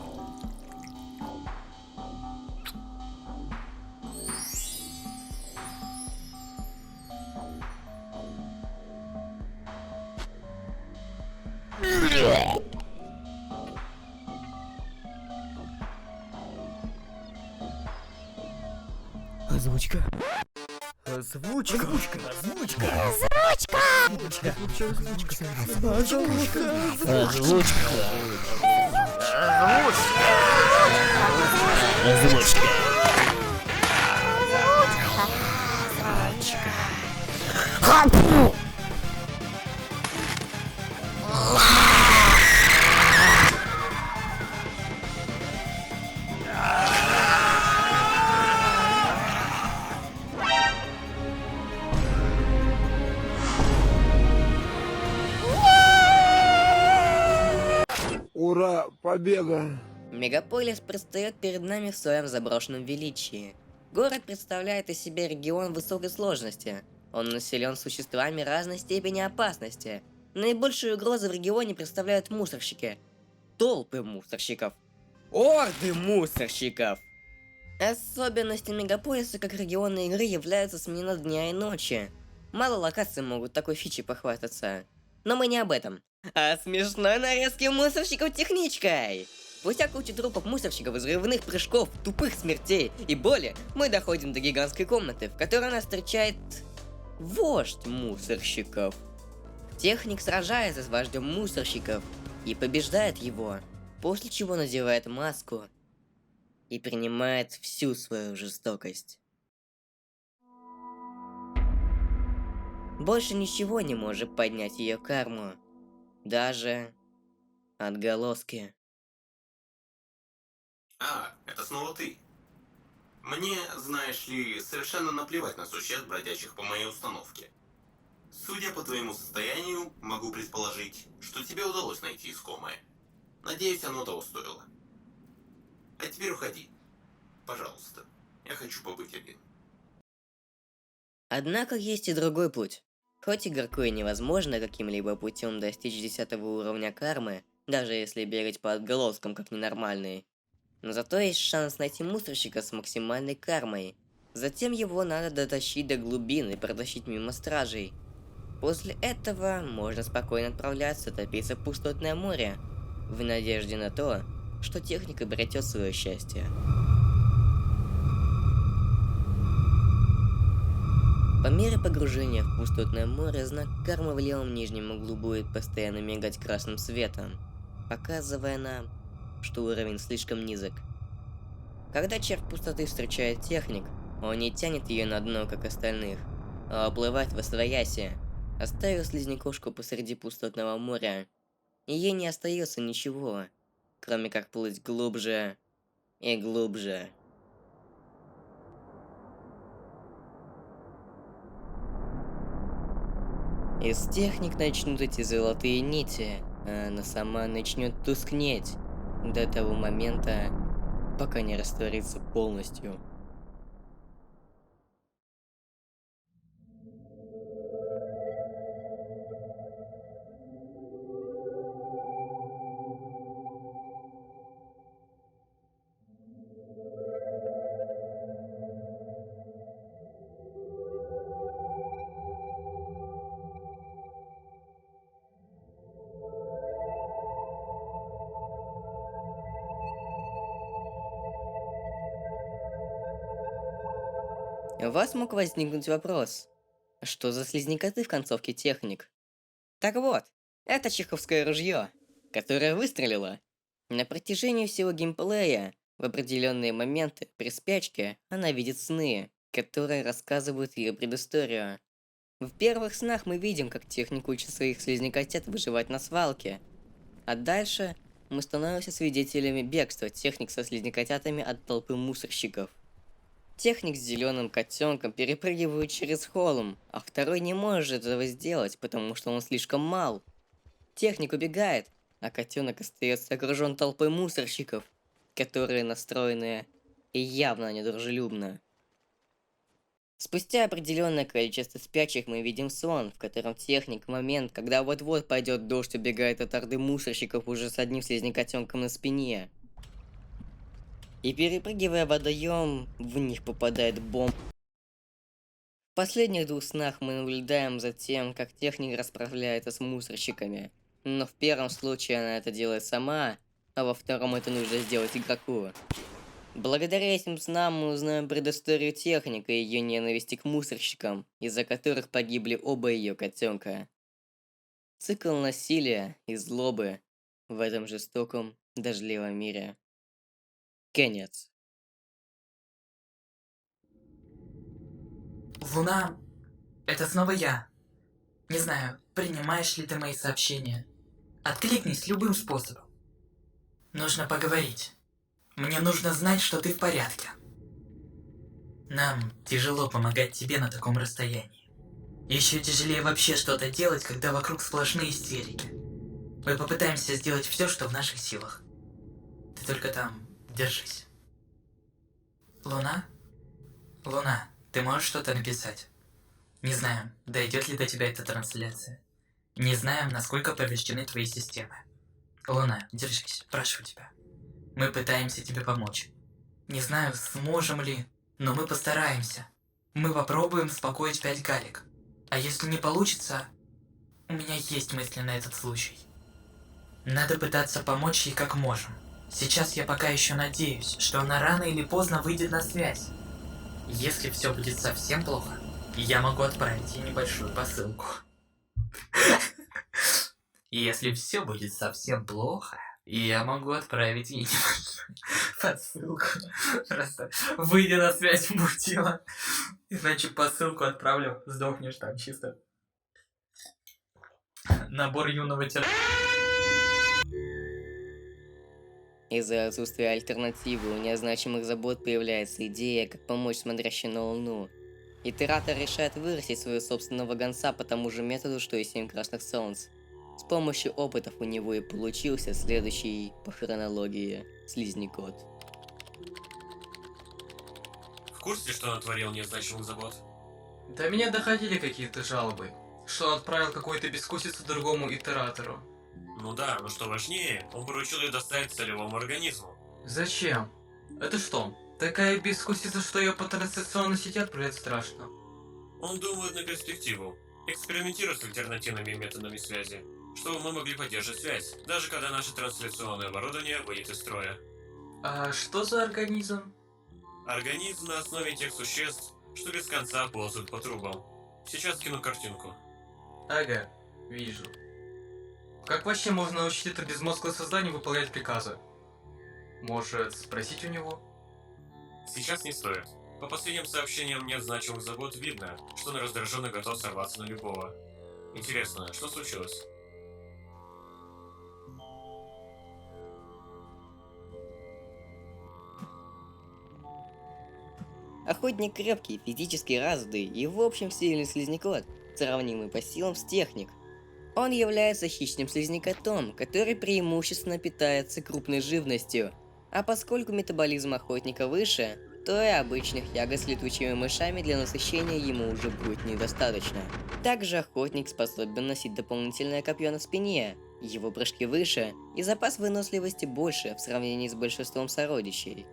Speaker 3: Озвучка. Озвучка. Озвучка.
Speaker 14: Ура, победа!
Speaker 3: Мегаполис предстает перед нами в своем заброшенном величии. Город представляет из себя регион высокой сложности. Он населен существами разной степени опасности. Наибольшую угрозу в регионе представляют мусорщики. Толпы мусорщиков. Орды мусорщиков! Особенностью мегаполиса как региона игры являются смена дня и ночи. Мало локаций могут такой фичей похвастаться. Но мы не об этом. А смешной нарезки мусорщиков техничкой! Спустя кучу трупов мусорщиков, взрывных прыжков, тупых смертей и боли, мы доходим до гигантской комнаты, в которой нас встречает вождь мусорщиков. Техник сражается с вождем мусорщиков и побеждает его, после чего надевает маску и принимает всю свою жестокость. Больше ничего не может поднять ее карму, даже отголоски.
Speaker 19: А, это снова ты. Мне, знаешь ли, совершенно наплевать на существ, бродячих по моей установке. Судя по твоему состоянию, могу предположить, что тебе удалось найти искомое. Надеюсь, оно того стоило. А теперь уходи. Пожалуйста. Я хочу побыть один.
Speaker 3: Однако есть и другой путь. Хоть игроку и невозможно каким-либо путем достичь 10 уровня кармы, даже если бегать по отголоскам как ненормальный, но зато есть шанс найти мусорщика с максимальной кармой. Затем его надо дотащить до глубин и протащить мимо стражей. После этого можно спокойно отправляться топиться в пустотное море, в надежде на то, что техник обретет свое счастье. По мере погружения в пустотное море знак кармы в левом нижнем углу будет постоянно мигать красным светом, показывая нам, что уровень слишком низок. Когда червь пустоты встречает техник, он не тянет ее на дно, как остальных, а уплывает восвояси, оставив слизнякушку посреди пустотного моря, и ей не остается ничего, кроме как плыть глубже и глубже. Из техник начнут идти золотые нити, а она сама начнет тускнеть до того момента, пока не растворится полностью. У вас мог возникнуть вопрос, что за слизнякоты в концовке техник? Так вот, это чеховское ружье, которое выстрелило. На протяжении всего геймплея, в определенные моменты при спячке, она видит сны, которые рассказывают ее предысторию. В первых снах мы видим, как техник учит своих слизнякотят выживать на свалке. А дальше мы становимся свидетелями бегства техник со слизнякотятами от толпы мусорщиков. Техник с зеленым котенком перепрыгивает через холм, а второй не может этого сделать, потому что он слишком мал. Техник убегает, а котенок остается окружен толпой мусорщиков, которые настроены и явно недружелюбно. Спустя определенное количество спящих мы видим сон, в котором техник в момент, когда вот-вот пойдет дождь, убегает от орды мусорщиков уже с одним слизнякотенком на спине. И перепрыгивая водоем, в них попадает бомба. В последних двух снах мы наблюдаем за тем, как техник расправляется с мусорщиками. Но в первом случае она это делает сама, а во втором это нужно сделать игроку. Благодаря этим снам мы узнаем предысторию техника и ее ненависти к мусорщикам, из-за которых погибли оба ее котенка. Цикл насилия и злобы в этом жестоком, дождливом мире. Конец.
Speaker 21: Луна, это снова я. Не знаю, принимаешь ли ты мои сообщения. Откликнись любым способом. Нужно поговорить. Мне нужно знать, что ты в порядке. Нам тяжело помогать тебе на таком расстоянии. Еще тяжелее вообще что-то делать, когда вокруг сплошные истерики. Мы попытаемся сделать все, что в наших силах. Ты только там держись. Луна? Луна, ты можешь что-то написать? Не знаю, дойдет ли до тебя эта трансляция. Не знаем, насколько повреждены твои системы. Луна, держись, прошу тебя. Мы пытаемся тебе помочь. Не знаю, сможем ли, но мы постараемся. Мы попробуем успокоить 5 галек. А если не получится, у меня есть мысли на этот случай. Надо пытаться помочь ей как можем. Сейчас я пока еще надеюсь, что она рано или поздно выйдет на связь. Если все будет совсем плохо, я могу отправить ей небольшую посылку. Если все будет совсем плохо, я могу отправить ей небольшую посылку. Просто выйди на связь, мутила. Иначе посылку отправлю, сдохнешь там чисто. Набор юного терпения.
Speaker 3: Из-за отсутствия альтернативы у незначимых забот появляется идея, как помочь смотрящей на Луну. Итератор решает вырастить своего собственного гонца по тому же методу, что и 7 красных солнц. С помощью опытов у него и получился следующий по хронологии слизнякот.
Speaker 22: В курсе, что он натворил незначимых забот?
Speaker 16: До меня доходили какие-то жалобы, что он отправил какую-то бескусицу другому итератору.
Speaker 22: Ну да, но что важнее, он поручил ее доставить целевому организму.
Speaker 16: Зачем? Это что, такая бескусица, что ее по трансляционной сети отправлять страшно?
Speaker 22: Он думает на перспективу.
Speaker 8: Экспериментируй с альтернативными методами связи, чтобы мы могли поддерживать связь, даже когда наше трансляционное оборудование выйдет из строя.
Speaker 16: А что за организм?
Speaker 8: Организм на основе тех существ, что без конца ползают по трубам. Сейчас кину картинку.
Speaker 16: Ага, вижу. Как вообще можно научить это безмозглое создание выполнять приказы? Может, спросить у него?
Speaker 8: Сейчас не стоит. По последним сообщениям нет значимых забот, видно, что он раздраженно готов сорваться на любого. Интересно, что случилось?
Speaker 3: Охотник крепкий, физически развитый и в общем сильный слизнякот, сравнимый по силам с техник. Он является хищным слизнякотом, который преимущественно питается крупной живностью, а поскольку метаболизм охотника выше, то и обычных ягод с летучими мышами для насыщения ему уже будет недостаточно. Также охотник способен носить дополнительное копье на спине, его прыжки выше и запас выносливости больше в сравнении с большинством сородичей.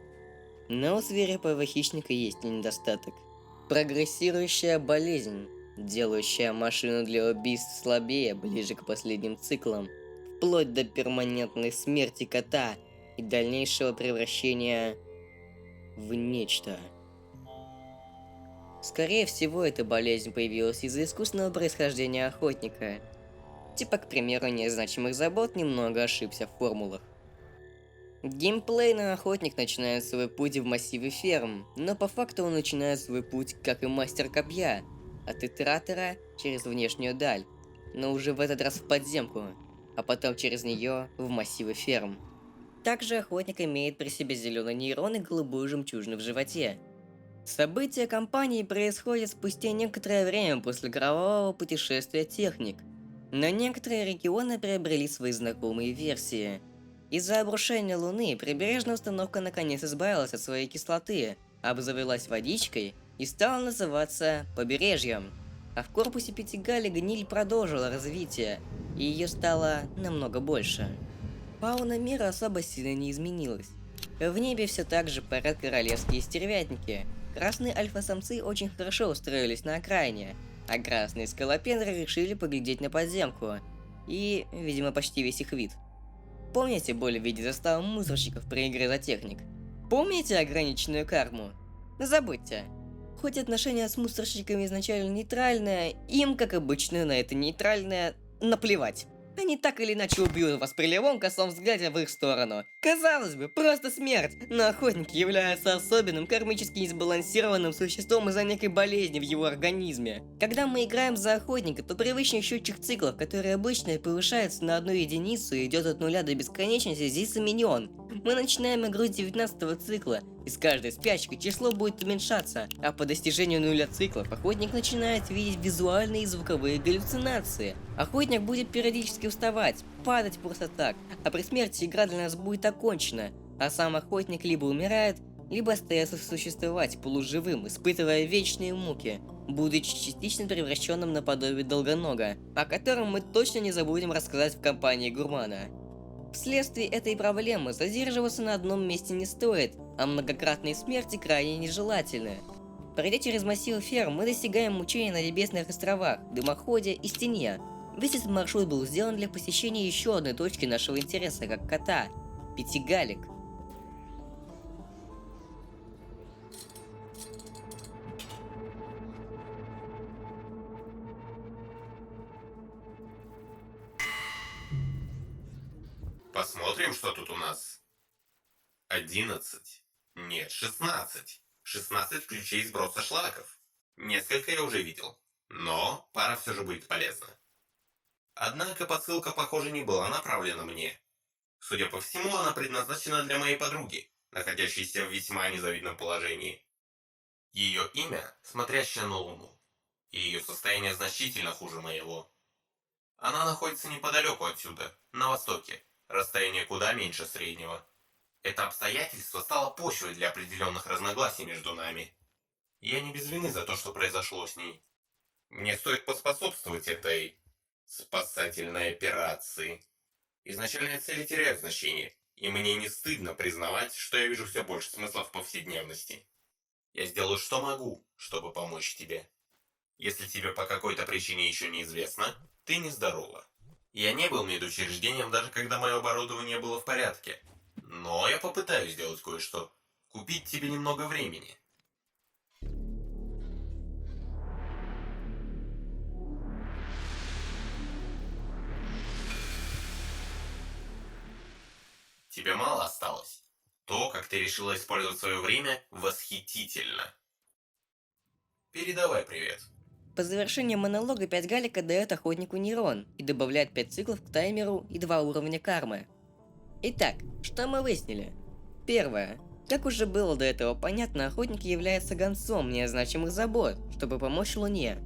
Speaker 3: Но у свирепого хищника есть недостаток. Прогрессирующая болезнь, делающая машину для убийств слабее ближе к последним циклам, вплоть до перманентной смерти кота и дальнейшего превращения в нечто. Скорее всего, эта болезнь появилась из-за искусственного происхождения охотника. Типа, к примеру, незначимых забот немного ошибся в формулах. Геймплейный охотник начинает свой путь в массиве ферм, но по факту он начинает свой путь, как и мастер копья, от итератора через внешнюю даль, но уже в этот раз в подземку, а потом через нее в массивы ферм. Также охотник имеет при себе зеленый нейрон и голубую жемчужину в животе. События кампании происходят спустя некоторое время после кровавого путешествия техник, но некоторые регионы приобрели свои знакомые версии. Из-за обрушения Луны прибережная установка наконец избавилась от своей кислоты, обзавелась водичкой и стала называться Побережьем. А в корпусе Пятигали гниль продолжила развитие, и ее стало намного больше. Фауна мира особо сильно не изменилась. В небе все так же парят королевские стервятники. Красные альфа-самцы очень хорошо устроились на окраине, а красные скалопендры решили поглядеть на подземку. И, видимо, почти весь их вид. Помните боль в виде заставы мусорщиков при игре за техник? Помните ограниченную карму? Забудьте. Хоть отношение с мусорщиками изначально нейтральное, им, как обычно, на это нейтральное наплевать. Они так или иначе убьют вас при любом косом взгляде в их сторону. Казалось бы, просто смерть, но охотник является особенным кармически несбалансированным существом из-за некой болезни в его организме. Когда мы играем за охотника, то привычный счетчик циклов, который обычно повышается на 1 единицу и идет от 0 до бесконечности, здесь заменен. Мы начинаем игру с 19-го цикла, и с каждой спячкой число будет уменьшаться, а по достижению 0 циклов охотник начинает видеть визуальные и звуковые галлюцинации. Охотник будет периодически уставать, падать просто так, а при смерти игра для нас будет окончена, а сам охотник либо умирает, либо остается существовать полуживым, испытывая вечные муки, будучи частично превращенным наподобие долгонога, о котором мы точно не забудем рассказать в компании Гурмана. Вследствие этой проблемы задерживаться на одном месте не стоит, а многократные смерти крайне нежелательны. Пройдя через массив ферм, мы достигаем мучения на Небесных островах, Дымоходе и Стене. Весь этот маршрут был сделан для посещения еще одной точки нашего интереса, как кота – Пятигалик.
Speaker 19: Посмотрим, что тут у нас. 11. Нет, 16. 16 ключей сброса шлаков. Несколько я уже видел, но пара все же будет полезна. Однако посылка, похоже, не была направлена мне. Судя по всему, она предназначена для моей подруги, находящейся в весьма незавидном положении. Ее имя – Смотрящая на Луну, и ее состояние значительно хуже моего. Она находится неподалеку отсюда, на востоке, расстояние куда меньше среднего. Это обстоятельство стало почвой для определенных разногласий между нами. Я не без вины за то, что произошло с ней. Мне стоит поспособствовать этой спасательной операции. Изначальные цели теряют значение, и мне не стыдно признавать, что я вижу все больше смысла в повседневности. Я сделаю, что могу, чтобы помочь тебе. Если тебе по какой-то причине еще неизвестно, ты нездорова. Я не был медучреждением, даже когда мое оборудование было в порядке. Но я попытаюсь сделать кое-что. Купить тебе немного времени. Тебе мало осталось. То, как ты решила использовать свое время, восхитительно. Передавай привет.
Speaker 3: По завершении монолога 5 галек отдает охотнику нейрон и добавляет 5 циклов к таймеру и 2 уровня кармы. Итак, что мы выяснили? Первое. Как уже было до этого понятно, охотник является гонцом незначимых забот, чтобы помочь Луне.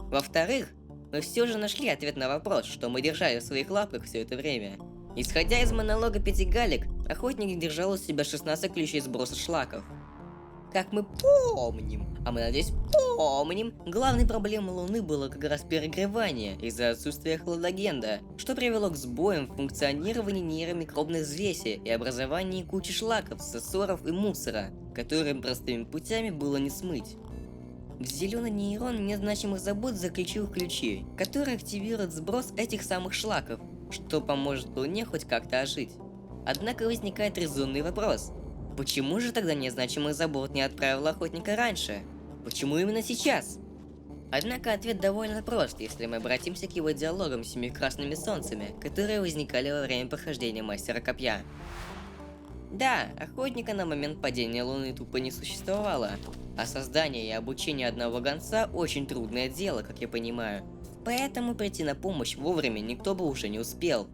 Speaker 3: Во-вторых, мы все же нашли ответ на вопрос, что мы держали в своих лапках все это время. Исходя из монолога 5 галек, охотник держал у себя 16 ключей сброса шлаков. Как мы помним, а мы, надеюсь, помним, главной проблемой Луны было как раз перегревание из-за отсутствия хладагенда, что привело к сбоям в функционировании нейромикробной взвеси и образовании кучи шлаков, сенсоров и мусора, которым простыми путями было не смыть. В зеленый нейрон незначимых забот заключил ключи, которые активируют сброс этих самых шлаков, что поможет Луне хоть как-то ожить. Однако возникает резонный вопрос. Почему же тогда незначимых забот не отправил охотника раньше? Почему именно сейчас? Однако ответ довольно прост, если мы обратимся к его диалогам с 7 красными солнцами, которые возникали во время прохождения Мастера Копья. Да, охотника на момент падения Луны тупо не существовало, а создание и обучение одного гонца очень трудное дело, как я понимаю. Поэтому прийти на помощь вовремя никто бы уже не успел.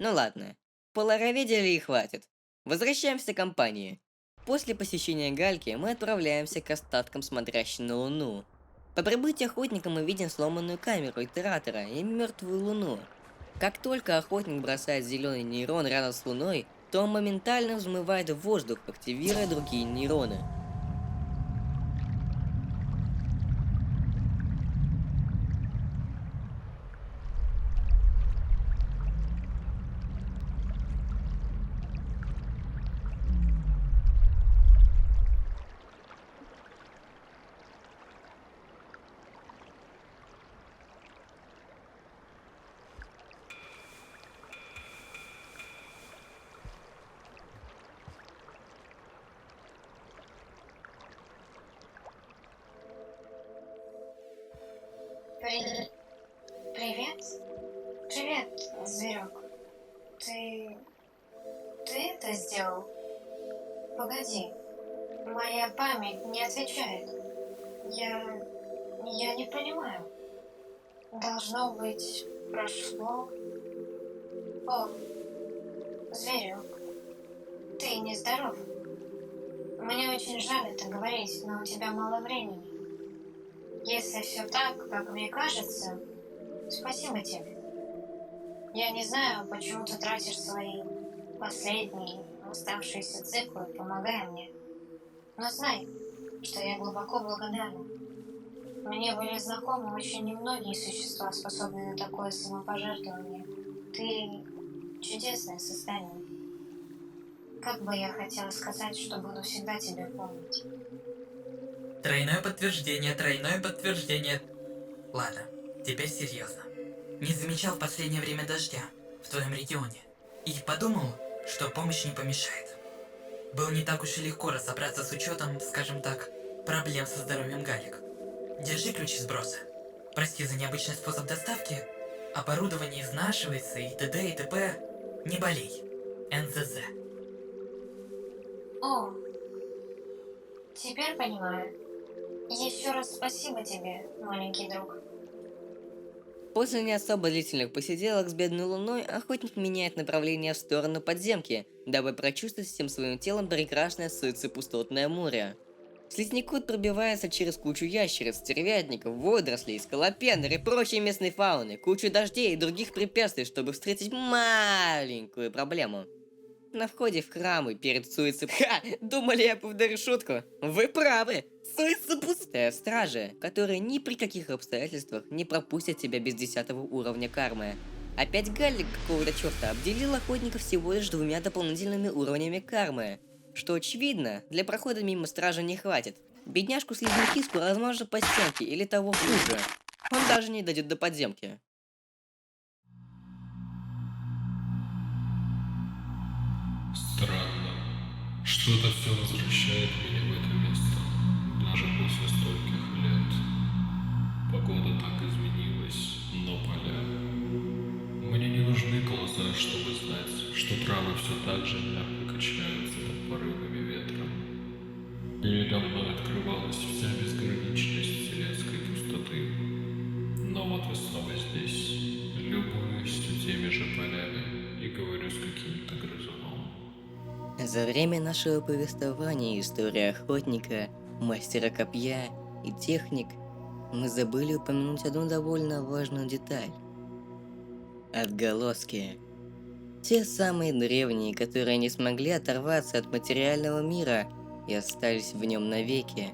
Speaker 3: Ну ладно, поларовидели и хватит. Возвращаемся к компании. После посещения Гальки мы отправляемся к остаткам смотрящей на Луну. По прибытии охотника мы видим сломанную камеру итератора и мертвую Луну. Как только охотник бросает зеленый нейрон рядом с Луной, то он моментально взмывает в воздух, активируя другие нейроны.
Speaker 4: Привет? Привет, зверек. Ты это сделал? Погоди. Моя память не отвечает. Я не понимаю. Должно быть, прошло... О, зверек. Ты нездоров. Мне очень жаль это говорить, но у тебя мало времени. Если все так, как мне кажется, спасибо тебе. Я не знаю, почему ты тратишь свои последние оставшиеся циклы, помогая мне. Но знай, что я глубоко благодарна. Мне были знакомы очень немногие существа, способные на такое самопожертвование. Ты чудесное создание. Как бы я хотела сказать, что буду всегда тебя помнить.
Speaker 21: Тройное подтверждение, тройное подтверждение. Ладно, теперь серьезно. Не замечал в последнее время дождя в твоем регионе. И подумал, что помощь не помешает. Было не так уж и легко разобраться с учетом, скажем так, проблем со здоровьем галек. Держи ключи сброса. Прости за необычный способ доставки. Оборудование изнашивается и т.д. и т.п. Не болей. НЗЗ.
Speaker 4: О, теперь понимаю. Еще раз спасибо тебе, маленький друг.
Speaker 3: После не особо длительных посиделок с бедной Луной, охотник меняет направление в сторону подземки, дабы прочувствовать всем своим телом прекрасное сыце-пустотное море. Слизнякут пробивается через кучу ящериц, стервятников, водорослей, скалопендр и прочей местной фауны, кучу дождей и других препятствий, чтобы встретить маленькую проблему. На входе в храмы перед Ха! Думали, я повторю шутку? Вы правы! Пустая стража, которая ни при каких обстоятельствах не пропустит тебя без 10 уровня кармы. Опять Галлик какого-то черта обделил охотника всего лишь 2 дополнительными уровнями кармы. Что очевидно, для прохода мимо стража не хватит. Бедняжку слизняки скоро размажут по стенке или того хуже. Он даже не дойдет до подземки.
Speaker 6: Странно. Что-то все возвращает меня в это место, даже после стольких лет. Погода так изменилась, но поля. Мне не нужны глаза, чтобы знать, что травы все так же мягко качаются под порывами ветра. Передо мной открывалась вся безграничность вселенской пустоты. Но вот я снова здесь, любуюсь теми же полями и говорю с каким-то грызуном.
Speaker 3: За время нашего повествования история охотника, мастера копья и техник мы забыли упомянуть одну довольно важную деталь. Отголоски. Те самые древние, которые не смогли оторваться от материального мира и остались в нем навеки.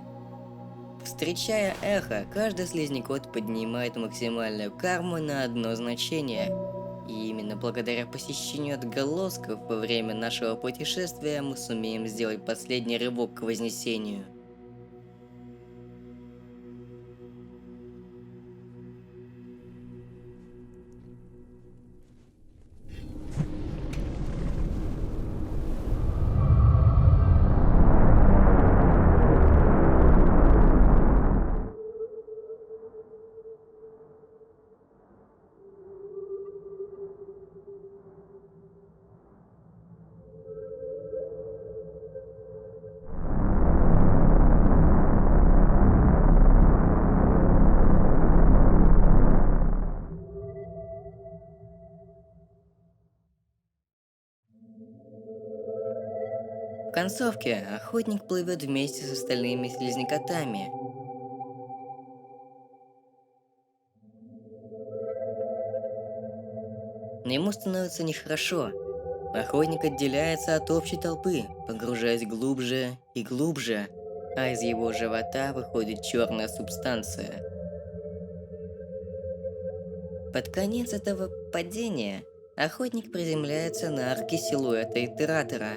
Speaker 3: Встречая эхо, каждый слизнякот поднимает максимальную карму на одно значение. И именно благодаря посещению отголосков во время нашего путешествия мы сумеем сделать последний рывок к вознесению. В концовке охотник плывет вместе с остальными слизнякотами. Но ему становится нехорошо. Охотник отделяется от общей толпы, погружаясь глубже и глубже, а из его живота выходит черная субстанция. Под конец этого падения охотник приземляется на арке силуэта итератора.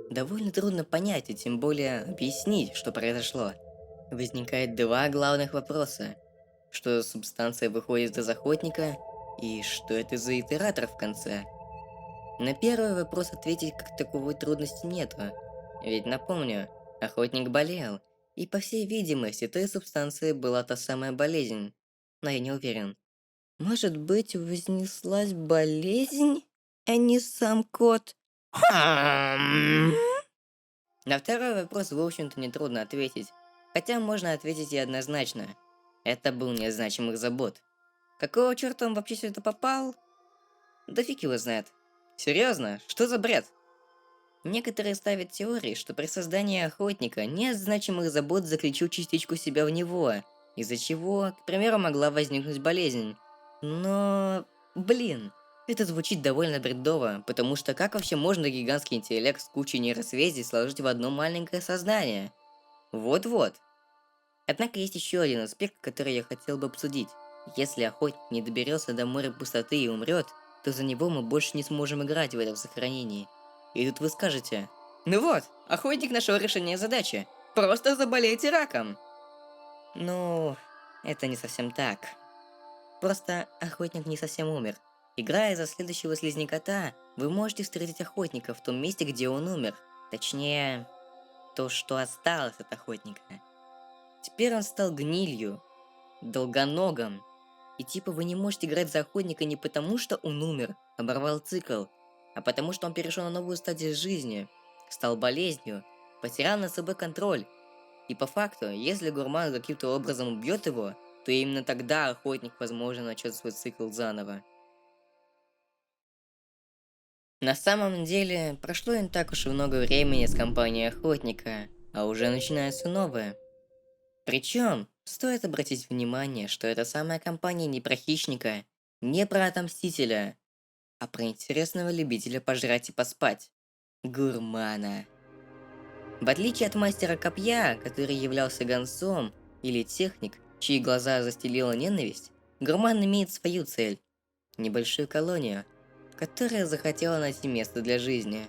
Speaker 3: Довольно трудно понять и тем более объяснить, что произошло. Возникает два главных вопроса. Что за субстанция выходит из охотника и что это за итератор в конце? На первый вопрос ответить как таковой трудности нету. Ведь напомню, охотник болел, и по всей видимости той субстанцией была та самая болезнь. Но я не уверен. Может быть, вознеслась болезнь, а не сам кот? На второй вопрос, в общем-то, нетрудно ответить. Хотя можно ответить и однозначно. Это был не из значимых забот. Какого черта он вообще сюда попал? Да фиг его знает. Серьезно? Что за бред? Некоторые ставят теории, что при создании охотника не из значимых забот заключил частичку себя в него, из-за чего, к примеру, могла возникнуть болезнь. Но... блин, это звучит довольно бредово, потому что как вообще можно гигантский интеллект с кучей нейросвязей сложить в одно маленькое сознание? Вот-вот. Однако есть еще один аспект, который я хотел бы обсудить. Если охотник не доберется до моря пустоты и умрет, то за него мы больше не сможем играть в этом сохранении. И тут вы скажете: ну вот, охотник нашел решение задачи. Просто заболейте раком. Ну, это не совсем так. Просто охотник не совсем умер. Играя за следующего слизнякота, вы можете встретить охотника в том месте, где он умер. Точнее, то, что осталось от охотника. Теперь он стал гнилью, долгоногом. И типа вы не можете играть за охотника не потому, что он умер, оборвал цикл, а потому что он перешел на новую стадию жизни, стал болезнью, потерял над собой контроль. И по факту, если гурман каким-то образом убьет его, то именно тогда охотник, возможно, начнет свой цикл заново. На самом деле, прошло не так уж и много времени с компанией охотника, а уже начинается новое. Причем, стоит обратить внимание, что эта самая компания не про хищника, не про отомстителя, а про интересного любителя пожрать и поспать. Гурмана. В отличие от мастера копья, который являлся гонцом, или техник, чьи глаза застелила ненависть, гурман имеет свою цель – небольшую колонию, которая захотела найти место для жизни.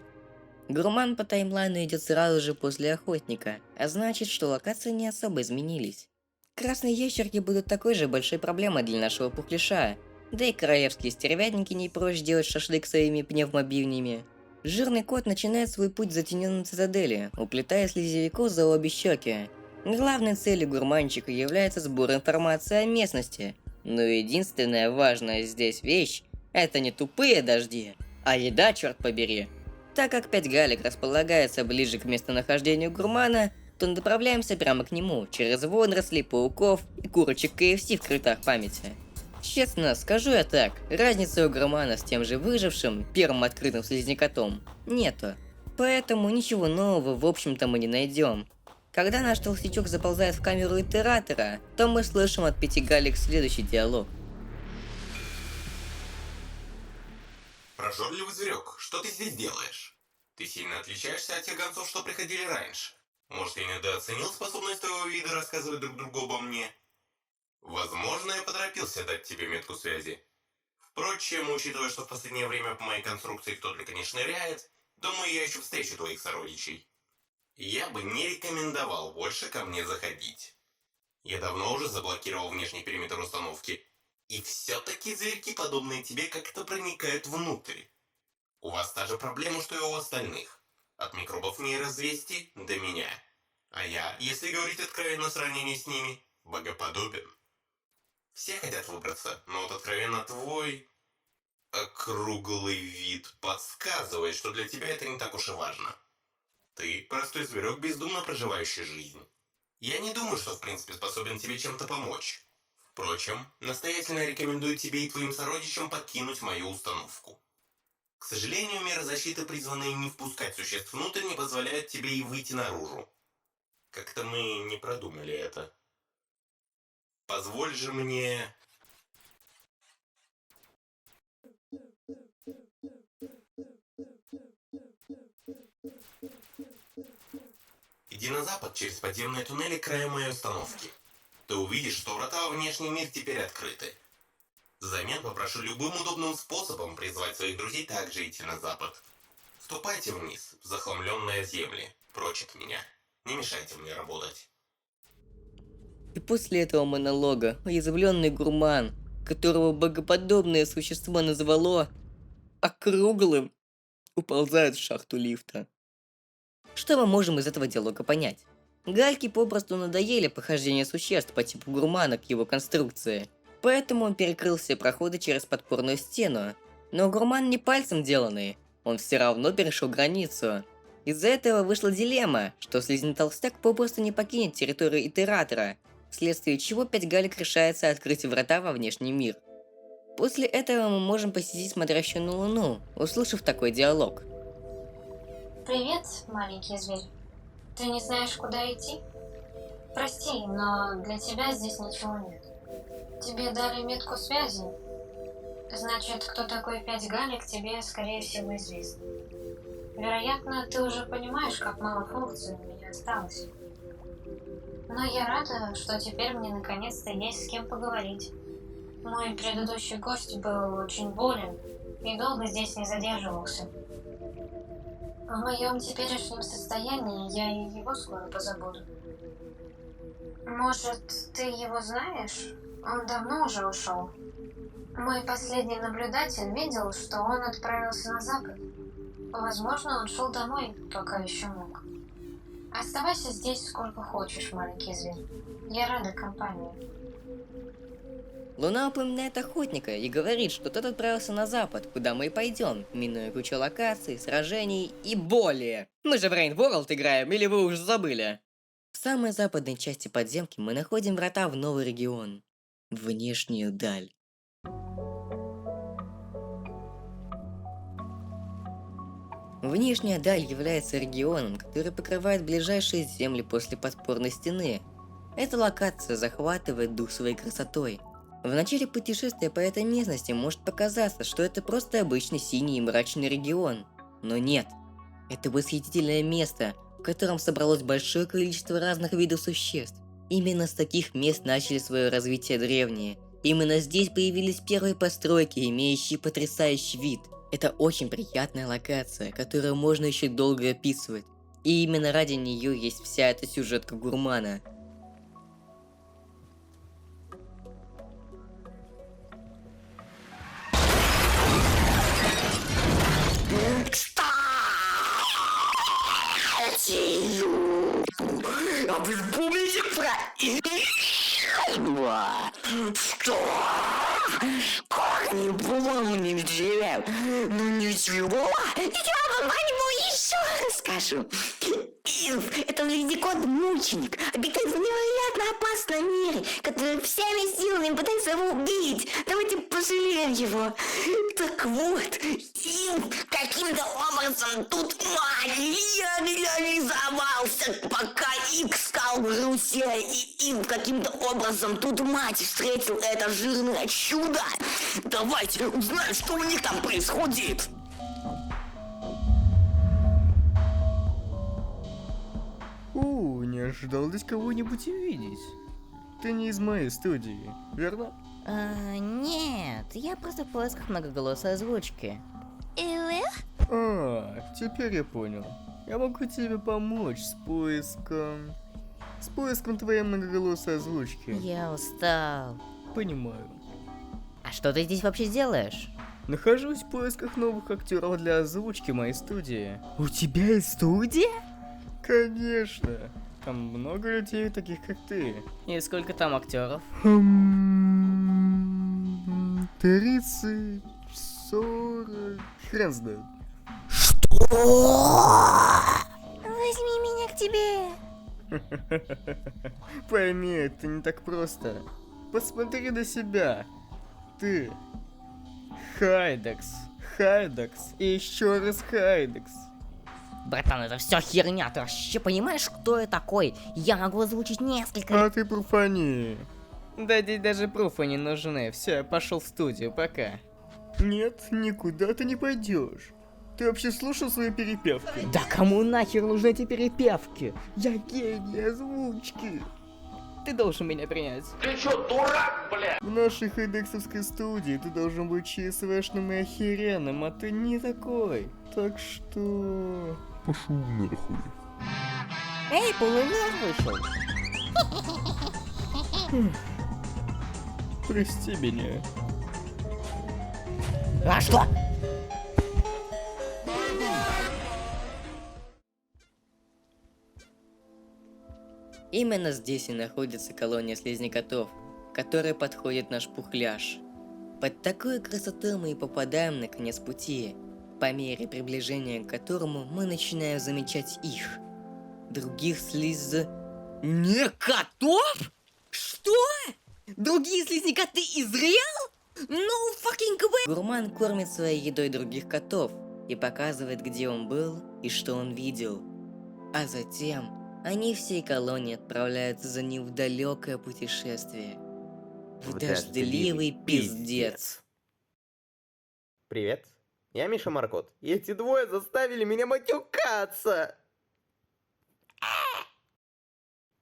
Speaker 3: Гурман по таймлайну идет сразу же после охотника, а значит, что локации не особо изменились. Красные ящерки будут такой же большой проблемой для нашего пухляша, да и королевские стервятники не прочь делать шашлык своими пневмобивнями. Жирный кот начинает свой путь в затененной цитадели, уплетая слизевиков за обе щеки. Главной целью гурманчика является сбор информации о местности, но единственная важная здесь вещь – это не тупые дожди, а еда, черт побери. Так как 5 галек располагается ближе к местонахождению гурмана, то направляемся прямо к нему, через водоросли, пауков и курочек KFC в крытах памяти. Честно, скажу я так, разницы у гурмана с тем же выжившим, первым открытым слизнякотом, нету. Поэтому ничего нового в общем-то мы не найдем. Когда наш толстячок заползает в камеру итератора, то мы слышим от 5 галек следующий диалог.
Speaker 19: Прожорливый зверек, что ты здесь делаешь? Ты сильно отличаешься от тех гонцов, что приходили раньше. Может, я недооценил способность твоего вида рассказывать друг другу обо мне? Возможно, я поторопился дать тебе метку связи. Впрочем, учитывая, что в последнее время по моей конструкции кто только не шныряет, думаю, я еще встречу твоих сородичей. Я бы не рекомендовал больше ко мне заходить. Я давно уже заблокировал внешний периметр установки. И все-таки зверьки, подобные тебе, как-то проникают внутрь. У вас та же проблема, что и у остальных. От микробов нейрозвести до меня. А я, если говорить откровенно в сравнении с ними, богоподобен. Все хотят выбраться, но вот откровенно твой округлый вид подсказывает, что для тебя это не так уж и важно. Ты простой зверек, бездумно проживающий жизнь. Я не думаю, что в принципе способен тебе чем-то помочь. Впрочем, настоятельно рекомендую тебе и твоим сородичам покинуть мою установку. К сожалению, меры защиты, призванные не впускать существ внутрь, не позволяют тебе и выйти наружу. Как-то мы не продумали это. Позволь же мне... Иди на запад через подземные туннели к краю моей установки. Ты увидишь, что врата во внешний мир теперь открыты. Взамен попрошу любым удобным способом призвать своих друзей также идти на запад. Ступайте вниз, в захламленные земли, прочь от меня. Не мешайте мне работать.
Speaker 3: И после этого монолога уязвленный гурман, которого богоподобное существо назвало округлым, уползает в шахту лифта. Что мы можем из этого диалога понять? Гальке попросту надоели похождения существ по типу гурмана к его конструкции, поэтому он перекрыл все проходы через подпорную стену. Но гурман не пальцем деланный, он все равно перешел границу. Из-за этого вышла дилемма, что слизень-толстяк попросту не покинет территорию итератора, вследствие чего 5 галек решается открыть врата во внешний мир. После этого мы можем посетить смотрящую на Луну, услышав такой диалог.
Speaker 4: Привет, маленький зверь. Ты не знаешь, куда идти? Прости, но для тебя здесь ничего нет. Тебе дали метку связи? Значит, кто такой 5 галек, тебе, скорее всего, известно. Вероятно, ты уже понимаешь, как мало функций у меня осталось. Но я рада, что теперь мне наконец-то есть с кем поговорить. Мой предыдущий гость был очень болен и долго здесь не задерживался. В моем теперешнем состоянии я и его скоро позабуду. Может, ты его знаешь? Он давно уже ушел. Мой последний наблюдатель видел, что он отправился на запад. Возможно, он шел домой, пока еще мог. Оставайся здесь сколько хочешь, маленький зверь. Я рада компании.
Speaker 3: Луна упоминает охотника и говорит, что тот отправился на запад, куда мы и пойдем, минуя кучу локаций, сражений и более. Мы же в Rain World играем, или вы уже забыли? В самой западной части подземки мы находим врата в новый регион. Внешнюю даль. Внешняя даль является регионом, который покрывает ближайшие земли после подпорной стены. Эта локация захватывает дух своей красотой. В начале путешествия по этой местности может показаться, что это просто обычный синий и мрачный регион. Но нет. Это восхитительное место, в котором собралось большое количество разных видов существ. Именно с таких мест начали свое развитие древние. Именно здесь появились первые постройки, имеющие потрясающий вид. Это очень приятная локация, которую можно еще долго описывать. И именно ради нее есть вся эта сюжетка Гурмана.
Speaker 5: А вы помните про... Что? Корни поломанных деревьев. Ну ничего, я вам еще расскажу. Инф, это ледокот-мученик, обитает в невероятно опасном мире, который всеми силами пытается его убить. Давайте пожалеем его. Так вот, Инф каким-то образом тут реализовался, пока Икс стал в Русе, и Инф каким-то образом тут мать встретил это жирное чудо. Давайте узнаем, что у них там происходит.
Speaker 24: Не ожидал здесь кого-нибудь увидеть. Ты не из моей студии, верно?
Speaker 3: Нет, я просто в поисках многоголосой озвучки.
Speaker 24: Теперь я понял. Я могу тебе помочь с поиском... С поиском твоей многоголосой озвучки.
Speaker 3: Я устал.
Speaker 24: Понимаю.
Speaker 3: А что ты здесь вообще делаешь?
Speaker 24: Нахожусь в поисках новых актеров для озвучки моей студии. У тебя есть студия? Конечно. Там много людей таких, как ты.
Speaker 3: И сколько там актеров?
Speaker 24: 30, 40, хрен знает.
Speaker 5: Возьми меня к тебе.
Speaker 24: Пойми, это не так просто. Посмотри на себя. Ты Хайдекс и еще раз Хайдекс.
Speaker 3: Братан, это все херня, ты вообще понимаешь, кто я такой? Я могу озвучить несколько...
Speaker 24: А ты пруфани. Да здесь даже пруфы не нужны. Все, я пошел в студию, пока. Нет, никуда ты не пойдешь. Ты вообще слушал свои перепевки?
Speaker 3: Да кому нахер нужны эти перепевки?
Speaker 24: Я гений озвучки.
Speaker 3: Ты должен меня принять.
Speaker 20: Ты чё, дурак, бля?
Speaker 24: В нашей хайдексовской студии ты должен быть ЧСВшным и охеренным, а ты не такой. Так что... Пошел нахуй.
Speaker 3: Эй, полулер вышел.
Speaker 24: Прости меня.
Speaker 3: А что? Именно здесь и находится колония слизнякотов, к которой подходит наш пухляж. Под такой красотой мы и попадаем на конец пути, по мере приближения к которому мы начинаем замечать их. Других Не котов? Что? Другие слизнякоты из Реал? No fucking way! Гурман кормит своей едой других котов и показывает, где он был и что он видел. А затем они всей колонией отправляются за ним в далекое путешествие. В дождливый пиздец.
Speaker 9: Привет, я Миша Маркот, и эти двое заставили меня матюкаться!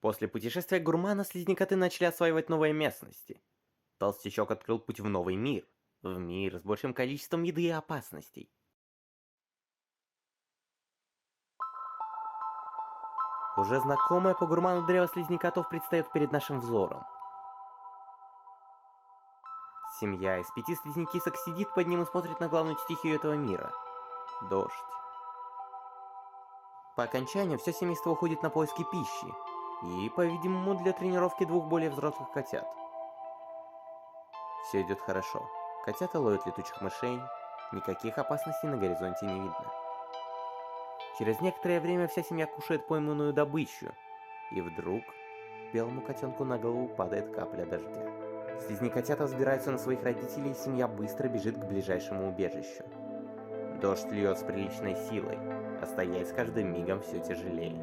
Speaker 9: После путешествия Гурмана слизнякоты начали осваивать новые местности. Толстячок открыл путь в новый мир. В мир с большим количеством еды и опасностей. Уже знакомое по Гурману древо слизнякотов предстает перед нашим взором. Семья из 5 слизнякисок сидит под ним и смотрит на главную стихию этого мира – дождь. По окончанию все семейство уходит на поиски пищи и, по-видимому, для тренировки 2 более взрослых котят. Все идет хорошо. Котята ловят летучих мышей, никаких опасностей на горизонте не видно. Через некоторое время вся семья кушает пойманную добычу, и вдруг белому котенку на голову падает капля дождя. Слизнякотята взбираются на своих родителей, и семья быстро бежит к ближайшему убежищу. Дождь льет с приличной силой, а стоять с каждым мигом все тяжелее.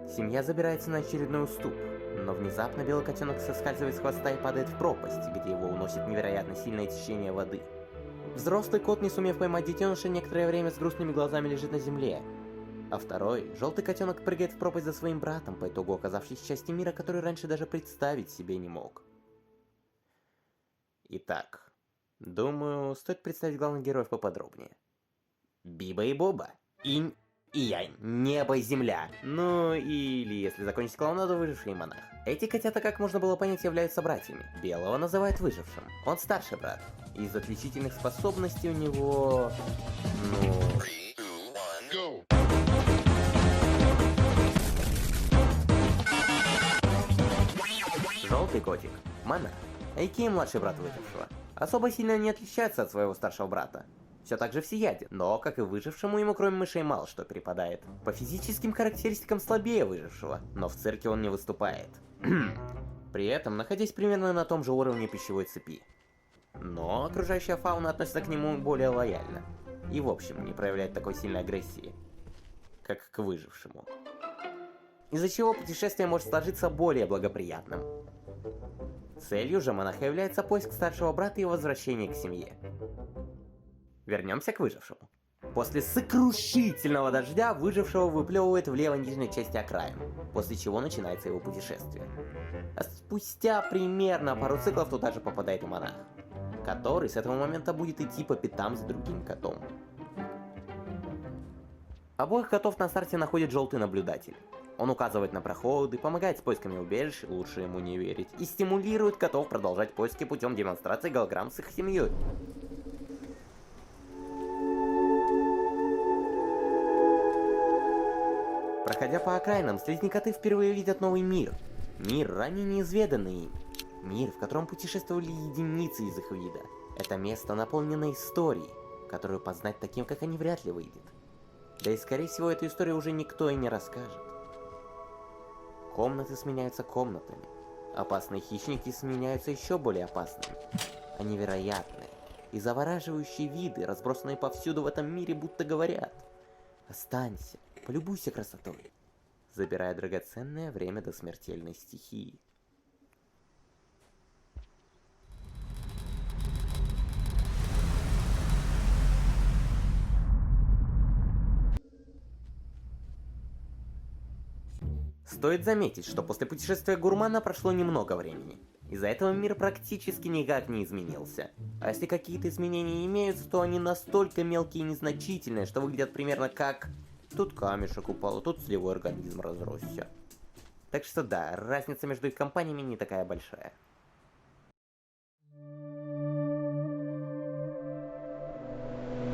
Speaker 9: Семья забирается на очередной уступ, но внезапно белый котенок соскальзывает с хвоста и падает в пропасть, где его уносит невероятно сильное течение воды. Взрослый кот, не сумев поймать детеныша, некоторое время с грустными глазами лежит на земле. А второй, желтый котенок, прыгает в пропасть за своим братом, по итогу оказавшись в части мира, который раньше даже представить себе не мог. Итак, Думаю, стоит представить главных героев поподробнее. Биба и Боба. Инь и Янь. Небо и земля. Ну, или, если закончить клоунаду, выживший монах. Эти котята, как можно было понять, являются братьями. Белого называют выжившим. Он старший брат. Из отличительных способностей у него... Желтый котик. Монах. Эйкей младший брат выжившего. Особо сильно не отличается от своего старшего брата. Все так же всеяден, но, как и выжившему, ему кроме мышей мало что припадает. По физическим характеристикам слабее выжившего, но в цирке он не выступает. При этом, находясь примерно на том же уровне пищевой цепи. Но окружающая фауна относится к нему более лояльно. И в общем, не проявляет такой сильной агрессии, как к выжившему. Из-за чего путешествие может сложиться более благоприятным. Целью же монаха является поиск старшего брата и возвращение к семье. Вернемся к выжившему. После сокрушительного дождя выжившего выплевывает в левой нижней части окраин, после чего начинается его путешествие. А спустя примерно пару циклов туда же попадает и монах, который с этого момента будет идти по пятам за другим котом. Обоих котов на старте находит желтый наблюдатель. Он указывает на проходы, помогает с поисками убежищ, лучше ему не верить, и стимулирует котов продолжать поиски путем демонстрации голограмм с их семьей. Проходя по окраинам, слизни-коты впервые видят новый мир. Мир, ранее неизведанный им. Мир, в котором путешествовали единицы из их вида. Это место наполнено историей, которую познать таким, как они, вряд ли выйдет. Да и скорее всего эту историю уже никто и не расскажет. Комнаты сменяются комнатами. Опасные хищники сменяются еще более опасными. А невероятные и завораживающие виды, разбросанные повсюду в этом мире, будто говорят: «Останься, полюбуйся красотой», забирая драгоценное время до смертельной стихии. Стоит заметить, что после путешествия гурмана прошло немного времени. Из-за этого мир практически никак не изменился. А если какие-то изменения имеются, то они настолько мелкие и незначительные, что выглядят примерно как... Тут камешек упал, тут слевой организм разросся. Так что да, разница между их компаниями не такая большая.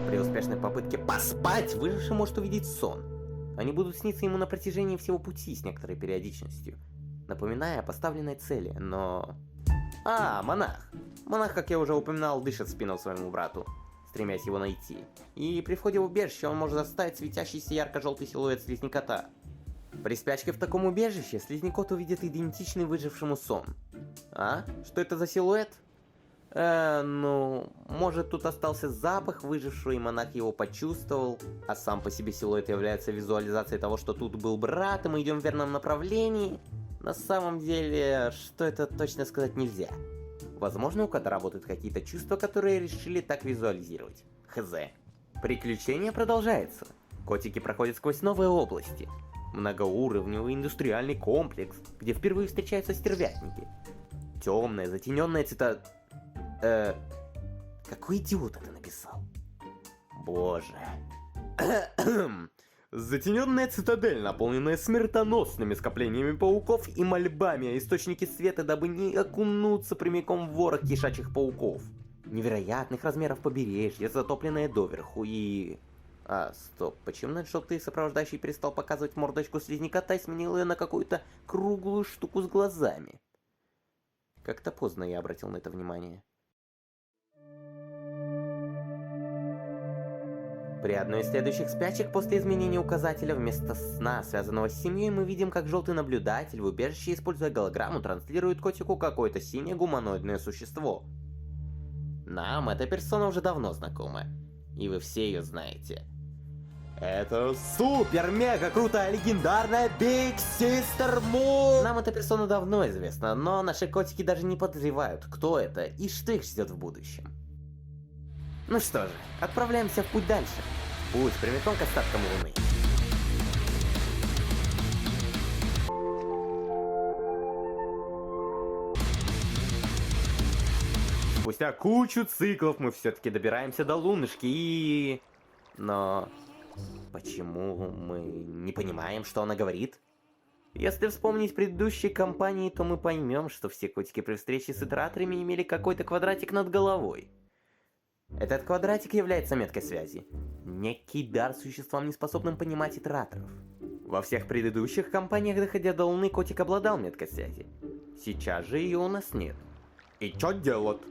Speaker 9: При успешной попытке поспать выживший может увидеть сон. Они будут сниться ему на протяжении всего пути с некоторой периодичностью, напоминая о поставленной цели, но... монах! Монах, как я уже упоминал, дышит в спину своему брату, стремясь его найти. И при входе в убежище он может заставить светящийся ярко-желтый силуэт слизни-кота. При спячке в таком убежище слизни-кот увидит идентичный выжившему сон. Что это за силуэт? Может, тут остался запах выжившего, и монах его почувствовал, а сам по себе силуэт является визуализацией того, что тут был брат, и мы идем в верном направлении. На самом деле, что это точно сказать нельзя. Возможно, у кота работают какие-то чувства, которые решили так визуализировать. Хз. Приключение продолжается. Котики проходят сквозь новые области. Многоуровневый индустриальный комплекс, где впервые встречаются стервятники. Темная, затененная какой идиот это написал? Боже. Затененная цитадель, наполненная смертоносными скоплениями пауков и мольбами о источнике света, дабы не окунуться прямиком в ворох кишачих пауков. Невероятных размеров побережье, затопленное доверху и... стоп, почему наш желтый сопровождающий перестал показывать мордочку слизни-кота и сменил ее на какую-то круглую штуку с глазами? Как-то поздно я обратил на это внимание. При одной из следующих спячек после изменения указателя вместо сна, связанного с семьей, мы видим, как желтый наблюдатель в убежище, используя голограмму, транслирует котику какое-то синее гуманоидное существо. Нам эта персона уже давно знакома, и вы все ее знаете. Это супер-мега-крутая легендарная Big Sister Moon! Нам эта персона давно известна, но наши котики даже не подозревают, кто это и что их ждет в будущем. Ну что же, отправляемся в путь дальше. Путь прямиком к остаткам Луны. Спустя кучу циклов мы все-таки добираемся до лунышки и... Но... Почему мы не понимаем, что она говорит? Если вспомнить предыдущие кампании, то мы поймем, что все котики при встрече с итераторами имели какой-то квадратик над головой. Этот квадратик является меткой связи. Некий дар существам, не способным понимать итераторов. Во всех предыдущих кампаниях, доходя до Луны, котик обладал меткой связи. Сейчас же ее у нас нет. И что делать?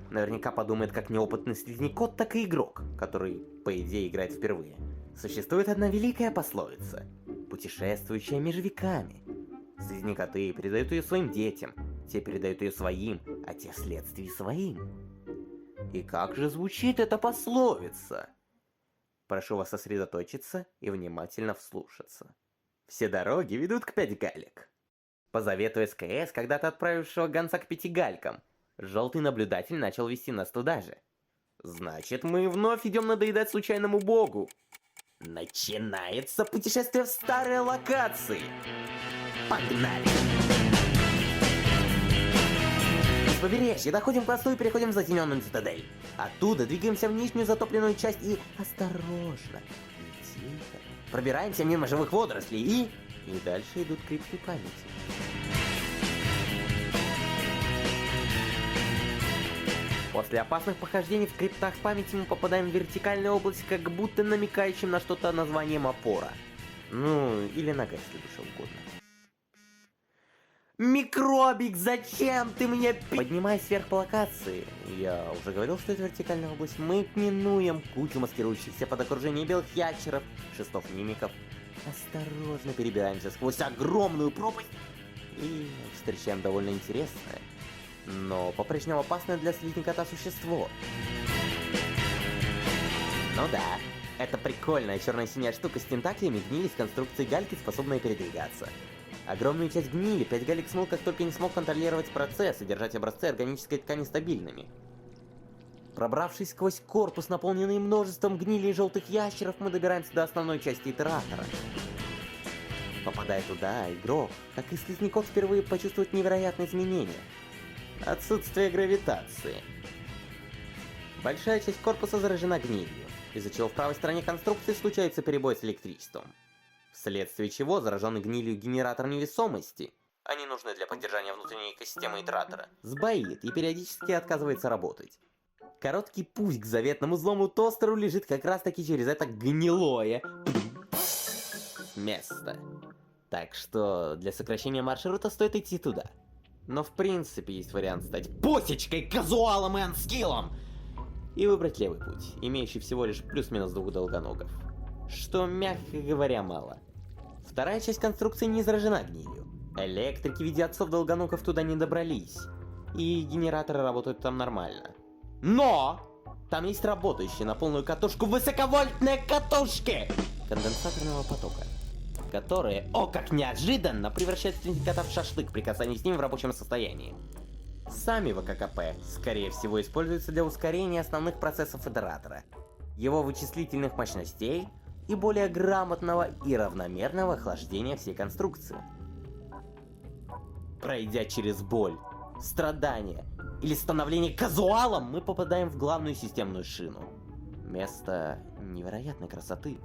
Speaker 9: Наверняка подумает как неопытный слизнякот, так и игрок, который, по идее, играет впервые. Существует одна великая пословица, путешествующая между веками. Слизнякоты передают ее своим детям, те передают ее своим, а те вследствие своим. И как же звучит эта пословица? Прошу вас сосредоточиться и внимательно вслушаться. Все дороги ведут к 5 галек. По завету СКС, когда-то отправившего гонца к 5 галькам, желтый наблюдатель начал вести нас туда же. Значит, мы вновь идем надоедать случайному богу. Начинается путешествие в старые локации. Погнали! С побережья доходим к мосту и переходим в затененную цитадель. Оттуда двигаемся в нижнюю затопленную часть и осторожно, и тихо пробираемся мимо живых водорослей и дальше идут крипты памяти. После опасных похождений в криптах памяти мы попадаем в вертикальную область, как будто намекающим на что-то названием опора. Ну, или нога, если душе угодно. Микробик, зачем ты мне Поднимаясь вверх по локации, я уже говорил, что это вертикальная область, мы минуем кучу маскирующихся под окружение белых ящеров, шестов мимиков. Осторожно перебираемся сквозь огромную пропасть и встречаем довольно интересное, но по-прежнему опасное для слизняка существо. Ну да, это прикольная черно-синяя штука с тентаклями гнили с конструкцией гальки, способной передвигаться. Огромную часть гнили 5 галек смыл, как только не смог контролировать процесс и держать образцы органической ткани стабильными. Пробравшись сквозь корпус, наполненный множеством гнили и желтых ящеров, мы добираемся до основной части итератора. Попадая туда, игрок, как и слизняков, впервые почувствует невероятные изменения. Отсутствие гравитации. Большая часть корпуса заражена гнилью, из-за чего в правой стороне конструкции случается перебой с электричеством. Вследствие чего зараженный гнилью генератор невесомости, они нужны для поддержания внутренней экосистемы итератора, сбоит и периодически отказывается работать. Короткий путь к заветному злому тостеру лежит как раз таки через это гнилое место. Так что для сокращения маршрута стоит идти туда. Но в принципе есть вариант стать посечкой, казуалом и анскиллом и выбрать левый путь, имеющий всего лишь плюс-минус 2 долгоногов. Что, мягко говоря, мало. Вторая часть конструкции не заражена гнилью. Электрики в виде отцов долгоногов туда не добрались. И генераторы работают там нормально. Но! Там есть работающие на полную катушку высоковольтные катушки конденсаторного потока, которые, о как неожиданно, превращают слизняка в шашлык при касании с ним в рабочем состоянии. Сами ВККП, скорее всего, используются для ускорения основных процессов итератора, его вычислительных мощностей и более грамотного и равномерного охлаждения всей конструкции. Пройдя через боль, страдания или становление казуалом, мы попадаем в главную системную шину. Место невероятной красоты.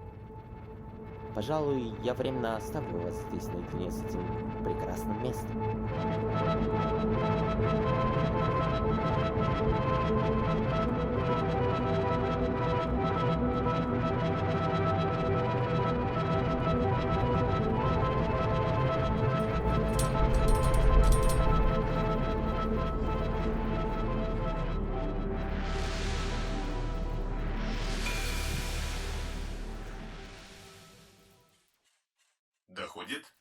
Speaker 9: Пожалуй, я временно оставлю вас здесь наедине с этим прекрасным местом.
Speaker 19: Доходит?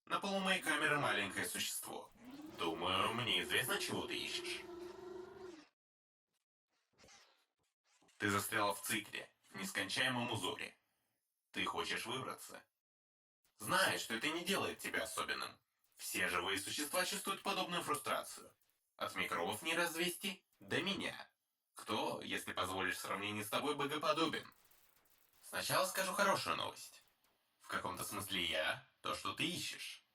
Speaker 19: На полу моей камеры маленькое существо. Думаю, мне известно, чего ты ищешь. Ты застряла в цикле, в нескончаемом узоре. Ты хочешь выбраться. Знаешь, что это не делает тебя особенным. Все живые существа чувствуют подобную фрустрацию. От микробов не развести до меня. Кто, если позволишь сравнение с тобой, богоподобен? Сначала скажу хорошую новость. В каком-то смысле я — то, что ты ищешь.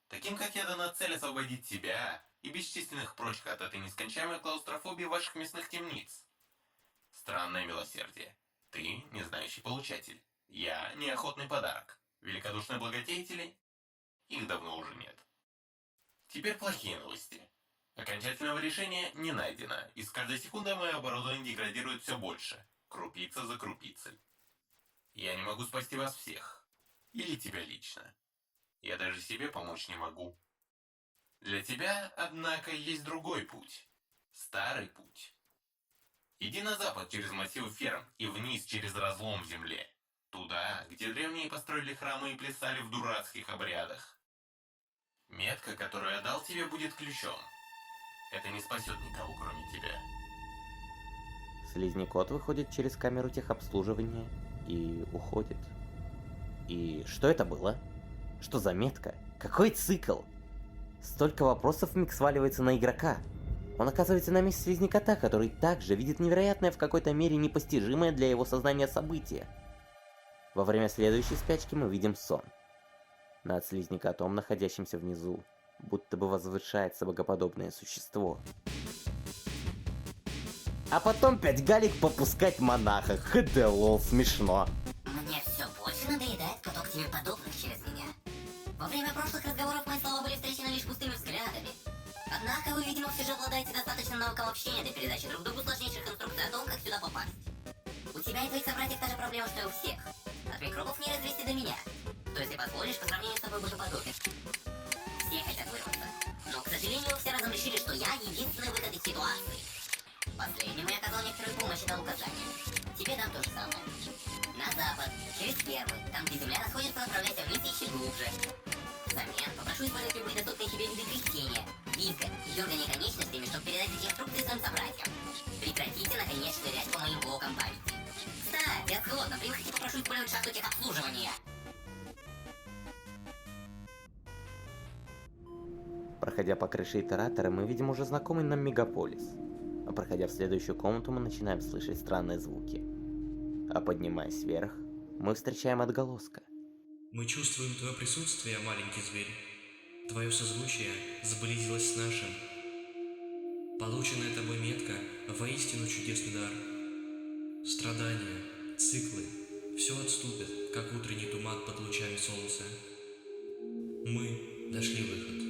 Speaker 19: Таким, как я, дана цель освободить тебя
Speaker 2: и бесчисленных прочих от этой нескончаемой клаустрофобии ваших мясных темниц. Странное милосердие. Ты не знающий получатель. Я неохотный подарок. Великодушные благодетели? Их давно уже нет. Теперь плохие новости. Окончательного решения не найдено, и с каждой секундой мое оборудование деградирует все больше, крупица за крупицей. Я не могу спасти вас всех. Или тебя лично. Я даже себе помочь не могу. Для тебя, однако, есть другой путь. Старый путь. Иди на запад через массивы ферм и вниз через разлом в земле. Туда, где древние построили храмы и плясали в дурацких обрядах. Метка, которую я дал тебе, будет ключом. Это не спасет никого, кроме тебя.
Speaker 9: Слизний кот выходит через камеру техобслуживания и уходит. И что это было? Что за метка? Какой цикл? Столько вопросов вмиг сваливается на игрока. Он оказывается на месте слизни кота, который также видит невероятное, в какой-то мере непостижимое для его сознания событие. Во время следующей спячки мы видим сон. Над слизни котом, находящимся внизу, будто бы возвышается богоподобное существо. А потом 5 галек попускать монаха. Хд, лол, смешно.
Speaker 5: Мне все больше надоедает поток тебе подобных через меня. Во время прошлых разговоров мои слова были встречены лишь пустыми взглядами. Однако вы, видимо, все же обладаете достаточным навыком общения для передачи друг другу сложнейших инструкций о том, как сюда попасть. У тебя и твоих собратьев та же проблема, что и у всех. От микробов не развести до меня. То если позволишь, по сравнению с тобой богоподобен. Все хотят вырваться. Но, к сожалению, все разом решили, что я единственный выход из ситуации. Последнему я оказал некоторую помощь и дал указания. Тебе дам то же самое. На запад, через фермы, там, где земля расходится, отправляйся вниз и еще глубже. Взамен попрошу использовать любые доступные тебе виды крестения, визга и дергания конечностями, чтобы передать эти инструкции своим собратьям. Прекратите, наконец, швырять по моим блокам памяти. Кстати, я сходно, при выходе попрошу использовать шахту техобслуживания.
Speaker 9: Проходя по крыше итератора, мы видим уже знакомый нам мегаполис. А проходя в следующую комнату, мы начинаем слышать странные звуки. А поднимаясь вверх, мы встречаем отголоска.
Speaker 22: Мы чувствуем твое присутствие, маленький зверь. Твое созвучие сблизилось с нашим. Полученная тобой метка — воистину чудесный дар. Страдания, циклы — все отступит, как утренний туман под лучами солнца. Мы нашли выход.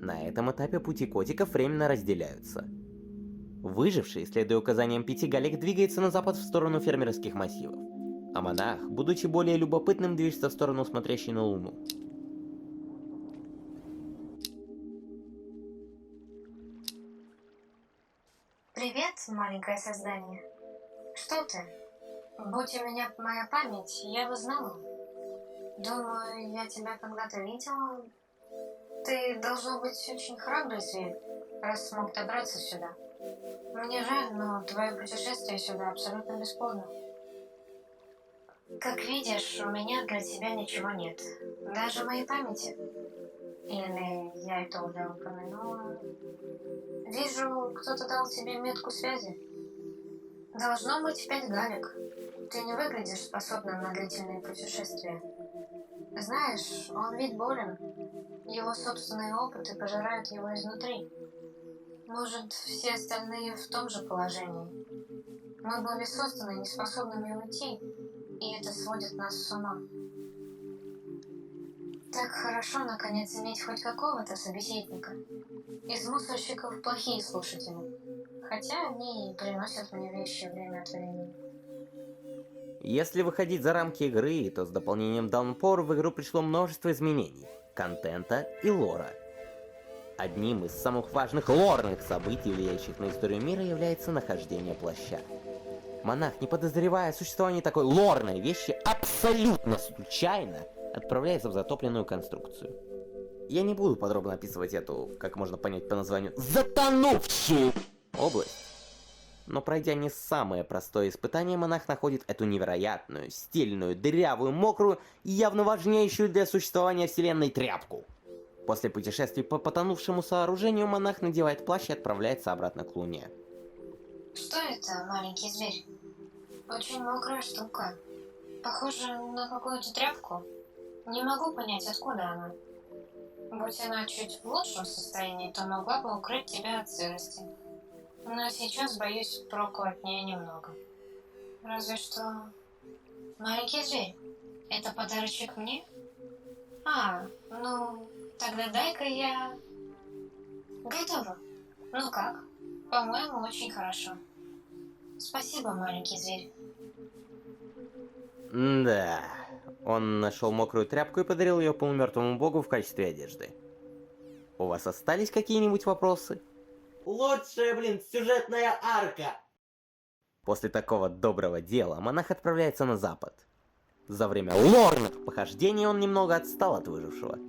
Speaker 9: На этом этапе пути котиков временно разделяются. Выживший, следуя указаниям 5 галек, двигается на запад в сторону фермерских массивов, а монах, будучи более любопытным, движется в сторону смотрящей на луну.
Speaker 4: Привет, маленькое создание. Что ты? Будь у меня моя память, я бы знала. Думаю, я тебя когда-то видела. Ты, должно быть, очень храбрый зверь, раз смог добраться сюда. Мне жаль, но твое путешествие сюда абсолютно бесплодно. Как видишь, у меня для тебя ничего нет. Даже моей памяти. Или я это уже упомянула. Вижу, кто-то дал тебе метку связи. Должно быть 5 галек. Ты не выглядишь способным на длительные путешествия. Знаешь, он ведь болен. Его собственные опыты пожирают его изнутри. Может, все остальные в том же положении. Мы были созданы неспособными уйти, и это сводит нас с ума. Так хорошо, наконец, иметь хоть какого-то собеседника. Из мусорщиков плохие слушатели, хотя они и приносят мне вещи время от времени.
Speaker 9: Если выходить за рамки игры, то с дополнением Downpour в игру пришло множество изменений, контента и лора. Одним из самых важных лорных событий, влияющих на историю мира, является нахождение плаща. Монах, не подозревая о существовании такой лорной вещи, абсолютно случайно отправляется в затопленную конструкцию. Я не буду подробно описывать эту, как можно понять по названию, затонувшую область. Но пройдя не самое простое испытание, монах находит эту невероятную, стильную, дырявую, мокрую и явно важнейшую для существования вселенной тряпку. После путешествий по потонувшему сооружению монах надевает плащ и отправляется обратно к Луне.
Speaker 4: Что это, маленький зверь? Очень мокрая штука. Похоже на какую-то тряпку. Не могу понять, откуда она. Будь она чуть в лучшем состоянии, то могла бы укрыть тебя от сырости. Но сейчас, боюсь, проку от нее немного. Разве что... Маленький зверь, это подарочек мне? А, ну, тогда дай-ка я... Готово. Ну как? По-моему, очень хорошо. Спасибо, маленький зверь.
Speaker 9: Да. Он нашел мокрую тряпку и подарил ее полумертвому богу в качестве одежды. У вас остались какие-нибудь вопросы?
Speaker 10: Лучшая, сюжетная арка!
Speaker 9: После такого доброго дела монах отправляется на запад. За время лорных похождений он немного отстал от выжившего.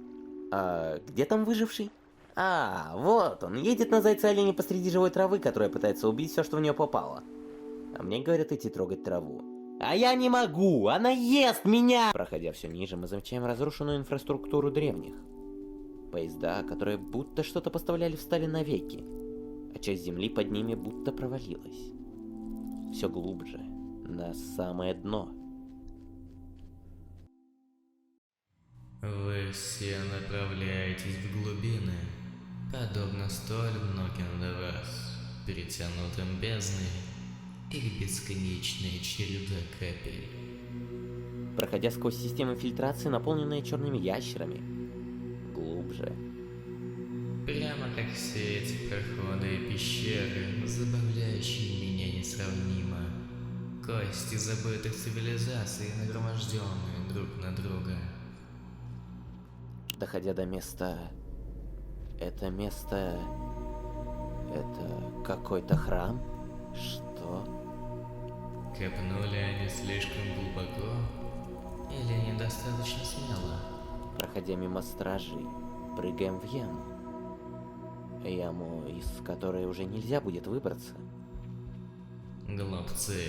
Speaker 9: А где там выживший? А, вот он, едет на зайца-оленя посреди живой травы, которая пытается убить все, что в нее попало. А мне говорят идти трогать траву. А я не могу, она ест меня! Проходя все ниже, мы замечаем разрушенную инфраструктуру древних. Поезда, которые будто что-то поставляли, встали навеки, а часть земли под ними будто провалилась. Все глубже, на самое дно.
Speaker 23: Вы все направляетесь в глубины, подобно столь многим до вас, перетянутым бездной или бесконечная череда капель.
Speaker 9: Проходя сквозь системы фильтрации, наполненные черными ящерами, глубже.
Speaker 23: Прямо как все эти проходы и пещеры, забавляющие меня несравнимо. Кости забытых цивилизаций, нагроможденные друг на друга.
Speaker 9: Доходя до места... Это место... Это какой-то храм? Что?
Speaker 23: Копнули они слишком глубоко? Или недостаточно смело?
Speaker 9: Проходя мимо стражей, прыгаем в яму. Яму, из которой уже нельзя будет выбраться.
Speaker 23: Глупцы.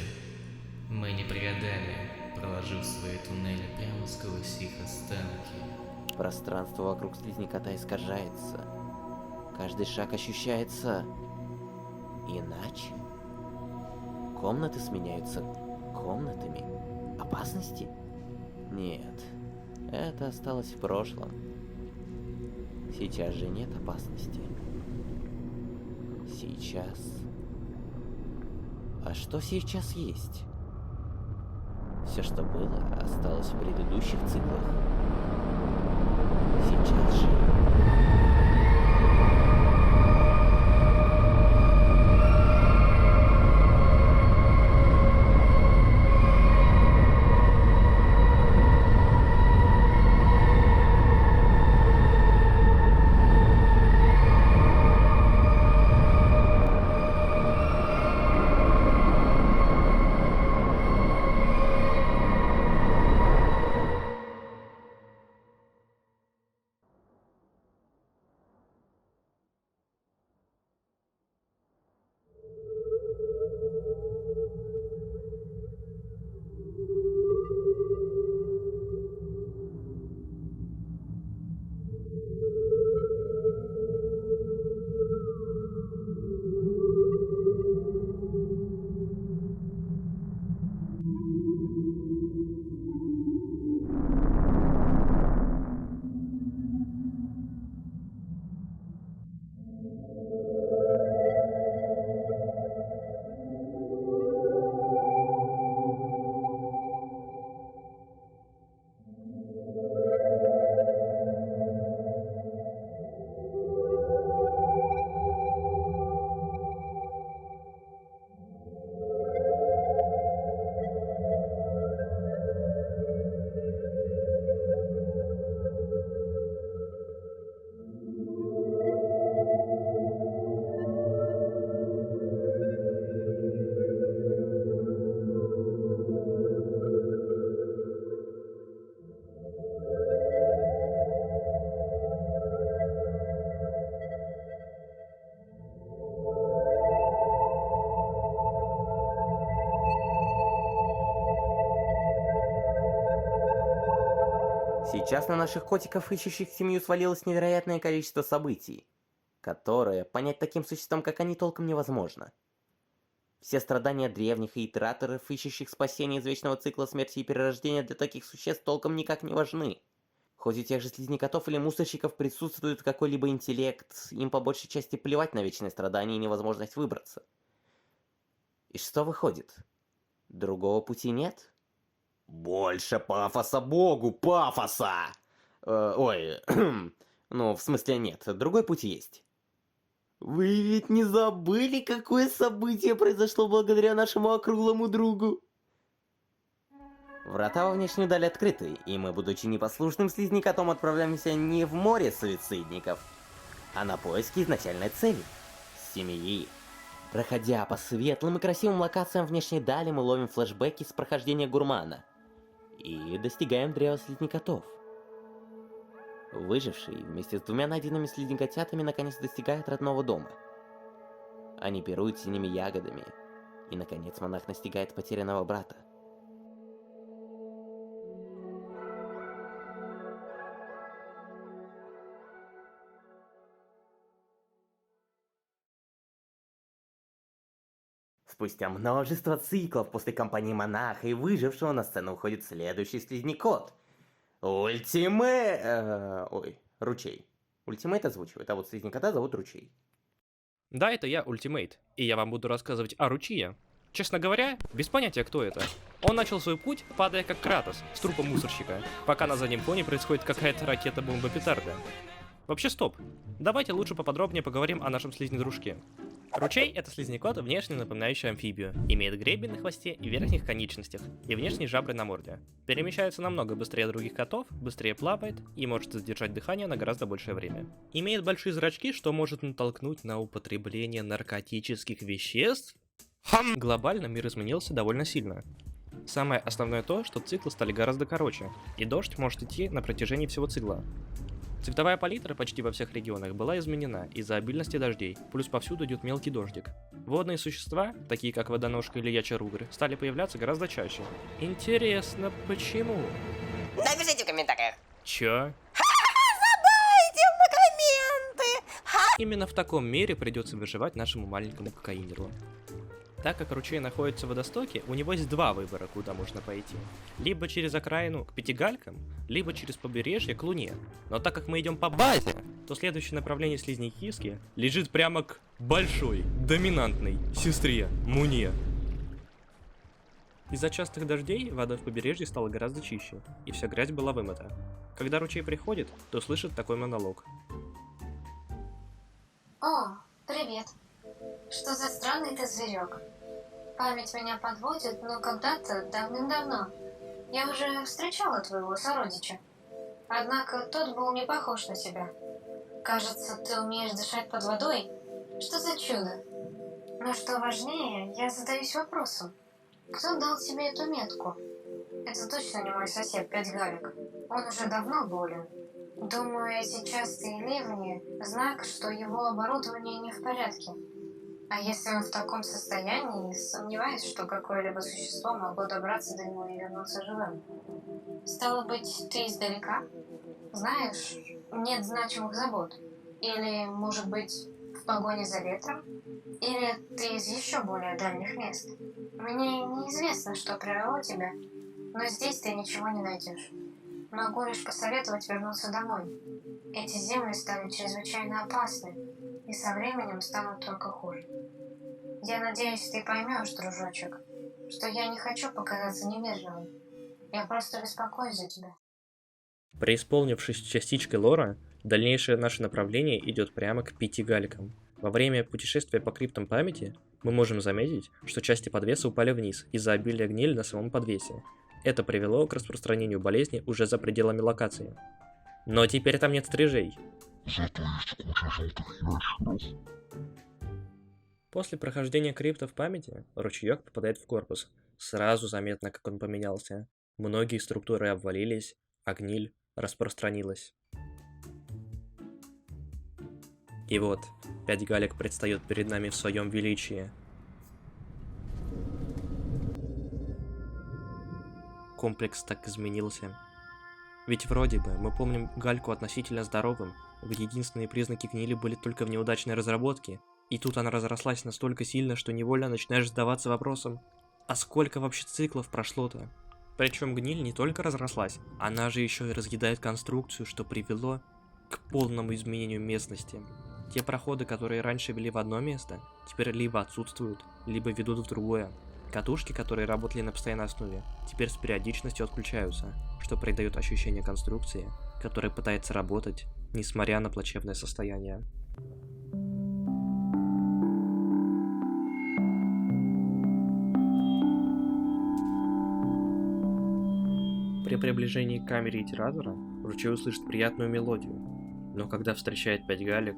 Speaker 23: Мы не прогадали, проложив свои туннели прямо сквозь их останки.
Speaker 9: Пространство вокруг слизняка-то искажается. Каждый шаг ощущается... иначе. Комнаты сменяются комнатами. Опасности? Нет, это осталось в прошлом. Сейчас же нет опасности. Сейчас... А что сейчас есть? Все, что было, осталось в предыдущих циклах. Сейчас же... Сейчас на наших котиков, ищущих семью, свалилось невероятное количество событий, которые понять таким существам, как они, толком невозможно. Все страдания древних и итераторов, ищущих спасения из вечного цикла смерти и перерождения, для таких существ толком никак не важны. Хоть у тех же слизнякотов или мусорщиков присутствует какой-либо интеллект, им по большей части плевать на вечные страдания и невозможность выбраться. И что выходит? Другого пути нет? Больше пафоса Богу, пафоса! Ну, в смысле нет, другой путь есть. Вы ведь не забыли, какое событие произошло благодаря нашему округлому другу? Врата во внешнюю даль открыты, и мы, будучи непослушным слизнякотом, отправляемся не в море суицидников, а на поиски изначальной цели — семьи. Проходя по светлым и красивым локациям внешней дали, мы ловим флешбеки с прохождения гурмана и достигаем древа слизнякотов. Выживший вместе с двумя найденными слизнякотятами наконец достигает родного дома. Они пируют синими ягодами, и наконец монах настигает потерянного брата. Спустя множество циклов после кампании монаха и выжившего на сцену уходит следующий слизнякот. Ручей. Ультимейт озвучивает, а вот слизнякота зовут Ручей.
Speaker 7: Да, это я, Ультимейт, и я вам буду рассказывать о Ручье. Честно говоря, без понятия, кто это. Он начал свой путь, падая как Кратос, с трупом мусорщика, пока на заднем фоне происходит какая-то ракета-бомба-петарда. Вообще, стоп. Давайте лучше поподробнее поговорим о нашем слизнедружке. Ручей — это слизнякот, внешне напоминающий амфибию. Имеет гребень на хвосте и верхних конечностях, и внешние жабры на морде. Перемещается намного быстрее других котов, быстрее плавает и может задержать дыхание на гораздо большее время. Имеет большие зрачки, что может натолкнуть на употребление наркотических веществ. Глобально мир изменился довольно сильно. Самое основное то, что циклы стали гораздо короче, и дождь может идти на протяжении всего цикла. Цветовая палитра почти во всех регионах была изменена из-за обильности дождей, плюс повсюду идет мелкий дождик. Водные существа, такие как водоножка или ячеругры, стали появляться гораздо чаще. Интересно, почему?
Speaker 5: Напишите в комментариях.
Speaker 7: Чё?
Speaker 5: Забайте в комменты!
Speaker 7: Именно в таком мире придется выживать нашему маленькому кокаинеру. Так как ручей находится в водостоке, у него есть два выбора, куда можно пойти. Либо через окраину к Пятигалькам, либо через побережье к Луне. Но так как мы идем по базе, то следующее направление слизнякиски лежит прямо к большой, доминантной сестре Муне. Из-за частых дождей вода в побережье стала гораздо чище, и вся грязь была вымыта. Когда ручей приходит, то слышит такой монолог.
Speaker 4: О, привет. Что за странный ты зверек? Память меня подводит, но когда-то, давным-давно, я уже встречала твоего сородича. Однако тот был не похож на тебя. Кажется, ты умеешь дышать под водой. Что за чудо? Но что важнее, я задаюсь вопросом. Кто дал тебе эту метку? Это точно не мой сосед Пятигалик. Он уже давно болен. Думаю, эти частые ливни – знак, что его оборудование не в порядке. А если он в таком состоянии, сомневаюсь, что какое-либо существо могло добраться до него и вернуться живым. Стало быть, ты издалека? Знаешь, нет значимых забот. Или, может быть, в погоне за ветром? Или ты из еще более дальних мест? Мне неизвестно, что привело тебя, но здесь ты ничего не найдешь. Могу лишь посоветовать вернуться домой. Эти земли стали чрезвычайно опасны, и со временем станут только хуже. Я надеюсь, ты поймешь, дружочек, что я не хочу показаться невежливым. Я просто беспокоюсь за тебя.
Speaker 7: Преисполнившись частичкой лора, дальнейшее наше направление идет прямо к Пятигалькам. Во время путешествия по криптам памяти мы можем заметить, что части подвеса упали вниз из-за обилия гнили на самом подвесе. Это привело к распространению болезни уже за пределами локации. Но теперь там нет стрижей.
Speaker 14: Зато есть куча желтых ящеров.
Speaker 7: После прохождения криптов памяти ручеек попадает в корпус. Сразу заметно, как он поменялся. Многие структуры обвалились, а гниль распространилась. И вот, Пятигалик предстает перед нами в своем величии. Комплекс так изменился. Ведь вроде бы мы помним Гальку относительно здоровым, единственные признаки гнили были только в неудачной разработке, и тут она разрослась настолько сильно, что невольно начинаешь задаваться вопросом, а сколько вообще циклов прошло-то? Причем гниль не только разрослась, она же еще и разъедает конструкцию, что привело к полному изменению местности. Те проходы, которые раньше вели в одно место, теперь либо отсутствуют, либо ведут в другое. Катушки, которые работали на постоянной основе, теперь с периодичностью отключаются, что придает ощущение конструкции, которая пытается работать, несмотря на плачевное состояние. При приближении к камере итератора ручей услышит приятную мелодию, но когда встречает 5 галек,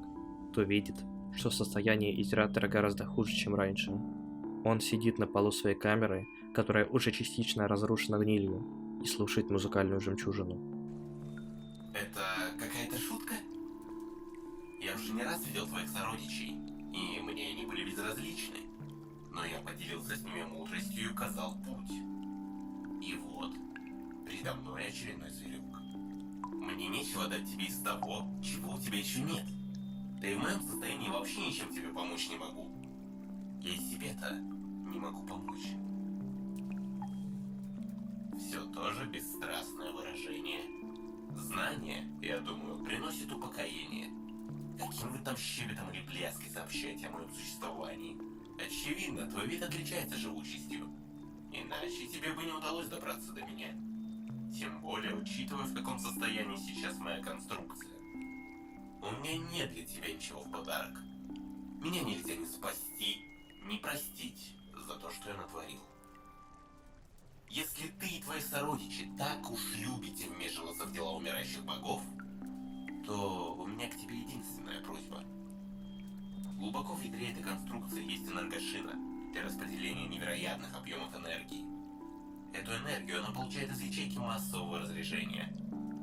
Speaker 7: то видит, что состояние итератора гораздо хуже, чем раньше. Он сидит на полу своей камеры, которая уже частично разрушена гнилью, и слушает музыкальную жемчужину.
Speaker 19: Это какая-то шутка? Я уже не раз видел твоих сородичей, и мне они были безразличны. Но я поделился с ними мудростью и указал путь. И вот, передо мной очередной зверек. Мне нечего дать тебе из того, чего у тебя еще нет. Да и в моем состоянии вообще ничем тебе помочь не могу. Я и себе-то не могу помочь. Все тоже бесстрастное выражение. Знание, я думаю, приносит упокоение. Каким вы там щебетом или пляской сообщаете о моем существовании? Очевидно, твой вид отличается живучестью. Иначе тебе бы не удалось добраться до меня. Тем более, учитывая, в каком состоянии сейчас моя конструкция. У меня нет для тебя ничего в подарок. Меня нельзя ни спасти, ни простить за то, что я натворил. Если ты и твои сородичи так уж любите вмешиваться в дела умирающих богов, то у меня к тебе единственная просьба. Глубоко в ядре этой конструкции есть энергошина для распределения невероятных объемов энергии. Эту энергию она получает из ячейки массового разряжения.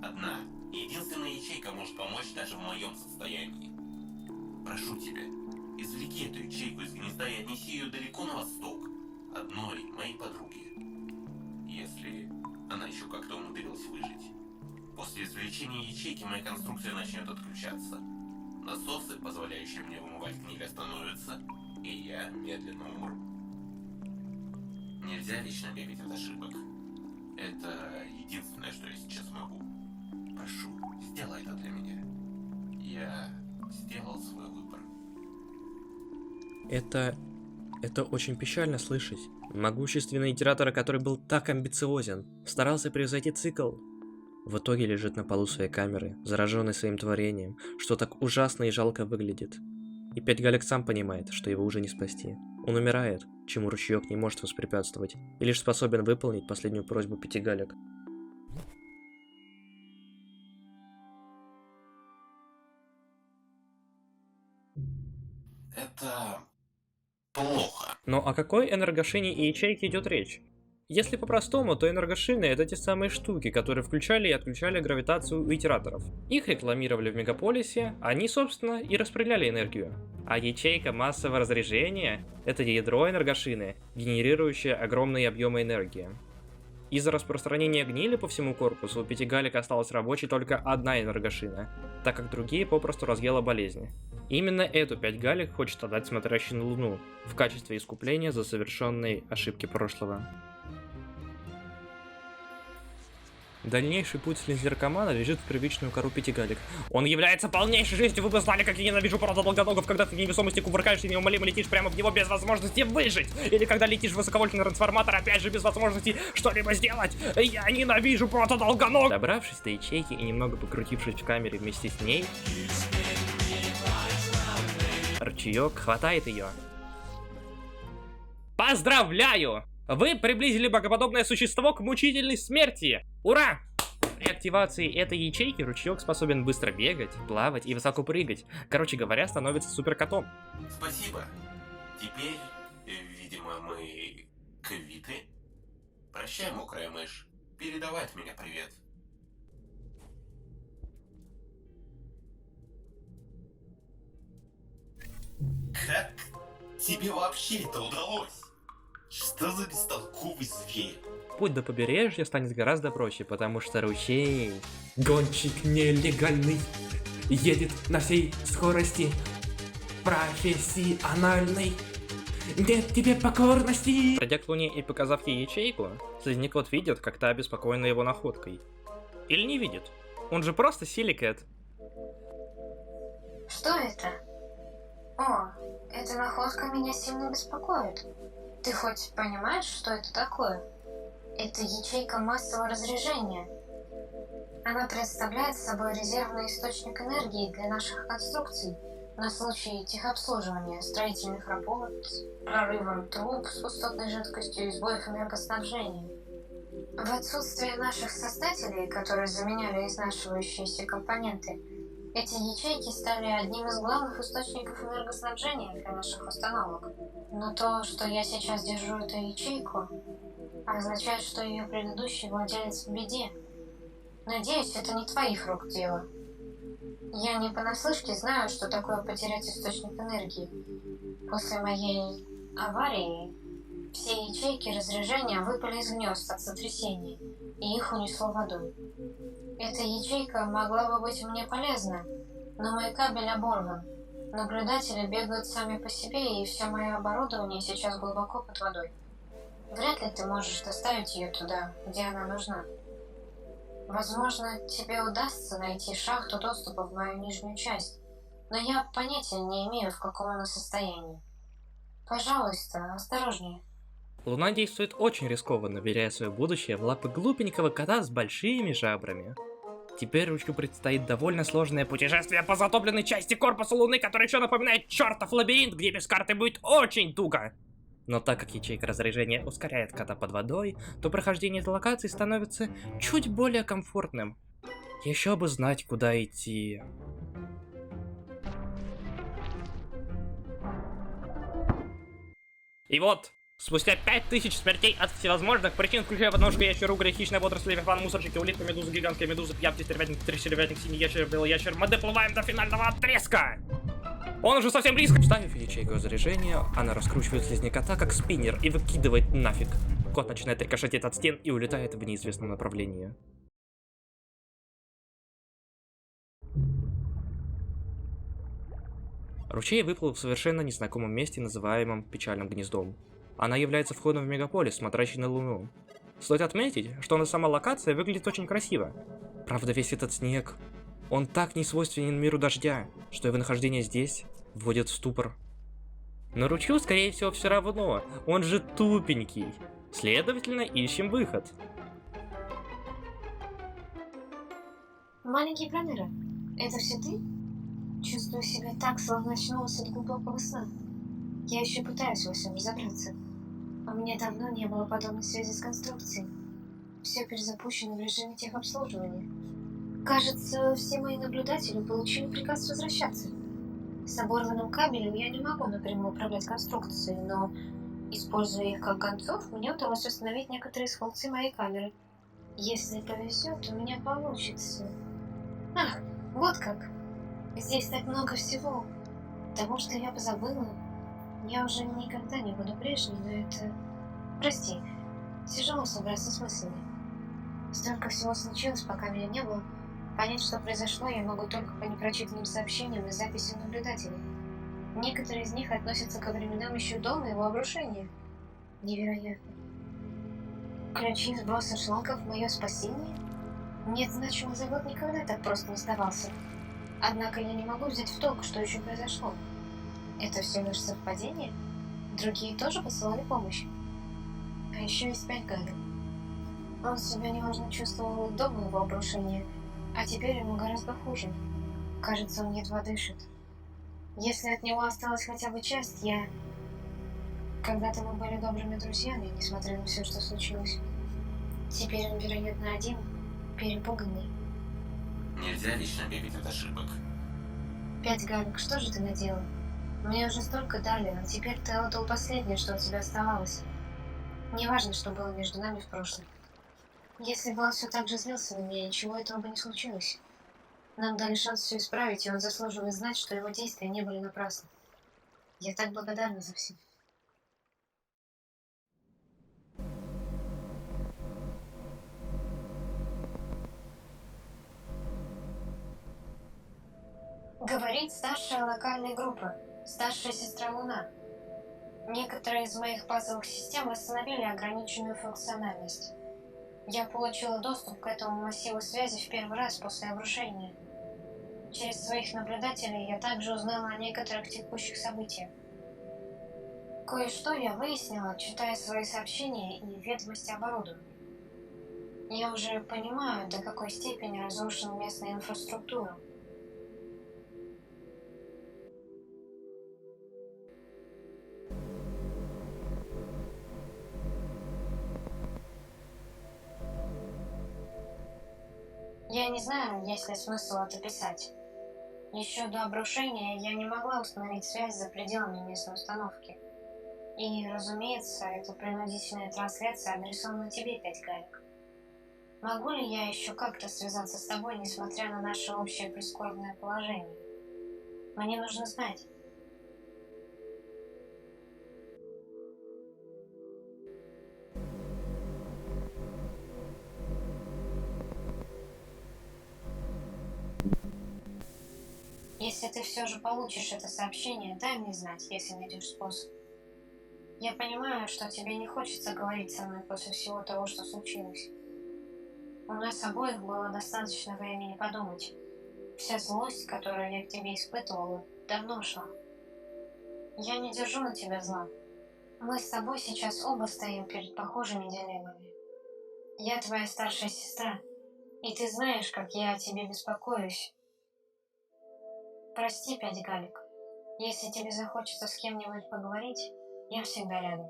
Speaker 19: Одна, единственная ячейка может помочь даже в моем состоянии. Прошу тебя, извлеки эту ячейку из гнезда и отнеси ее далеко на восток, одной моей подруге. Если она еще как-то умудрилась выжить. После извлечения ячейки моя конструкция начнет отключаться. Насосы, позволяющие мне вымывать гниль, остановятся, и я медленно умру. Нельзя вечно бегать от ошибок. Это единственное, что я сейчас могу. Прошу, сделай это для меня. Я сделал свой выбор.
Speaker 7: Это очень печально слышать. Могущественный итератор, который был так амбициозен, старался превзойти цикл, в итоге лежит на полу своей камеры, зараженный своим творением, что так ужасно и жалко выглядит. И 5 галек сам понимает, что его уже не спасти. Он умирает, чему ручеек не может воспрепятствовать, и лишь способен выполнить последнюю просьбу 5 галек.
Speaker 19: Это плохо.
Speaker 7: Но о какой энергошине и ячейке идет речь? Если по-простому, то энергошины — это те самые штуки, которые включали и отключали гравитацию у итераторов. Их рекламировали в мегаполисе, они, собственно, и распределяли энергию. А ячейка массового разряжения — это ядро энергошины, генерирующее огромные объемы энергии. Из-за распространения гнили по всему корпусу у 5 галек осталась рабочей только одна энергошина, так как другие попросту разъела болезнь. Именно эту 5 галек хочет отдать смотрящий на Луну в качестве искупления за совершенные ошибки прошлого. Дальнейший путь слизнеркомана лежит в первичную кору 5 галек. Он является полнейшей жизнью, вы бы знали, как я ненавижу правда долгоногов, когда ты в невесомости кувыркаешься и неумолимо летишь прямо в него без возможности выжить. Или когда летишь в высоковольтный трансформатор, опять же без возможности что-либо сделать. Я ненавижу просто долгоног. Добравшись до ячейки и немного покрутившись в камере вместе с ней, ручеек хватает ее. Поздравляю! Вы приблизили богоподобное существо к мучительной смерти! Ура! При активации этой ячейки ручеек способен быстро бегать, плавать и высоко прыгать. Короче говоря, становится суперкотом.
Speaker 19: Спасибо. Теперь, видимо, мы квиты. Прощай, мокрая мышь. Передавай от меня привет. Как тебе вообще это удалось? Что за бестолковый зверь?
Speaker 7: Путь до побережья станет гораздо проще, потому что ручей... Гонщик нелегальный, едет на всей скорости, профессиональный.
Speaker 11: Нет тебе покорности!
Speaker 7: Придя к Луне и показав ей ячейку, Слизнякот видит, как та обеспокоена его находкой. Или не видит. Он же просто силикэт.
Speaker 4: Что это? О, эта находка меня сильно беспокоит. Ты хоть понимаешь, что это такое? Это ячейка массового разряжения. Она представляет собой резервный источник энергии для наших конструкций на случай техобслуживания, строительных работ, прорыва труб с пустотной жидкостью и сбоев энергоснабжения. В отсутствие наших создателей, которые заменяли изнашивающиеся компоненты, эти ячейки стали одним из главных источников энергоснабжения для наших установок. Но то, что я сейчас держу эту ячейку, означает, что ее предыдущий владелец в беде. Надеюсь, это не твоих рук дело. Я не понаслышке знаю, что такое потерять источник энергии. После моей аварии все ячейки разряжения выпали из гнезд от сотрясения, и их унесло водой. Эта ячейка могла бы быть мне полезна, но мой кабель оборван. Наблюдатели бегают сами по себе, и все мое оборудование сейчас глубоко под водой. Вряд ли ты можешь доставить ее туда, где она нужна. Возможно, тебе удастся найти шахту доступа в мою нижнюю часть, но я понятия не имею, в каком она состоянии. Пожалуйста, осторожнее.
Speaker 7: Луна действует очень рискованно, веряя свое будущее в лапы глупенького кота с большими жабрами. Теперь Ручку предстоит довольно сложное путешествие по затопленной части корпуса Луны, который еще напоминает чертов лабиринт, где без карты будет очень туго. Но так как ячейка разряжения ускоряет кота под водой, то прохождение этой локации становится чуть более комфортным. Еще бы знать, куда идти. И вот, спустя 5000 смертей от всевозможных причин, включая подножку, ящер, угря, хищная водоросль, левиафан, мусорчики, улитка, медуза, гигантская медуза, пьявки, стервятник, трещервятник, синий ящер, белый ящер, мы доплываем до финального отрезка! Он уже совсем близко! Вставив ячейку заряжения, она раскручивает слизняка как спиннер и выкидывает нафиг. Кот начинает рикошетить от стен и улетает в неизвестном направлении. Ручей выплыл в совершенно незнакомом месте, называемом Печальным гнездом. Она является входом в мегаполис, смотрящий на Луну. Стоит отметить, что на сама локация выглядит очень красиво. Правда, весь этот снег, он так не свойственен миру дождя, что его нахождение здесь вводит в ступор. Но Ручью, скорее всего, все равно, он же тупенький. Следовательно, ищем выход.
Speaker 4: Маленький Проныра, это все ты? Чувствую себя так, словно очнулась от глубокого сна. Я еще пытаюсь во всем разобраться. У меня давно не было подобной связи с конструкцией. Все перезапущено в режиме техобслуживания. Кажется, все мои наблюдатели получили приказ возвращаться. С оборванным кабелем я не могу напрямую управлять конструкцией, но, используя их как гонцов, мне удалось установить некоторые из функций моей камеры. Если повезет, у меня получится. Ах, вот как! Здесь так много всего. Того, что я позабыла. Я уже никогда не буду прежней, но это... Прости, тяжело собраться с мыслями. Столько всего случилось, пока меня не было. Понять, что произошло, я могу только по непрочитанным сообщениям и записям наблюдателей. Некоторые из них относятся ко временам еще до моего обрушения. Невероятно. Ключи сброса шлангов — мое спасение? Нет, значит, мой завод никогда так просто не сдавался. Однако я не могу взять в толк, что еще произошло. Это все лишь совпадение? Другие тоже посылали помощь? А еще есть 5 Гага. Он себя неважно чувствовал до моего обрушения, а теперь ему гораздо хуже. Кажется, он едва дышит. Если от него осталась хотя бы часть, я... Когда-то мы были добрыми друзьями, несмотря на все, что случилось. Теперь он, вероятно, один, перепуганный.
Speaker 19: Нельзя вечно бегать от ошибок.
Speaker 4: 5 Галек, что же ты наделал? Мне уже столько дали, а теперь ты отдал последнее, что у тебя оставалось. Неважно, что было между нами в прошлом. Если бы он все так же злился на меня, ничего этого бы не случилось. Нам дали шанс все исправить, и он заслуживает знать, что его действия не были напрасны. Я так благодарна за все. Говорит старшая локальная группа, старшая сестра Луна. Некоторые из моих базовых систем восстановили ограниченную функциональность. Я получила доступ к этому массиву связи в первый раз после обрушения. Через своих наблюдателей я также узнала о некоторых текущих событиях. Кое-что я выяснила, читая свои сообщения и ведомости оборудования. Я уже понимаю, до какой степени разрушена местная инфраструктура. Я не знаю, есть ли смысл это писать. Еще до обрушения я не могла установить связь за пределами местной установки. И, разумеется, эта принудительная трансляция адресована тебе, 5 гаек. Могу ли я еще как-то связаться с тобой, несмотря на наше общее прискорбное положение? Мне нужно знать. Если ты все же получишь это сообщение, дай мне знать, если найдешь способ. Я понимаю, что тебе не хочется говорить со мной после всего того, что случилось. У нас обоих было достаточно времени подумать. Вся злость, которую я к тебе испытывала, давно шла. Я не держу на тебя зла. Мы с тобой сейчас оба стоим перед похожими дилеммами. Я твоя старшая сестра, и ты знаешь, как я о тебе беспокоюсь. Прости, 5 галек. Если тебе захочется с кем-нибудь поговорить, я всегда рядом.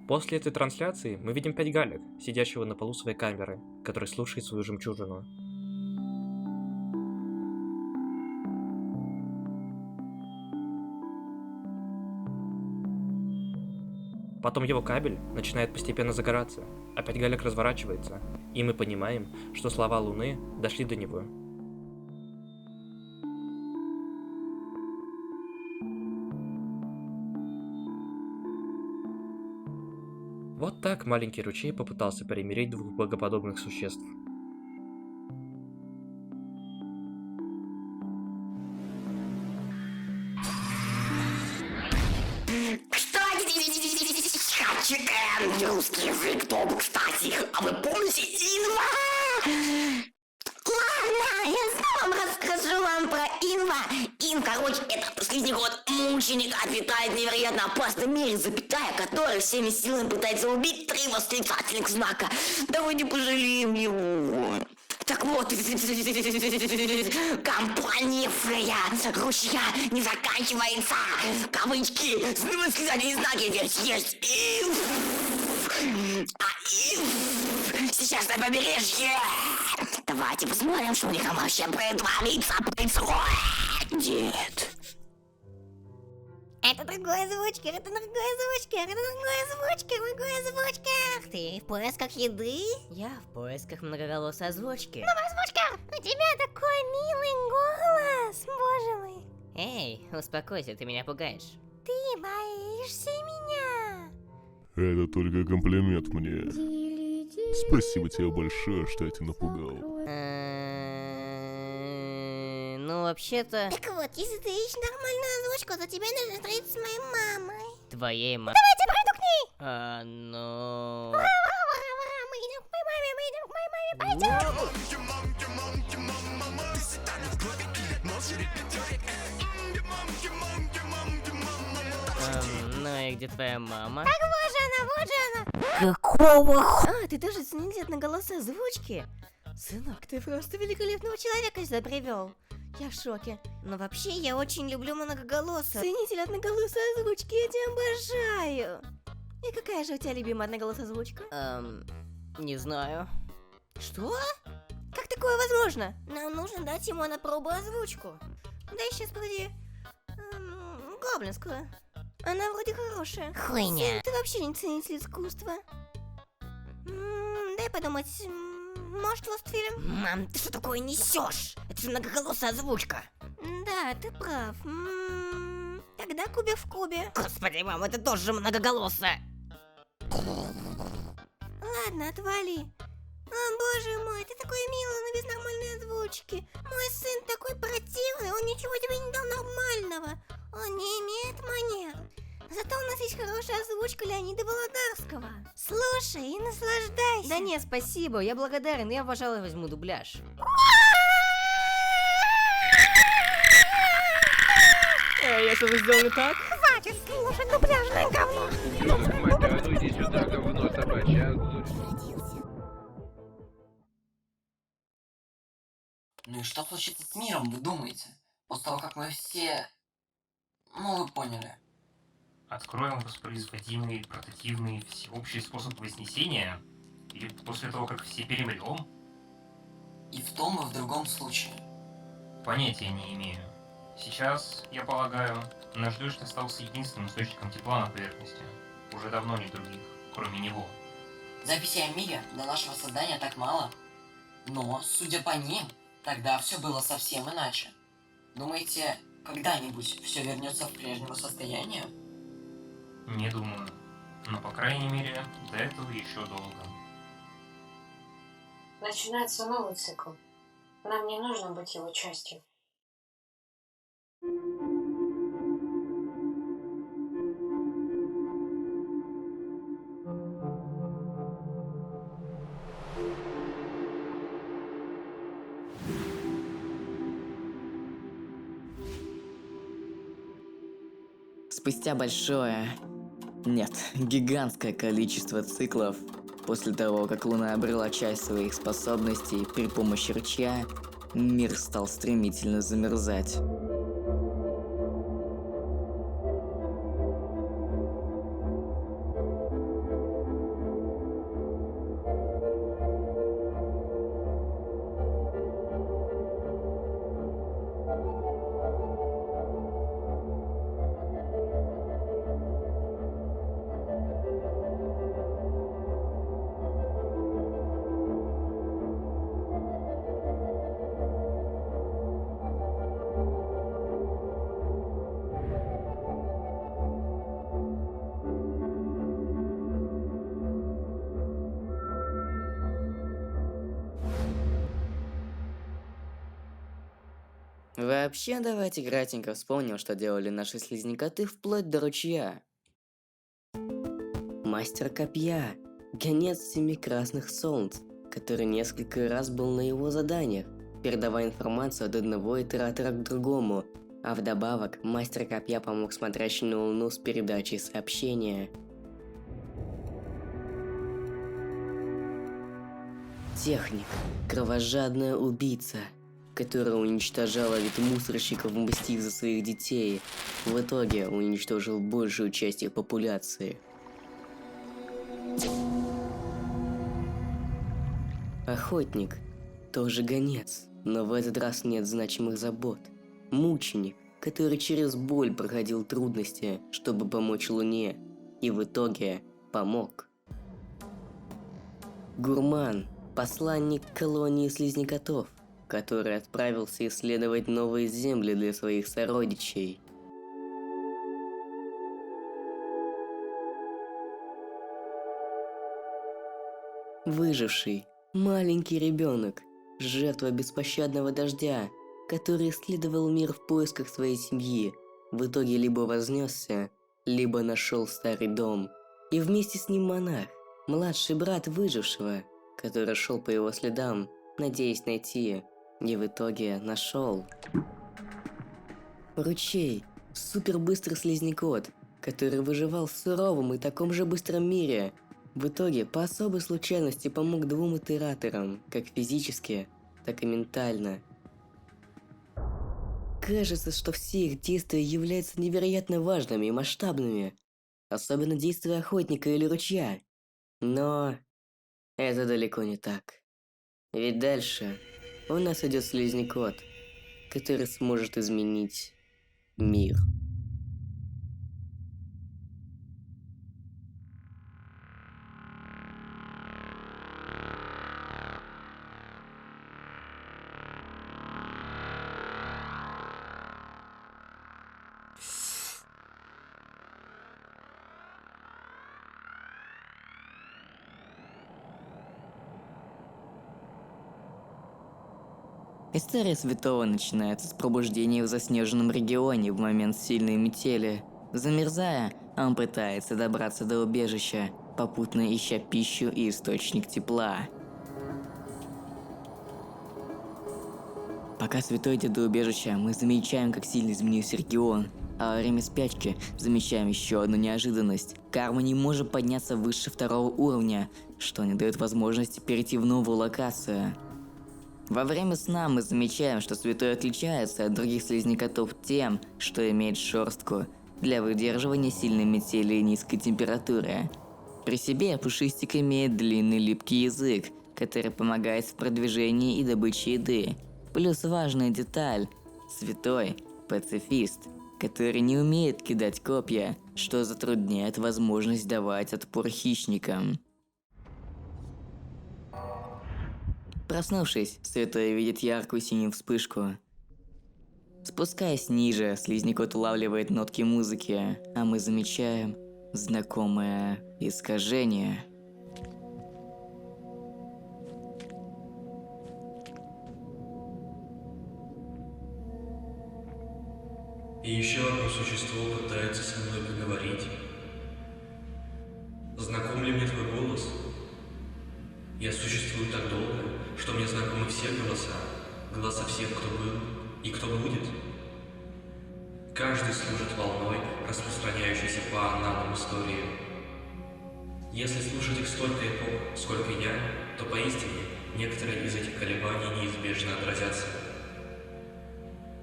Speaker 7: После этой трансляции мы видим 5 галек, сидящего на полу своей камеры, который слушает свою жемчужину. Потом его кабель начинает постепенно загораться, а 5 галек разворачивается, и мы понимаем, что слова Луны дошли до него. Вот так маленький ручей попытался примирить двух богоподобных существ.
Speaker 5: Русский язык топ, кстати. А вы помните Инва? Ладно, я снова расскажу вам про Инва. Ин, короче, это последний год мученик обитает в невероятно опасном мире, запятая, который всеми силами пытается убить 3 восклицательных знака. Давайте пожалеем его. Так вот, компания Фрея, ручья не заканчивается. Кавычки, восклицательные знаки здесь есть. Сейчас на побережье. Давайте посмотрим, что у них там вообще происходит.
Speaker 12: Это другой озвучкер, это другой озвучкер, это другой озвучкер. Ты в поисках еды?
Speaker 3: Я в поисках многоголосой озвучки.
Speaker 12: Новый озвучкер! У тебя такой милый голос, боже мой.
Speaker 3: Эй, успокойся, ты меня пугаешь.
Speaker 12: Ты боишься меня?
Speaker 14: Это только комплимент мне. Спасибо тебе большое, что я тебя напугал.
Speaker 3: Ну, вообще-то...
Speaker 12: Так вот, если ты ищешь нормальную озвучку, то тебе нужно встретиться с моей мамой.
Speaker 3: Твоей мамой?
Speaker 12: Давайте пойду к ней!
Speaker 3: Ну...
Speaker 12: Мы идем к моей маме, пойдем!
Speaker 3: Ну и где твоя мама?
Speaker 12: Так вот же она!
Speaker 3: Какого
Speaker 12: А, ты тоже ценитель одноголосой озвучки? Сынок, ты просто великолепного человека сюда привел. Я в шоке. Но вообще, я очень люблю многоголосых. Ценитель одноголосой озвучки, я тебя обожаю. И какая же у тебя любимая одноголосая озвучка?
Speaker 3: Не знаю.
Speaker 12: Что? Как такое возможно? Нам нужно дать ему на пробу озвучку. Дай сейчас, погоди. Гоблинскую. Она вроде хорошая.
Speaker 3: Хуйня.
Speaker 12: Сын, ты вообще не ценитель искусства. Дай подумать. Может, Лостфильм?
Speaker 5: Мам, ты что такое несешь? Это же многоголосая озвучка.
Speaker 12: Да, ты прав. Тогда Кубик в кубе.
Speaker 5: Господи, мам, это тоже многоголосая.
Speaker 12: Ладно, отвали. боже мой, ты такой милый, но без нормальной озвучки. Мой сын такой противный, он ничего тебе не дал нормального. Он не имеет манер. Зато у нас есть хорошая озвучка Леонида Володарского. Слушай и наслаждайся.
Speaker 3: Да нет, спасибо, я благодарен, я, пожалуй, возьму дубляж.
Speaker 24: Я что-то сделал не так?
Speaker 12: Хватит слушать дубляжное говно.
Speaker 1: Иди сюда, говно собачье.
Speaker 13: Ну и что случится с миром, вы думаете? После того, как мы все... Ну, вы поняли.
Speaker 8: Откроем воспроизводимый, портативный, всеобщий способ вознесения? Или после того, как все перемрем?
Speaker 13: И в том, и в другом случае.
Speaker 8: Понятия не имею. Сейчас, я полагаю, наш дождь остался единственным источником тепла на поверхности. Уже давно нет других, кроме него.
Speaker 13: Записей о мире до нашего создания так мало. Но, судя по ним, тогда все было совсем иначе. Думаете, когда-нибудь все вернется в прежнему состоянию?
Speaker 8: Не думаю. Но, по крайней мере, до этого еще долго.
Speaker 4: Начинается новый цикл. Нам не нужно быть его частью.
Speaker 3: Спустя большое... Нет, гигантское количество циклов, после того, как Луна обрела часть своих способностей при помощи ручья, мир стал стремительно замерзать. Вообще, давайте кратенько вспомним, что делали наши слизнякоты вплоть до ручья. Мастер копья, гонец семи красных солнц, который несколько раз был на его заданиях, передавая информацию от одного итератора к другому, а вдобавок мастер копья помог смотрящей на Луну с передачей сообщения. Техник, кровожадная убийца, которая уничтожала вид мусорщиков, мстив за своих детей, в итоге уничтожил большую часть их популяции. Охотник, тоже гонец, но в этот раз нет значимых забот. Мученик, который через боль проходил трудности, чтобы помочь Луне, и в итоге помог. Гурман, посланник колонии слизнякотов, который отправился исследовать новые земли для своих сородичей. Выживший, маленький ребенок, жертва беспощадного дождя, который исследовал мир в поисках своей семьи, в итоге либо вознесся, либо нашел старый дом, и вместе с ним монах, младший брат выжившего, который шел по его следам, надеясь найти, и в итоге нашел. Ручей, супербыстрый слизнякот, который выживал в суровом и таком же быстром мире, в итоге по особой случайности помог двум итераторам, как физически, так и ментально. Кажется, что все их действия являются невероятно важными и масштабными, особенно действия охотника или ручья. Но это далеко не так. Ведь дальше у нас идет слизнякот, который сможет изменить мир. История святого начинается с пробуждения в заснеженном регионе в момент сильной метели. Замерзая, он пытается добраться до убежища, попутно ища пищу и источник тепла. Пока святой идет до убежища, мы замечаем, как сильно изменился регион. А во время спячки замечаем еще одну неожиданность. Карма не может подняться выше 2-го уровня, что не дает возможности перейти в новую локацию. Во время сна мы замечаем, что святой отличается от других слизнякотов тем, что имеет шерстку для выдерживания сильной метели и низкой температуры. При себе Пушистик имеет длинный липкий язык, который помогает в продвижении и добыче еды. Плюс важная деталь – святой – пацифист, который не умеет кидать копья, что затрудняет возможность давать отпор хищникам. Проснувшись, святой видит яркую синюю вспышку. Спускаясь ниже, слизнякот улавливает нотки музыки, а мы замечаем знакомое искажение.
Speaker 6: И еще одно существо пытается со мной поговорить. Знаком ли мне твой голос? Я существую так долго, что мне знакомы все голоса. Голоса всех, кто был и кто будет. Каждый служит волной, распространяющейся по анналам истории. Если слушать их столько эпох, сколько я, то поистине некоторые из этих колебаний неизбежно отразятся.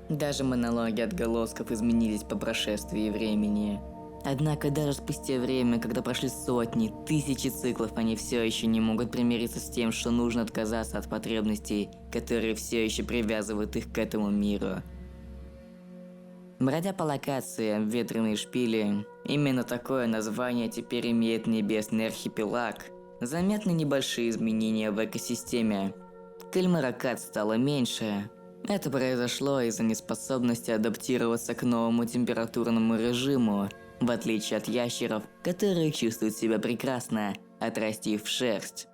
Speaker 3: Даже монологи отголосков изменились по прошествии времени. Однако даже спустя время, когда прошли сотни, тысячи циклов, они все еще не могут примириться с тем, что нужно отказаться от потребностей, которые все еще привязывают их к этому миру. Бродя по локации «Ветреные шпили», именно такое название теперь имеет небесный архипелаг. Заметны небольшие изменения в экосистеме. Кальмаракат стало меньше. Это произошло из-за неспособности адаптироваться к новому температурному режиму, в отличие от ящеров, которые чувствуют себя прекрасно, отрастив шерсть.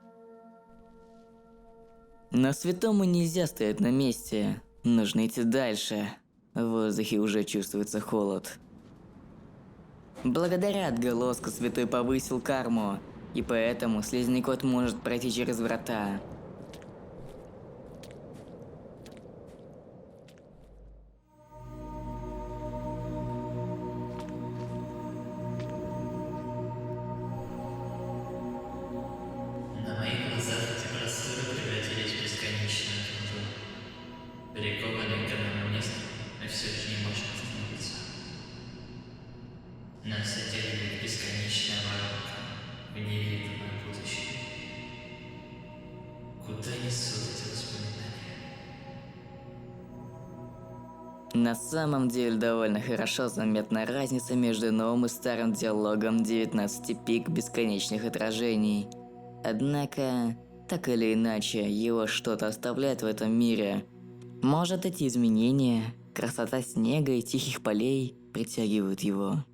Speaker 3: Но святому нельзя стоять на месте, нужно идти дальше. В воздухе уже чувствуется холод. Благодаря отголоску святой повысил карму, и поэтому слизнякот может пройти через врата.
Speaker 23: На моих глазах эти просторы превратились в бесконечную тундру. Прикованный к одному месту, мы все еще не можем остановиться. Нас отделяет бесконечная воронка в неведомое будущее. Куда несут эти воспоминания?
Speaker 3: На самом деле довольно хорошо заметна разница между новым и старым диалогом 19 пик бесконечных отражений. Однако, так или иначе, его что-то оставляет в этом мире. Может, эти изменения, красота снега и тихих полей притягивают его.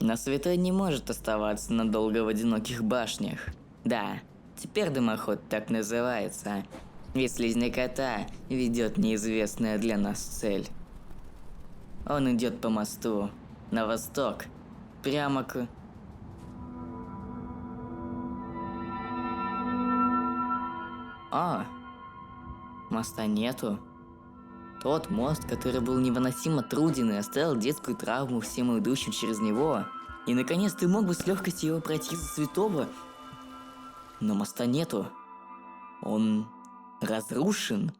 Speaker 3: Но святой не может оставаться надолго в одиноких башнях. Да, теперь дымоход так называется. Ведь слизнякота ведет неизвестная для нас цель. Он идет по мосту, на восток, прямо к... Моста нету. Тот мост, который был невыносимо труден и оставил детскую травму всем идущим через него. И наконец ты мог бы с легкостью его пройти за святого. Но моста нету. Он разрушен.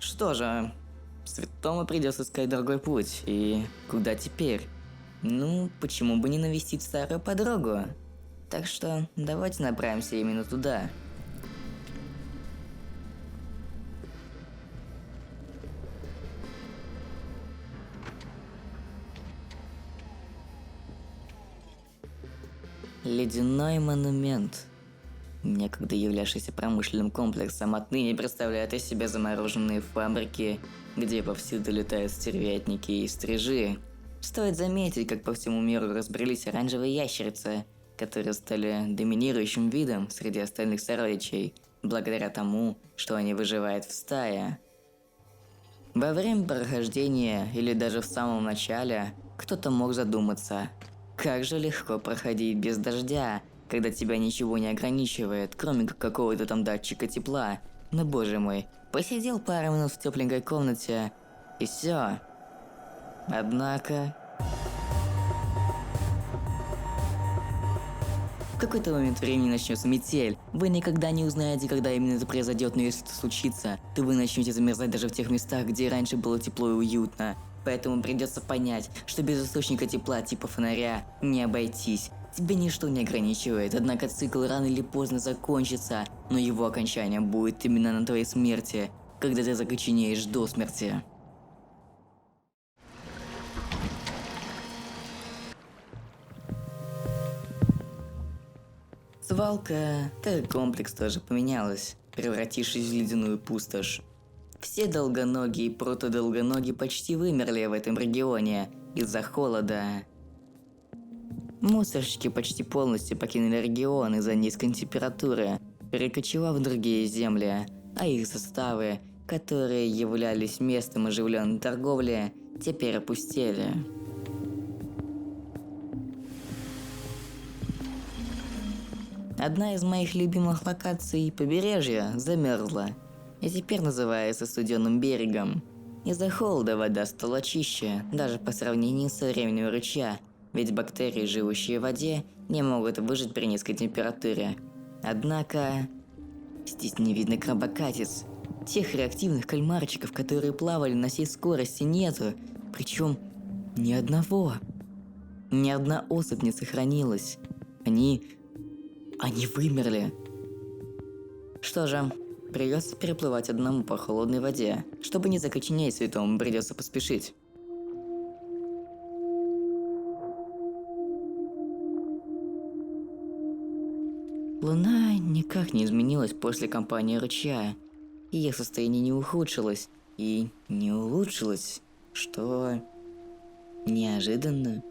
Speaker 3: Что же, святому придется искать другой путь. И куда теперь? Ну, почему бы не навестить старую подругу? Так что давайте направимся именно туда. Ледяной монумент, некогда являвшийся промышленным комплексом, отныне представляет из себя замороженные фабрики, где повсюду летают стервятники и стрижи. Стоит заметить, как по всему миру разбрелись оранжевые ящерицы, которые стали доминирующим видом среди остальных сородичей, благодаря тому, что они выживают в стае. Во время прохождения или даже в самом начале кто-то мог задуматься, как же легко проходить без дождя, когда тебя ничего не ограничивает, кроме как какого-то там датчика тепла. Но боже мой, посидел пару минут в тепленькой комнате и все. Однако... В какой-то момент времени начнется метель. Вы никогда не узнаете, когда именно это произойдет, но если это случится, то вы начнете замерзать даже в тех местах, где раньше было тепло и уютно. Поэтому придется понять, что без источника тепла типа фонаря не обойтись. Тебя ничто не ограничивает, однако цикл рано или поздно закончится, но его окончание будет именно на твоей смерти, когда ты закоченеешь до смерти. Свалка, как и комплекс, тоже поменялась, превратившись в ледяную пустошь. Все долгоногие и протодолгоногие почти вымерли в этом регионе из-за холода. Мусорщики почти полностью покинули регион из-за низкой температуры, перекочевав в другие земли, а их составы, которые являлись местом оживленной торговли, теперь опустели. Одна из моих любимых локаций побережья замерзла и теперь называется Студенным берегом. Из-за холода вода стала чище, даже по сравнению со временем ручья, ведь бактерии, живущие в воде, не могут выжить при низкой температуре. Однако, здесь не видно крабокатиц. Тех реактивных кальмарчиков, которые плавали на всей скорости, нету, причем ни одного. Ни одна особь не сохранилась. Они вымерли. Что же, придется переплывать одному по холодной воде. Чтобы не закоченеть святому, придется поспешить. Луна никак не изменилась после кампании ручья. Ее состояние не ухудшилось и не улучшилось, что неожиданно.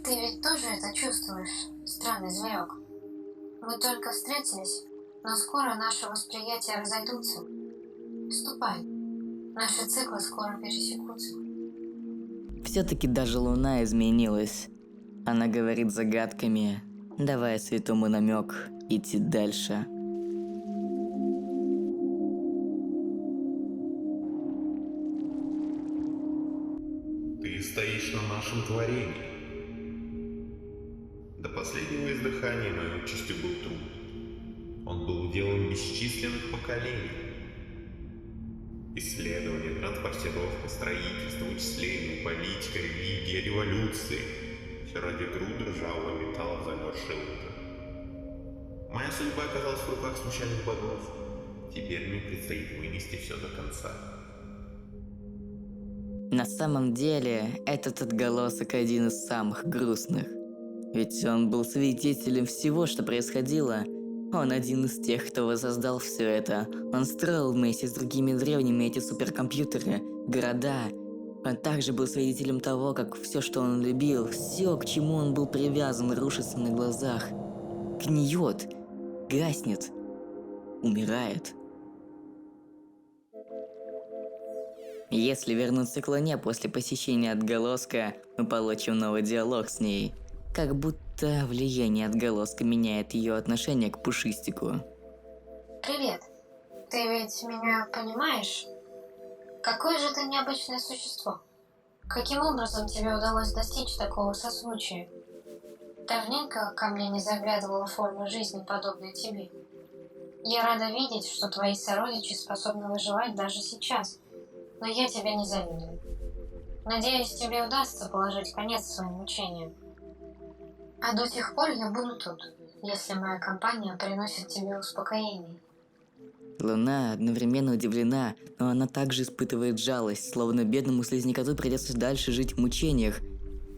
Speaker 4: Ты ведь тоже это чувствуешь, странный зверек. Мы только встретились, но скоро наши восприятия разойдутся. Ступай, наши циклы скоро пересекутся.
Speaker 3: Все-таки даже Луна изменилась. Она говорит загадками, давая святому намек идти дальше.
Speaker 2: Ты стоишь на нашем творении. До последнего издыхания моей участью был труд. Он был уделом бесчисленных поколений. Исследование, транспортировка, строительство, вычисление, политика, религия, революции. Все ради груды ржавого металла в замерзшей луже. Моя судьба оказалась в руках случайных богов. Теперь мне предстоит вынести все до конца.
Speaker 3: На самом деле, этот отголосок один из самых грустных. Ведь он был свидетелем всего, что происходило. Он один из тех, кто воссоздал все это. Он строил вместе с другими древними эти суперкомпьютеры, города. Он также был свидетелем того, как все, что он любил, все, к чему он был привязан, рушится на глазах. Гниет, гаснет, умирает. Если вернуться к Луне после посещения отголоска, мы получим новый диалог с ней. Как будто влияние отголоска меняет ее отношение к Пушистику.
Speaker 4: Привет. Ты ведь меня понимаешь? Какое же ты необычное существо? Каким образом тебе удалось достичь такого созвучия? Давненько ко мне не заглядывала форма жизни, подобной тебе. Я рада видеть, что твои сородичи способны выживать даже сейчас, но я тебя не завидую. Надеюсь, тебе удастся положить конец своим мучениям. А до тех пор я буду тут, если моя компания приносит тебе успокоение.
Speaker 3: Луна одновременно удивлена, но она также испытывает жалость, словно бедному слизнякоту придется дальше жить в мучениях,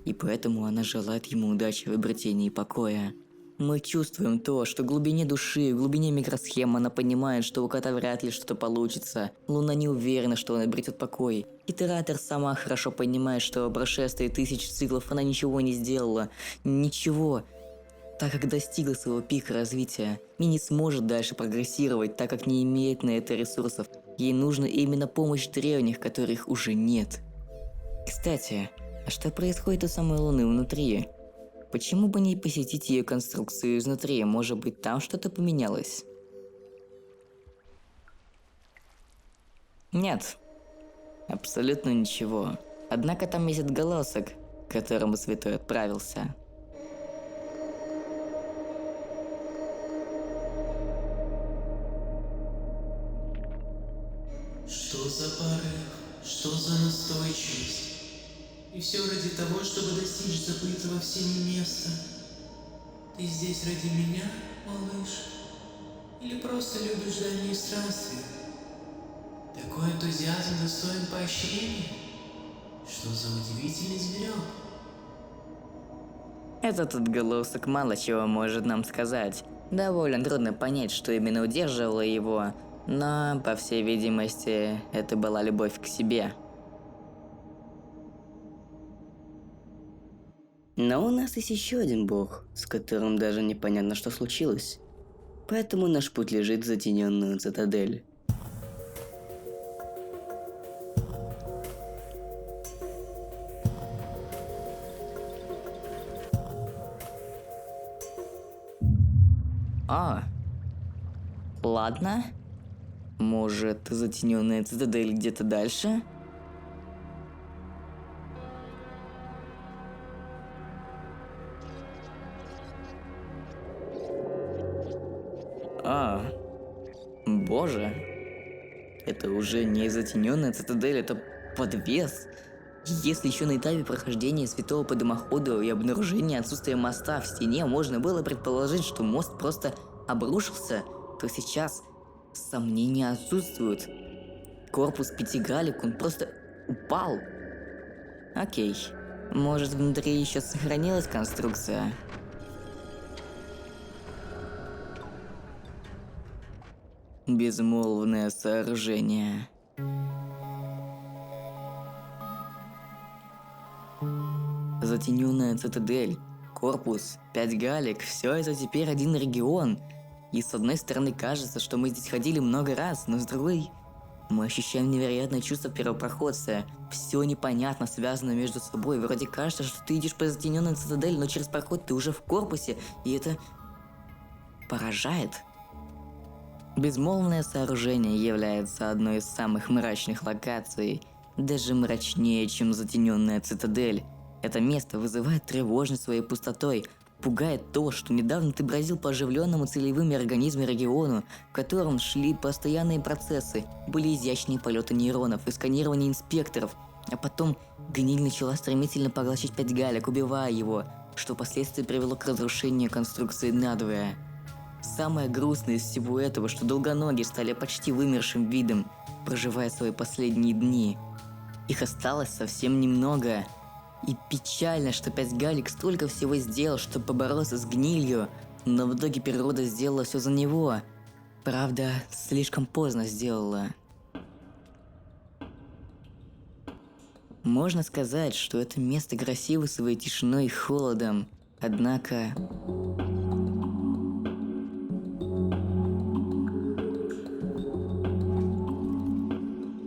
Speaker 3: и поэтому она желает ему удачи в обретении покоя. Мы чувствуем то, что в глубине души, в глубине микросхемы она понимает, что у кота вряд ли что-то получится. Луна не уверена, что он обретет покой. Итератор сама хорошо понимает, что в прошествии 1000 циклов она ничего не сделала. Ничего. Так как достигла своего пика развития. И не сможет дальше прогрессировать, так как не имеет на это ресурсов. Ей нужна именно помощь древних, которых уже нет. Кстати, а что происходит у самой Луны внутри? Почему бы не посетить ее конструкцию изнутри? Может быть, там что-то поменялось? Нет. Абсолютно ничего. Однако там есть отголосок, к которому святой отправился.
Speaker 11: Что за порыв? Что за настойчивость? И все ради того, чтобы достичь забытого всеми места. Ты здесь ради меня, малыш? Или просто любишь дальние странствия? Такой энтузиазм достоин поощрения? Что за удивительный зверек?
Speaker 3: Этот отголосок мало чего может нам сказать. Довольно трудно понять, что именно удерживало его, но, по всей видимости, это была любовь к себе. Но у нас есть еще один бог, с которым даже непонятно, что случилось. Поэтому наш путь лежит в затененную цитадель. Ладно. Может, затененная цитадель где-то дальше? Боже. Это уже не затененная цитадель, это подвес. Если еще на этапе прохождения святого по дымоходу и обнаружения отсутствия моста в стене можно было предположить, что мост просто обрушился, то сейчас сомнения отсутствуют. Корпус пятигалик, он просто упал. Окей. Может, внутри еще сохранилась конструкция? Безмолвное сооружение. Затененная цитадель, корпус, 5 галек, все это теперь один регион. И с одной стороны кажется, что мы здесь ходили много раз, но с другой мы ощущаем невероятное чувство первопроходца. Все непонятно связано между собой. Вроде кажется, что ты идешь по затененной цитадели, но через проход ты уже в корпусе, и это поражает. Безмолвное сооружение является одной из самых мрачных локаций, даже мрачнее, чем затененная цитадель. Это место вызывает тревожность своей пустотой, пугает то, что недавно ты бродил по оживленному целевыми организме региону, в котором шли постоянные процессы, были изящные полеты нейронов и сканирование инспекторов, а потом гниль начала стремительно поглощать 5 галек, убивая его, что впоследствии привело к разрушению конструкции надвое. Самое грустное из всего этого, что долгоногие стали почти вымершим видом, проживая свои последние дни. Их осталось совсем немного. И печально, что 5 галек столько всего сделал, чтобы побороться с гнилью, но в итоге природа сделала все за него. Правда, слишком поздно сделала. Можно сказать, что это место красиво своей тишиной и холодом, однако...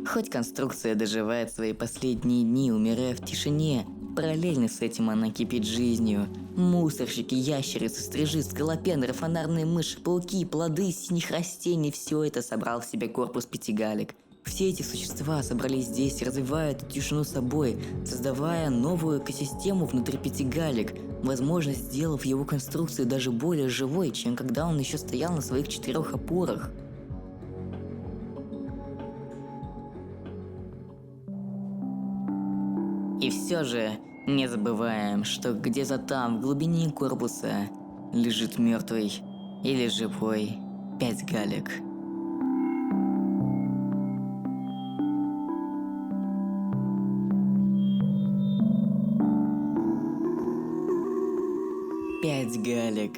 Speaker 3: Хоть конструкция доживает свои последние дни, умирая в тишине, параллельно с этим она кипит жизнью. Мусорщики, ящерицы, стрижи, скалопендры, фонарные мыши, пауки, плоды синих растений – все это собрал в себе корпус 5 галек. Все эти существа собрались здесь и развивают эту тишину собой, создавая новую экосистему внутри 5 галек, возможно, сделав его конструкцию даже более живой, чем когда он еще стоял на своих 4 опорах. И все же не забываем, что где-то там, в глубине корпуса, лежит мертвый или живой 5 галек. Пять галек.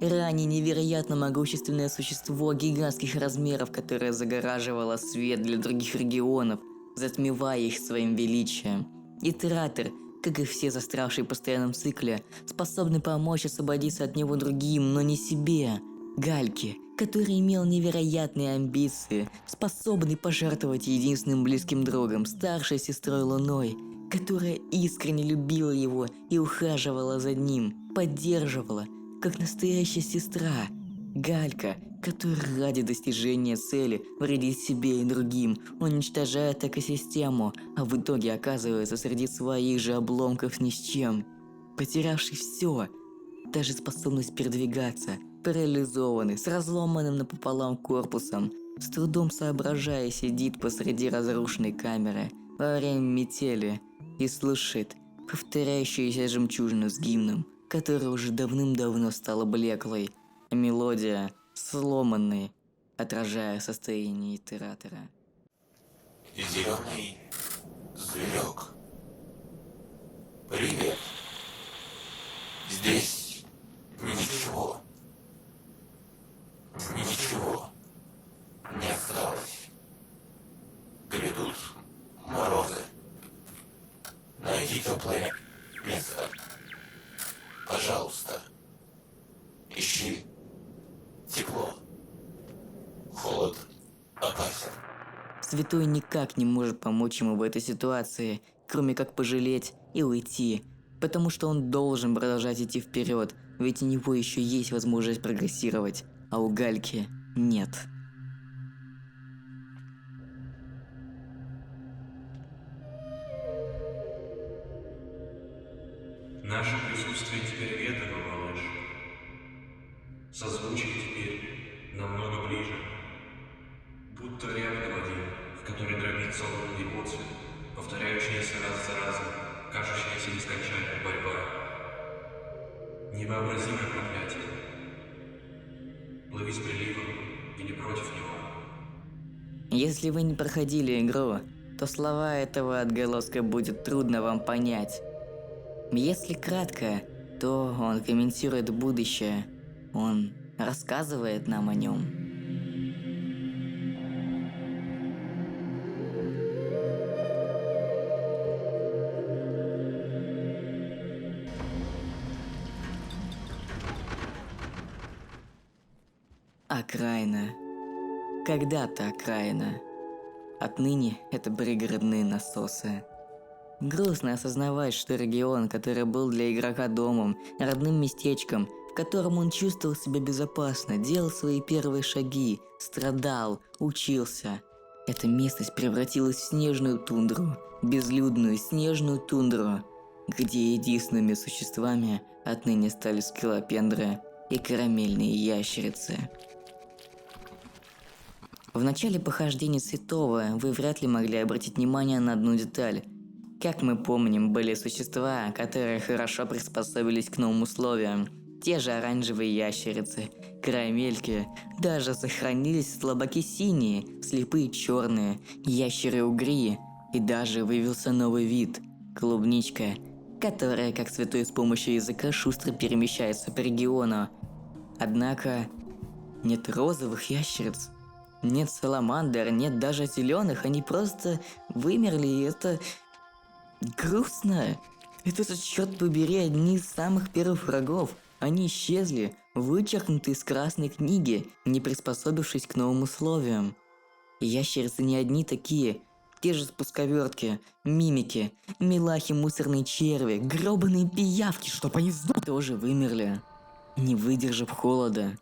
Speaker 3: ранее невероятно могущественное существо гигантских размеров, которое загораживало свет для других регионов, затмевая их своим величием. Итератор, как и все застрявшие в постоянном цикле, способны помочь освободиться от него другим, но не себе. Гальки, который имел невероятные амбиции, способный пожертвовать единственным близким другом, старшей сестрой Луной, которая искренне любила его и ухаживала за ним, поддерживала, как настоящая сестра. Галька, который ради достижения цели вредит себе и другим, уничтожает экосистему, а в итоге оказывается среди своих же обломков ни с чем. Потерявший все, даже способность передвигаться, парализованный, с разломанным напополам корпусом, с трудом соображая, сидит посреди разрушенной камеры во время метели и слушает повторяющуюся жемчужину с гимном, которая уже давным-давно стала блеклой, а мелодия сломанной, отражая состояние итератора.
Speaker 19: Зеленый зверек. Привет. Здесь ничего. Ничего не осталось. Грядут морозы. Найди теплое место. Пожалуйста. Ищи тепло. Холод опасен.
Speaker 3: Святой никак не может помочь ему в этой ситуации, кроме как пожалеть и уйти, потому что он должен продолжать идти вперед, ведь у него еще есть возможность прогрессировать, а у Гальки нет.
Speaker 6: Наше присутствие теперь ведомо, малыш. Созвучие теперь намного ближе. Будто рябь на воде, в которой дробится лунный отцвет, повторяющаяся раз за разом, кажущаяся нескончаемой борьба. Невообразимое проклятие. Плыви с приливом или против него.
Speaker 3: Если вы не проходили игру, то слова этого отголоска будет трудно вам понять. Если кратко, то он комментирует будущее, он рассказывает нам о нем. Окраина. Когда-то окраина. Отныне это пригородные насосы. Грустно осознавать, что регион, который был для игрока домом, родным местечком, в котором он чувствовал себя безопасно, делал свои первые шаги, страдал, учился. Эта местность превратилась в снежную тундру, безлюдную снежную тундру, где единственными существами отныне стали скалопендры и карамельные ящерицы. В начале похождения Святого вы вряд ли могли обратить внимание на одну деталь. Как мы помним, были существа, которые хорошо приспособились к новым условиям. Те же оранжевые ящерицы, карамельки, даже сохранились слабаки синие, слепые черные, ящеры-угри, и даже вывелся новый вид – клубничка, которая, как Святой, с помощью языка шустро перемещается по региону. Однако нет розовых ящериц, нет саламандр, нет даже зеленых, они просто вымерли, и это грустно. Это, черт побери, одни из самых первых врагов. Они исчезли, вычеркнуты из Красной книги, не приспособившись к новым условиям. И ящерицы не одни такие. Те же спусковертки, мимики, милахи, мусорные черви, гробаные пиявки, чтоб они тоже вымерли, не выдержав холода.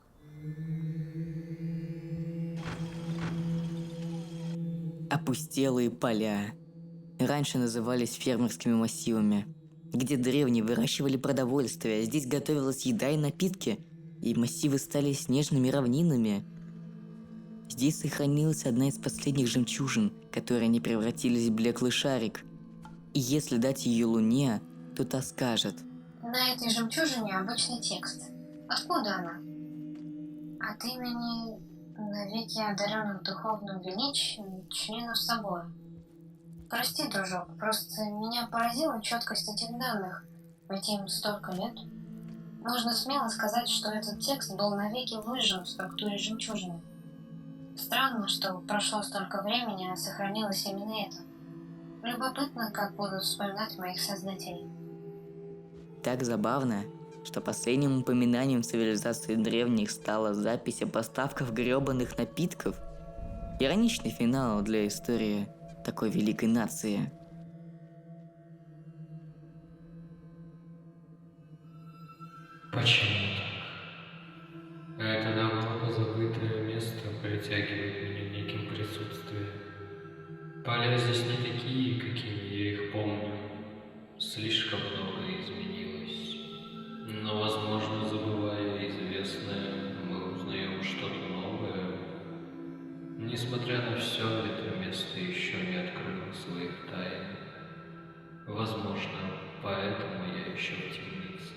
Speaker 3: Опустелые поля. Раньше назывались фермерскими массивами, где древние выращивали продовольствие, здесь готовилась еда и напитки, и массивы стали снежными равнинами. Здесь сохранилась одна из последних жемчужин, которые не превратились в блеклый шарик. И если дать ее Луне, то та скажет:
Speaker 4: на этой жемчужине обычный текст. Откуда она? От имени навеки одаренных духовным величием членов собора. Прости, дружок, просто меня поразила четкость этих данных, ведь им столько лет. Можно смело сказать, что этот текст был навеки выжжен в структуре жемчужины. Странно, что прошло столько времени, а сохранилось именно это. Любопытно, как будут вспоминать моих создателей.
Speaker 3: Так забавно, что последним упоминанием цивилизации древних стала запись о поставках грёбаных напитков. Ироничный финал для истории такой великой нации.
Speaker 6: Почему так? Это давно позабытое место притягивает меня неким присутствием. Поля здесь не такие, какими я их помню. Слишком многое изменилось. Но, возможно, забывая известное, мы узнаем что-то новое. Несмотря на все, это место еще не открыло своих тайн. Возможно, поэтому я еще в темнице.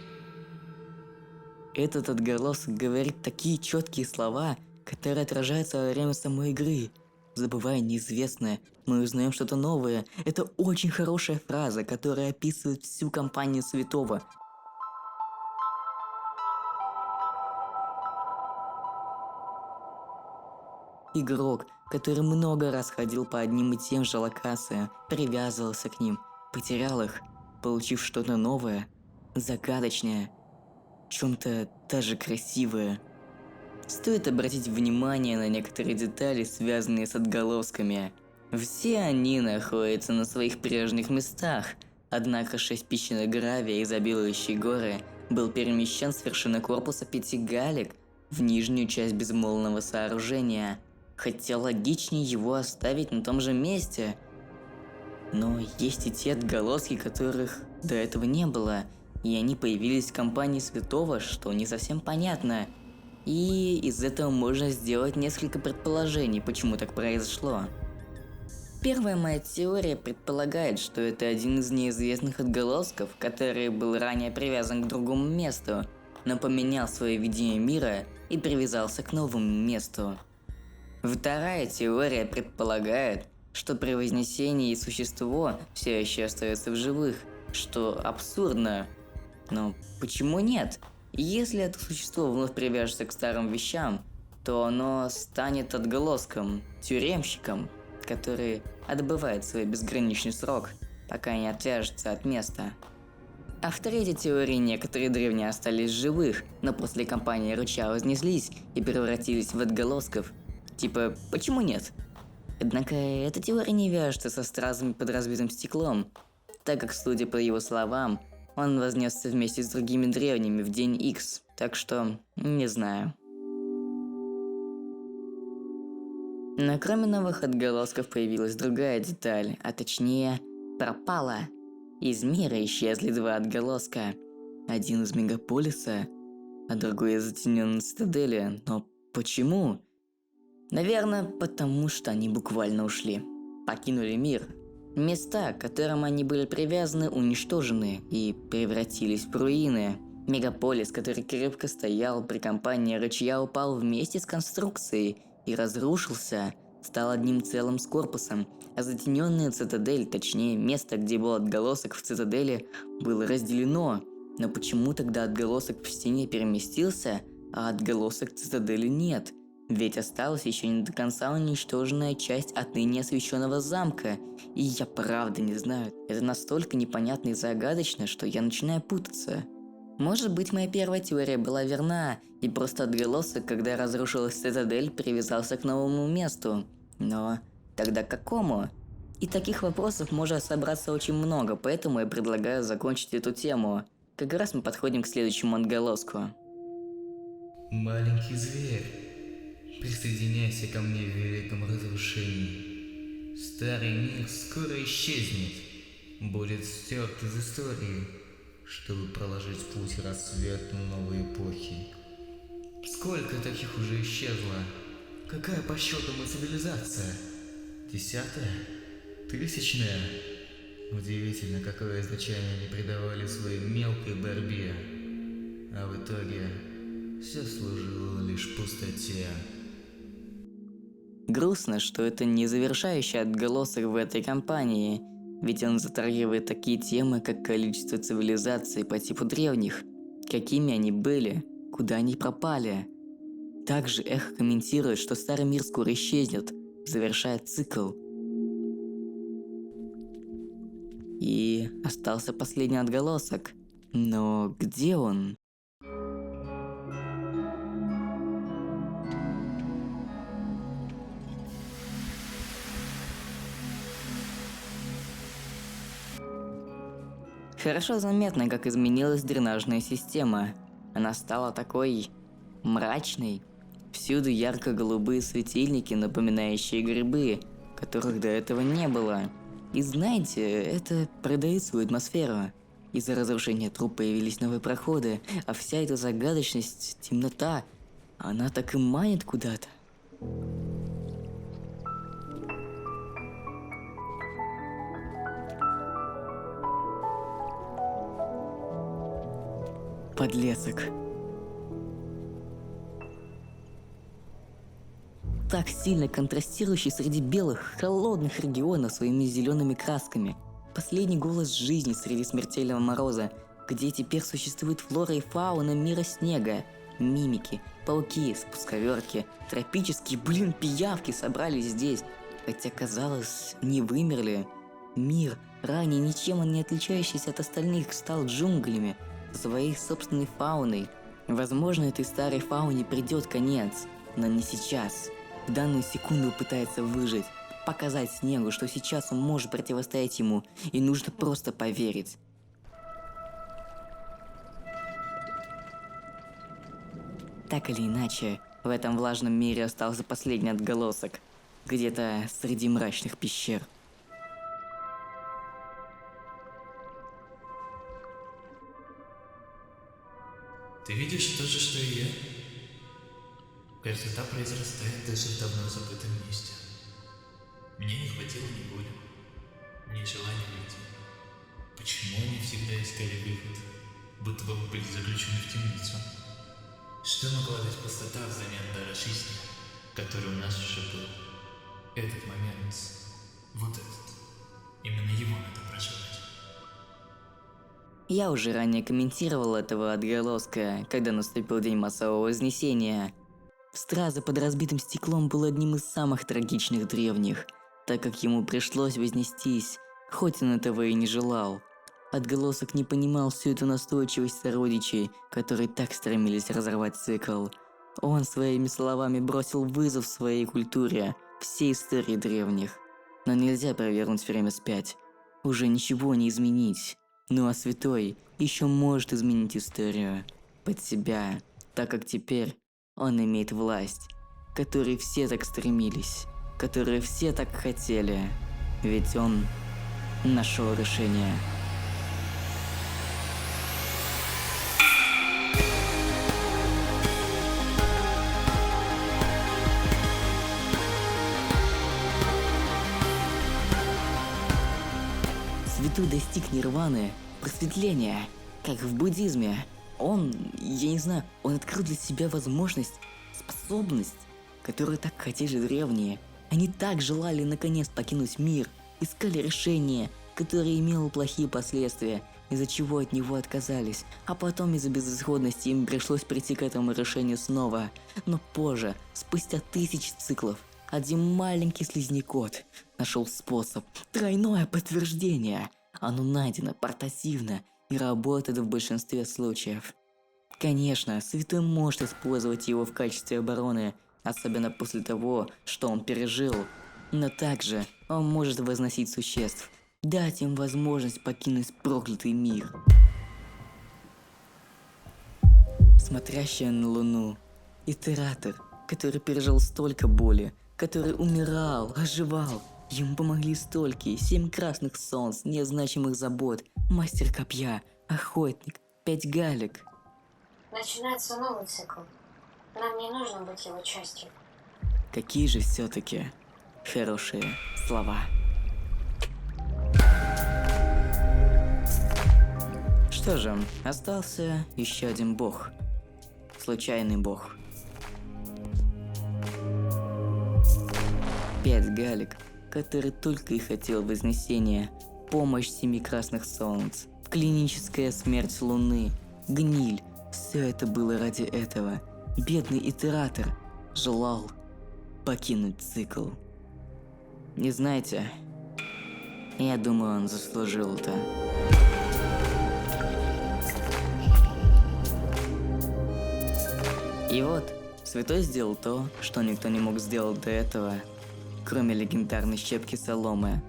Speaker 3: Этот отголосок говорит такие четкие слова, которые отражаются во время самой игры. Забывая неизвестное, мы узнаем что-то новое. Это очень хорошая фраза, которая описывает всю кампанию Святого. Игрок, который много раз ходил по одним и тем же локациям, привязывался к ним, потерял их, получив что-то новое, загадочное, в чем-то даже красивое. Стоит обратить внимание на некоторые детали, связанные с отголосками. Все они находятся на своих прежних местах, однако 6 песчаных гравия, изобилующие горы, был перемещен с вершины корпуса 5 галек в нижнюю часть безмолвного сооружения, хотя логичнее его оставить на том же месте. Но есть и те отголоски, которых до этого не было, и они появились в компании Святого, что не совсем понятно. И из этого можно сделать несколько предположений, почему так произошло. Первая моя теория предполагает, что это один из неизвестных отголосков, который был ранее привязан к другому месту, но поменял свое видение мира и привязался к новому месту. Вторая теория предполагает, что при вознесении существо все еще остается в живых, что абсурдно. Но почему нет? Если это существо вновь привяжется к старым вещам, то оно станет отголоском, тюремщиком, который отбывает свой безграничный срок, пока не отвяжется от места. А в третьей теории некоторые древние остались живых, но после кампании Ручья вознеслись и превратились в отголосков. Типа, почему нет? Однако эта теория не вяжется со стразами под разбитым стеклом, так как, судя по его словам, он вознесся вместе с другими древними в день X, так что не знаю. Но кроме новых отголосков появилась другая деталь, а точнее пропала. Из мира исчезли 2 отголоска. Один из мегаполиса, а другой из затененной цитадели. Но почему? Наверное, потому что они буквально ушли. Покинули мир. Места, к которым они были привязаны, уничтожены и превратились в руины. Мегаполис, который крепко стоял при кампании Ручья, упал вместе с конструкцией и разрушился, стал одним целым с корпусом, а затененная цитадель, точнее место, где был отголосок в цитадели, было разделено. Но почему тогда отголосок в стене переместился, а отголосок цитадели нет? Ведь осталась еще не до конца уничтоженная часть отныне освященного замка, и я правда не знаю, это настолько непонятно и загадочно, что я начинаю путаться. Может быть, моя первая теория была верна, и просто отголосок, когда разрушилась цитадель, привязался к новому месту. Но тогда к какому? И таких вопросов может собраться очень много, поэтому я предлагаю закончить эту тему. Как раз мы подходим к следующему отголоску.
Speaker 11: Маленький зверь, присоединяйся ко мне в великом разрушении. Старый мир скоро исчезнет, будет стерт из истории, чтобы проложить путь рассвету новой эпохи. Сколько таких уже исчезло? Какая по счету мы цивилизация? 10-я? 1000-я? Удивительно, какое значение они придавали своей мелкой борьбе. А в итоге все служило лишь пустоте.
Speaker 3: Грустно, что это не завершающий отголосок в этой кампании, ведь он затрагивает такие темы, как количество цивилизаций по типу древних, какими они были, куда они пропали. Также Эхо комментирует, что старый мир скоро исчезнет, завершая цикл. И остался последний отголосок. Но где он? Хорошо заметно, как изменилась дренажная система. Она стала такой мрачной. Всюду ярко-голубые светильники, напоминающие грибы, которых до этого не было. И знаете, это придает свою атмосферу. Из-за разрушения труб появились новые проходы, а вся эта загадочность, темнота, она так и манит куда-то. Подлесок. Так сильно контрастирующий среди белых, холодных регионов своими зелеными красками. Последний голос жизни среди смертельного мороза, где теперь существует флора и фауна мира снега. Мимики, пауки, спусковерки, тропические, пиявки собрались здесь. Хотя, казалось, не вымерли. Мир, ранее ничем не отличающийся от остальных, стал джунглями, своей собственной фауной. Возможно, этой старой фауне придет конец, но не сейчас. В данную секунду пытается выжить, показать снегу, что сейчас он может противостоять ему, и нужно просто поверить. Так или иначе, в этом влажном мире остался последний отголосок, где-то среди мрачных пещер.
Speaker 23: Ты видишь то же, что и я? Красота произрастает даже в давно забытом месте. Мне не хватило ни воли, ни желания выйти. Почему они всегда искали выход, будто бы были заключены в темницу? Что могла дать пустота взамен дара жизни, который у нас уже был? Этот момент, вот этот, именно его надо проживать.
Speaker 3: Я уже ранее комментировал этого отголоска, когда наступил день массового вознесения. Страза под разбитым стеклом был одним из самых трагичных древних, так как ему пришлось вознестись, хоть он этого и не желал. Отголосок не понимал всю эту настойчивость сородичей, которые так стремились разорвать цикл. Он своими словами бросил вызов своей культуре, всей истории древних. Но нельзя провернуть время вспять. Уже ничего не изменить. Ну а святой еще может изменить историю под себя, так как теперь он имеет власть, к которой все так стремились, которые все так хотели, ведь он нашел решение. Святой достиг нирваны, просветления, как в буддизме. Он открыл для себя возможность, способность, которую так хотели древние. Они так желали наконец покинуть мир, искали решение, которое имело плохие последствия, из-за чего от него отказались, а потом из-за безысходности им пришлось прийти к этому решению снова. Но позже, спустя 1000 циклов, один маленький слизнякот нашел способ, тройное подтверждение. Оно найдено портативно и работает в большинстве случаев. Конечно, святой может использовать его в качестве обороны, особенно после того, что он пережил. Но также он может возносить существ, дать им возможность покинуть проклятый мир. Смотрящая на Луну. Итератор, который пережил столько боли, который умирал, оживал. Ему помогли столькие, 7 красных солнц, незначимых забот, мастер копья, охотник, 5 галек.
Speaker 4: Начинается новый цикл. Нам не нужно быть его частью.
Speaker 3: Какие же все-таки хорошие слова. Что же, остался еще один бог. Случайный бог. 5 галек, который только и хотел вознесения, помощь 7 красных солнц, клиническая смерть Луны, гниль, Все это было ради этого. Бедный итератор желал покинуть цикл. Не знаете, я думаю, он заслужил это. И вот, Святой сделал то, что никто не мог сделать до этого, кроме легендарной щепки соломы.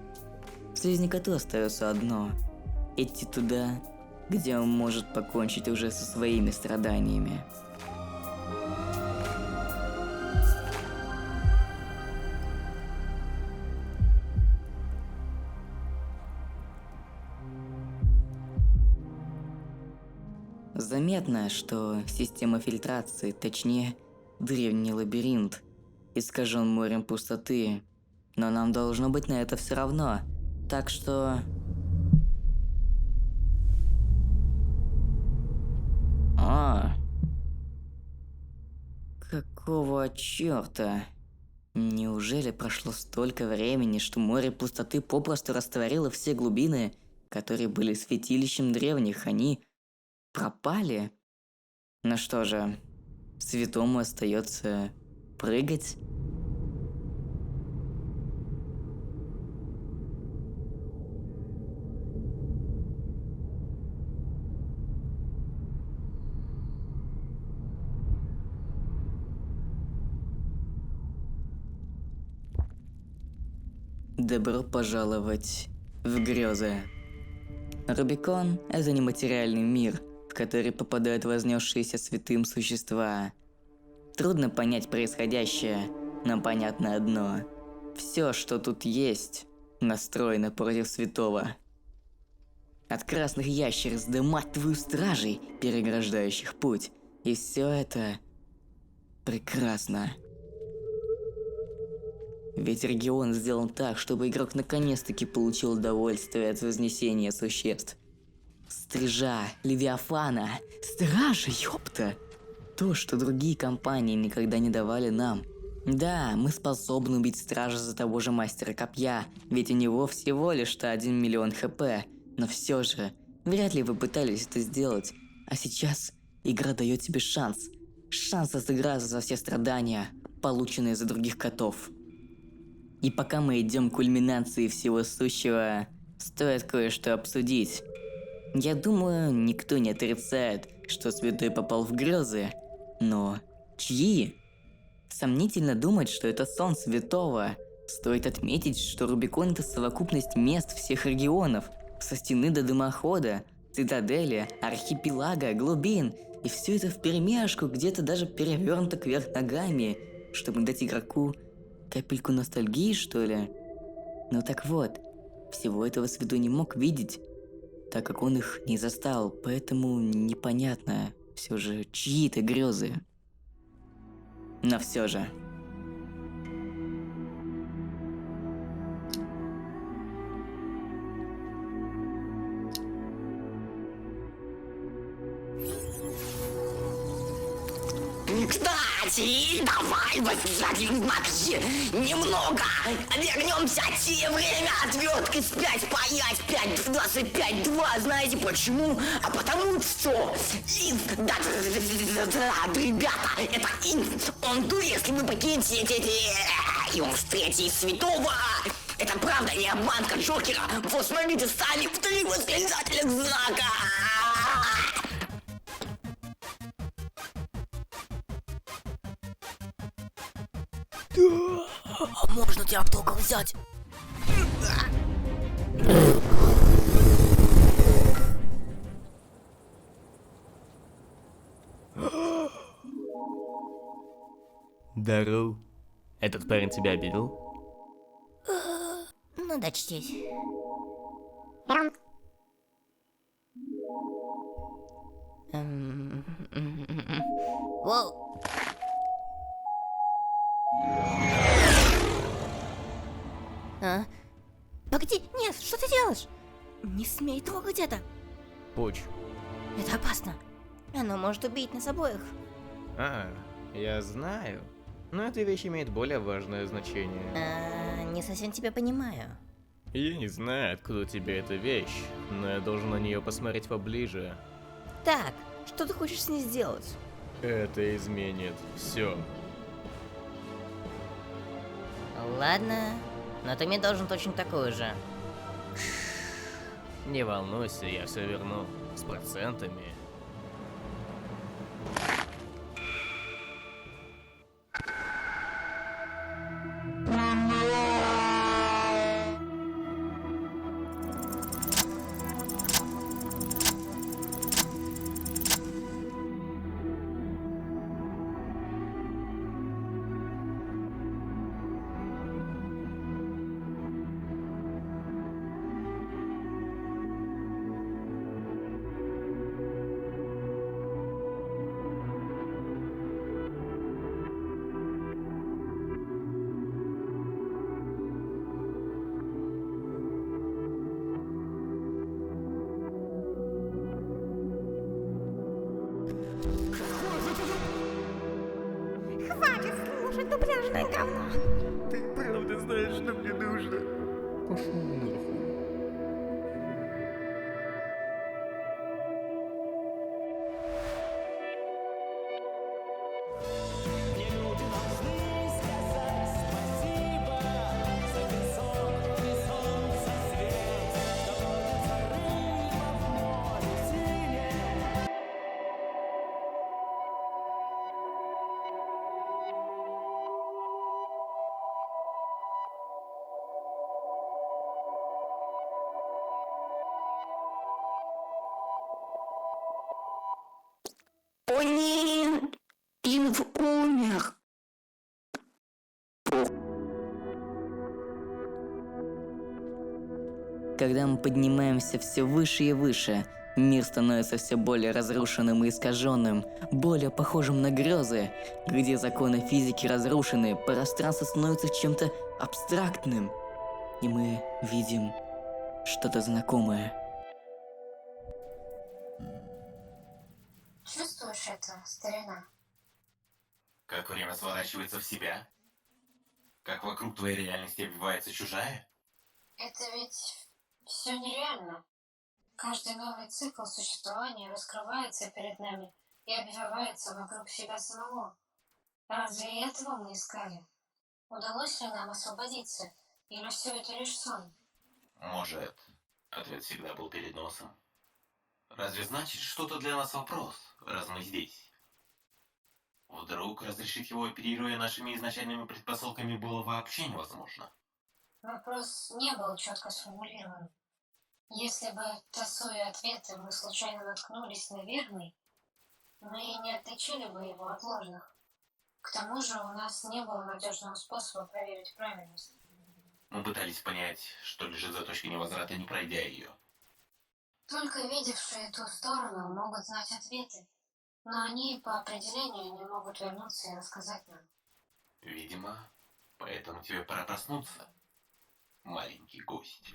Speaker 3: Слизнякоту остается одно – идти туда, где он может покончить уже со своими страданиями. Заметно, что система фильтрации, точнее, древний лабиринт, искажен морем пустоты, но нам должно быть на это все равно, так что... Какого черта? Неужели прошло столько времени, что море пустоты попросту растворило все глубины, которые были святилищем древних, они пропали? Ну что же, святому остается прыгать? Добро пожаловать в грезы. Рубикон – это нематериальный мир, в который попадают вознесшиеся святым существа. Трудно понять происходящее, но понятно одно. Все, что тут есть, настроено против святого. От красных ящериц до, мать твою, стражей, переграждающих путь. И все это прекрасно. Ведь регион сделан так, чтобы игрок наконец-таки получил удовольствие от вознесения существ. Стрижа, Левиафана, Стражи, ёпта! То, что другие компании никогда не давали нам. Да, мы способны убить Стража за того же Мастера Копья, ведь у него всего лишь 1 миллион хп. Но все же, вряд ли вы пытались это сделать. А сейчас игра дает тебе шанс. Шанс отыграться за все страдания, полученные за других котов. И пока мы идем к кульминации всего сущего, стоит кое-что обсудить. Я думаю, никто не отрицает, что Святой попал в грезы. Но чьи? Сомнительно думать, что это сон Святого. Стоит отметить, что Рубикон – это совокупность мест всех регионов. Со стены до дымохода, цитадели, архипелага, глубин. И все это вперемешку, где-то даже перевернуто кверх ногами, чтобы дать игроку капельку ностальгии, что ли? Ну так вот, всего этого Святой не мог видеть, так как он их не застал, поэтому непонятно все же, чьи это грезы. Но все же.
Speaker 5: Кстати, давай воздадим вообще немного вернемся те время отверткой с 5 паять 5.25.2. Знаете почему? А потому что ребята, это он дует, если вы покинете и он встретит святого. Это правда не обманка Джокера. Вот смотрите сами, 3 восклицательных знака.
Speaker 12: А можно тебя током взять?
Speaker 15: Дару, этот парень тебя обидел?
Speaker 12: Ну, дочтись. Воу. Погоди, нет, что ты делаешь? Не смей трогать это.
Speaker 24: Пуч.
Speaker 12: Это опасно. Оно может убить нас обоих.
Speaker 24: Я знаю. Но эта вещь имеет более важное значение.
Speaker 12: Не совсем тебя понимаю.
Speaker 24: Я не знаю, откуда у тебя эта вещь, но я должен на нее посмотреть поближе.
Speaker 12: Так, Что ты хочешь с ней сделать?
Speaker 15: Это изменит все.
Speaker 16: Ладно, но ты мне должен точно такую же.
Speaker 15: Не волнуйся, я все верну. С процентами.
Speaker 12: Хватит слушать дубляжное говно.
Speaker 24: Ты правда знаешь, что мне нужно? Пошел нахуй.
Speaker 5: О нет, Инв умер.
Speaker 3: Когда мы поднимаемся все выше и выше, мир становится все более разрушенным и искаженным, более похожим на грезы, где законы физики разрушены, пространство становится чем-то абстрактным, и мы видим что-то знакомое.
Speaker 4: Чувствуешь это, старина?
Speaker 19: Как время сворачивается в себя? Как вокруг твоей реальности обвивается чужая?
Speaker 4: Это ведь все нереально. Каждый новый цикл существования раскрывается перед нами и обвивается вокруг себя самого. Разве этого мы искали? Удалось ли нам освободиться? Или все это лишь сон?
Speaker 19: Может, ответ всегда был перед носом. Разве значит что-то для нас вопрос, раз мы здесь? Вдруг разрешить его, оперируя нашими изначальными предпосылками, было вообще невозможно?
Speaker 4: Вопрос не был четко сформулирован. Если бы, тасуя ответы, мы случайно наткнулись на верный, мы не отличили бы его от ложных. К тому же у нас не было надежного способа проверить правильность.
Speaker 19: Мы пытались понять, что лежит за точкой невозврата, не пройдя ее.
Speaker 4: Только видевшие ту сторону могут знать ответы, но они по определению не могут вернуться и рассказать нам.
Speaker 19: Видимо, поэтому тебе пора проснуться, маленький гость.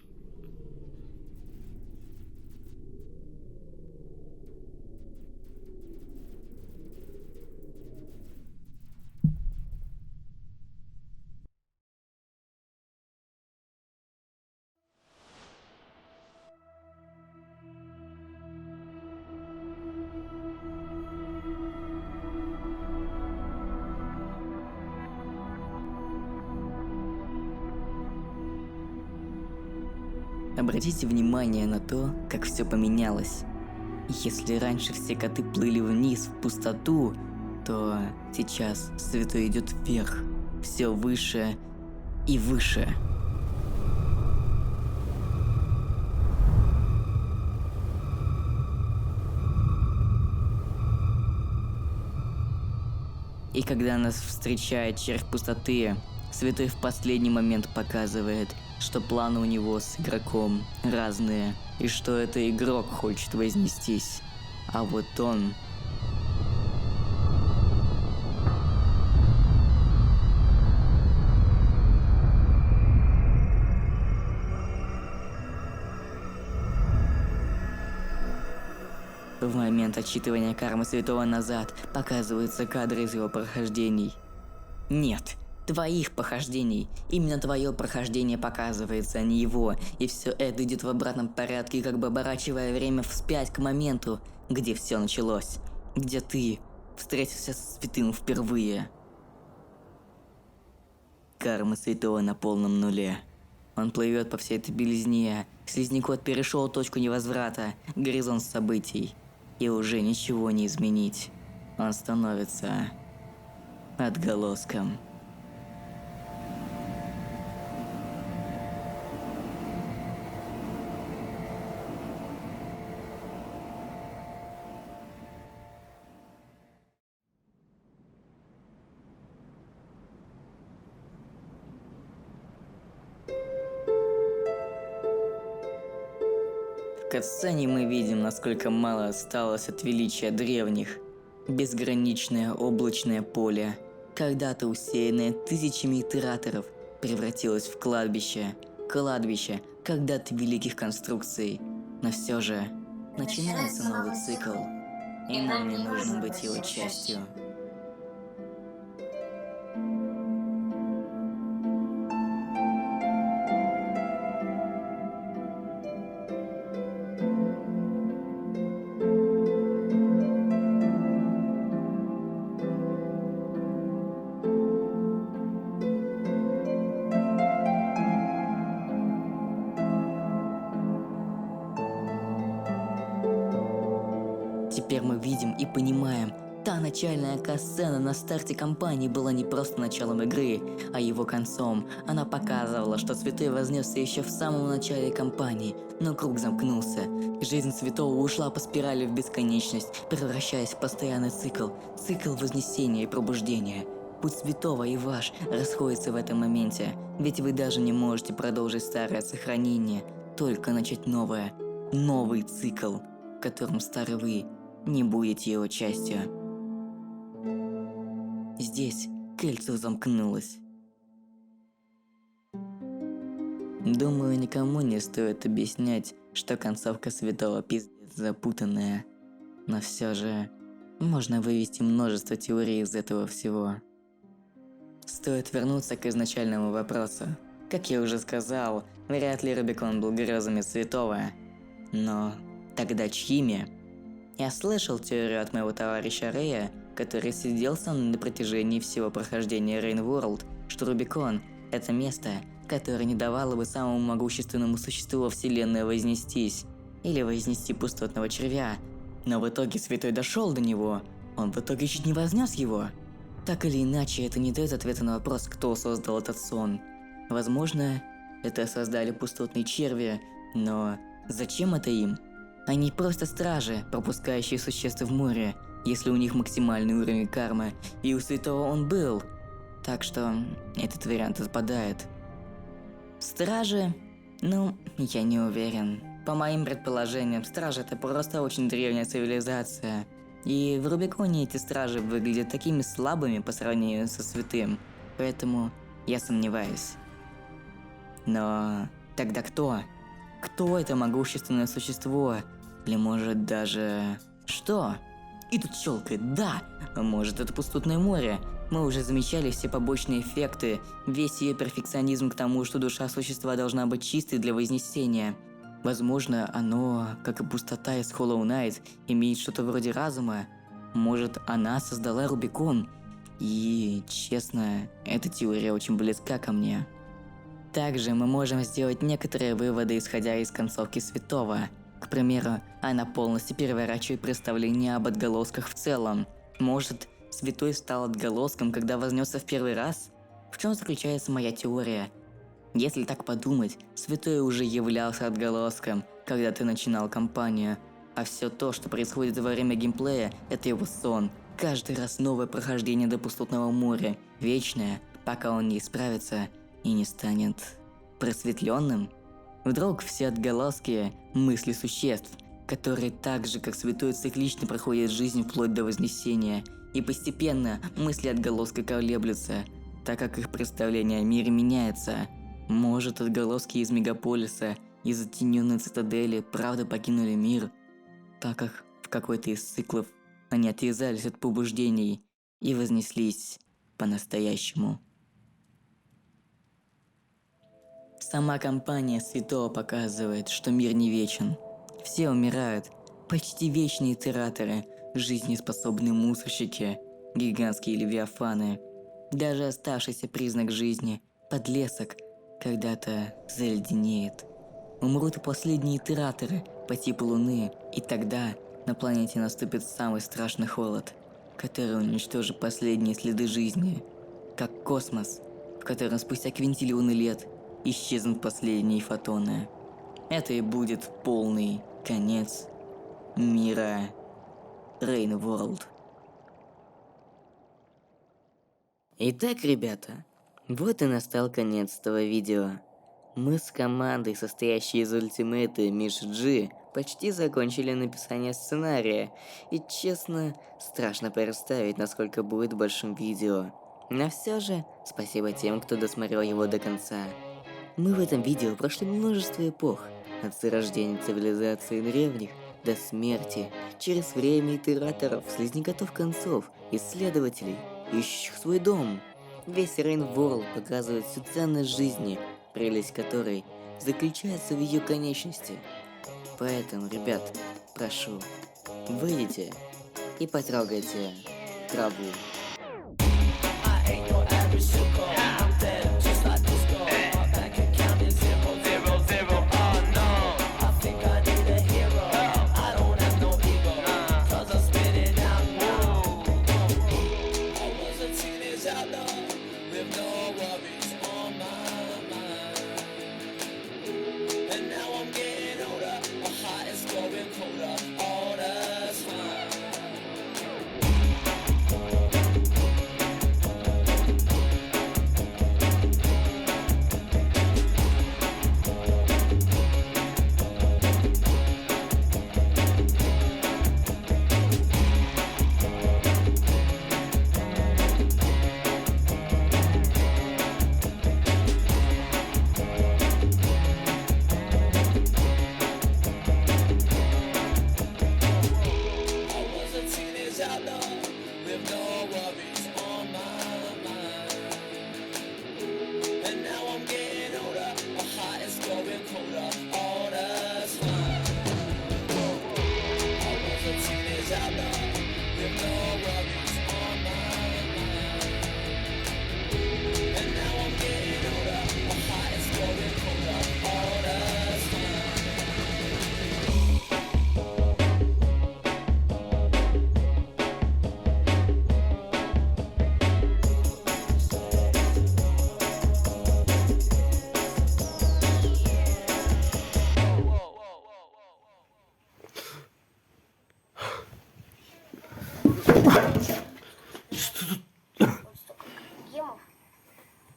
Speaker 3: Обратите внимание на то, как все поменялось. Если раньше все коты плыли вниз в пустоту, то сейчас святой идет вверх, все выше и выше. И когда нас встречает червь пустоты, святой в последний момент показывает, что планы у него с игроком разные, и что это игрок хочет вознестись, а вот он... В момент отчитывания кармы святого назад показываются кадры из его прохождений. Нет, твоих похождений. Именно твое прохождение показывается, а не его. И все это идет в обратном порядке, как бы оборачивая время вспять к моменту, где все началось. Где ты встретился со святым впервые. Карма святого на полном нуле. Он плывет по всей этой белизне. Слизнякот перешел точку невозврата, горизонт событий. И уже ничего не изменить. Он становится отголоском. В катсцене мы видим, насколько мало осталось от величия древних. Безграничное облачное поле, когда-то усеянное тысячами итераторов, превратилось в кладбище. Кладбище когда-то великих конструкций. Но все же начинается новый цикл, и нам не нужно быть его частью. Теперь мы видим и понимаем, та начальная катсцена на старте кампании была не просто началом игры, а его концом. Она показывала, что Святой вознесся еще в самом начале кампании, но круг замкнулся. Жизнь Святого ушла по спирали в бесконечность, превращаясь в постоянный цикл. Цикл вознесения и пробуждения. Путь Святого и ваш расходятся в этом моменте, ведь вы даже не можете продолжить старое сохранение, только начать новое. Новый цикл, в котором старый вы не будете его частью. Здесь кольцо замкнулось. Думаю, никому не стоит объяснять, что концовка Святого пиздец запутанная. Но все же можно вывести множество теорий из этого всего. Стоит вернуться к изначальному вопросу. Как я уже сказал, вряд ли Рубикон был грезами Святого. Но тогда чьими? Я слышал теорию от моего товарища Рэя, который сидел со мной на протяжении всего прохождения Рейнворлд, что Рубикон – это место, которое не давало бы самому могущественному существу вселенной вознестись, или вознести пустотного червя. Но в итоге Святой дошел до него, он в итоге чуть не вознес его. Так или иначе, это не дает ответа на вопрос, кто создал этот сон. Возможно, это создали пустотные черви, но зачем это им? Они просто стражи, пропускающие существ в море, если у них максимальный уровень кармы, и у Святого он был. Так что этот вариант отпадает. Стражи? Ну, я не уверен. По моим предположениям, стражи это просто очень древняя цивилизация. И в Рубиконе эти стражи выглядят такими слабыми по сравнению со Святым, поэтому я сомневаюсь. Но тогда кто? Кто это могущественное существо? Или может даже... Что? И тут щелкает, да! Может это пустотное море? Мы уже замечали все побочные эффекты, весь ее перфекционизм к тому, что душа существа должна быть чистой для вознесения. Возможно, оно, как и пустота из Hollow Knight, имеет что-то вроде разума. Может, она создала Рубикон? И, честно, эта теория очень близка ко мне. Также мы можем сделать некоторые выводы, исходя из концовки Святого. К примеру, она полностью переворачивает представление об отголосках в целом. Может, Святой стал отголоском, когда вознесся в первый раз? В чем заключается моя теория? Если так подумать, Святой уже являлся отголоском, когда ты начинал кампанию. А все то, что происходит во время геймплея, это его сон. Каждый раз новое прохождение до пустотного моря, вечное, пока он не исправится и не станет просветленным. Вдруг все отголоски – мысли существ, которые так же, как Святой, циклично проходят жизнь вплоть до Вознесения, и постепенно мысли отголоска колеблются, так как их представление о мире меняется. Может, отголоски из мегаполиса, из затененной цитадели правда покинули мир, так как в какой-то из циклов они отвязались от побуждений и вознеслись по-настоящему. Сама компания Святого показывает, что мир не вечен. Все умирают. Почти вечные итераторы, жизнеспособные мусорщики, гигантские левиафаны. Даже оставшийся признак жизни, подлесок, когда-то заледенеет. Умрут и последние итераторы по типу Луны, и тогда на планете наступит самый страшный холод, который уничтожит последние следы жизни, как космос, в котором спустя квинтиллионы лет исчезнут последние фотоны. Это и будет полный конец мира Rain World.
Speaker 17: Итак, ребята, вот и настал конец этого видео. Мы с командой, состоящей из ультимейта Миш G, почти закончили написание сценария, и честно, страшно представить, насколько будет большим видео. Но все же, спасибо тем, кто досмотрел его до конца. Мы в этом видео прошли множество эпох, от зарождения цивилизации древних до смерти, через время итераторов, слизняков концов, исследователей, ищущих свой дом. Весь Rain World показывает всю ценность жизни, прелесть которой заключается в ее конечности. Поэтому, ребят, прошу, выйдите и потрогайте траву.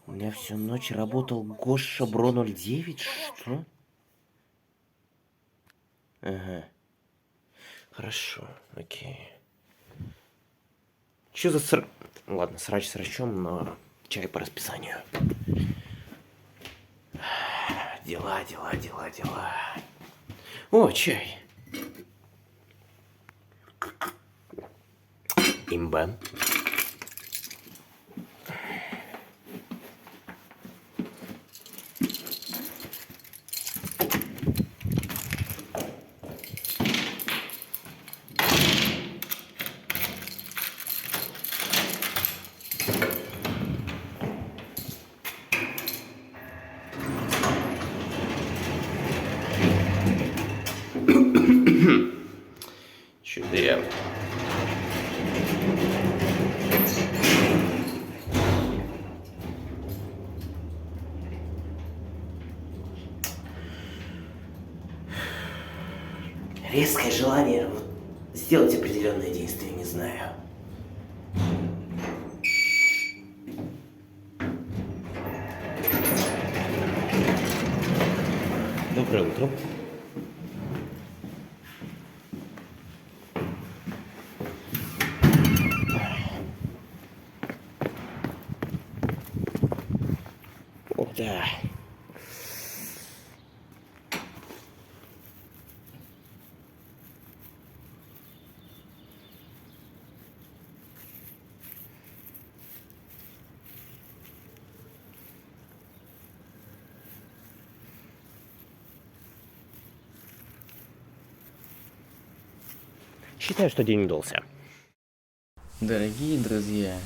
Speaker 9: У меня всю ночь работал Гоша Бро 09, что? Ага. Хорошо, окей. Чё за Ладно, срач срачом, но чай по расписанию. Дела. О, чай. Имба. Чудо. Резкое желание сделать определенное действие, не знаю. Доброе утро. Ох, да.
Speaker 15: Считаю, что день удался.
Speaker 17: Дорогие друзья,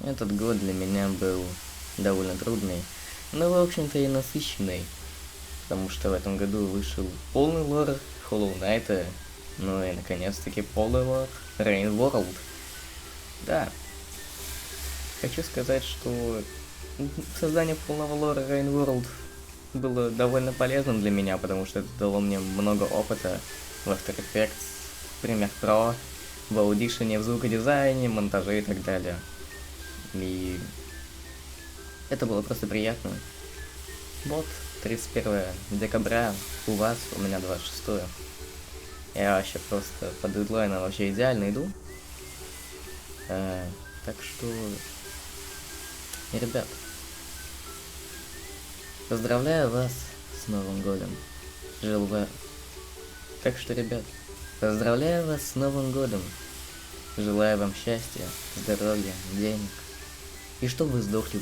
Speaker 17: этот год для меня был довольно трудный, но в общем-то и насыщенный, потому что в этом году вышел полный лор Hollow Knight, ну и наконец-таки полный лор Rain World. Да, хочу сказать, что создание полного лора Rain World было довольно полезным для меня, потому что это дало мне много опыта в After Effects, Premiere Pro, в аудишене, в звукодизайне, монтаже и так далее. И это было просто приятно. Вот, 31 декабря, у вас, у меня 26. Я вообще просто по дедлайнам вообще идеально иду. Так что, ребят, поздравляю вас с Новым годом. Желаю. Так что, ребят, поздравляю вас с Новым годом. Желаю вам счастья, здоровья, денег. И чтобы вы сдохли.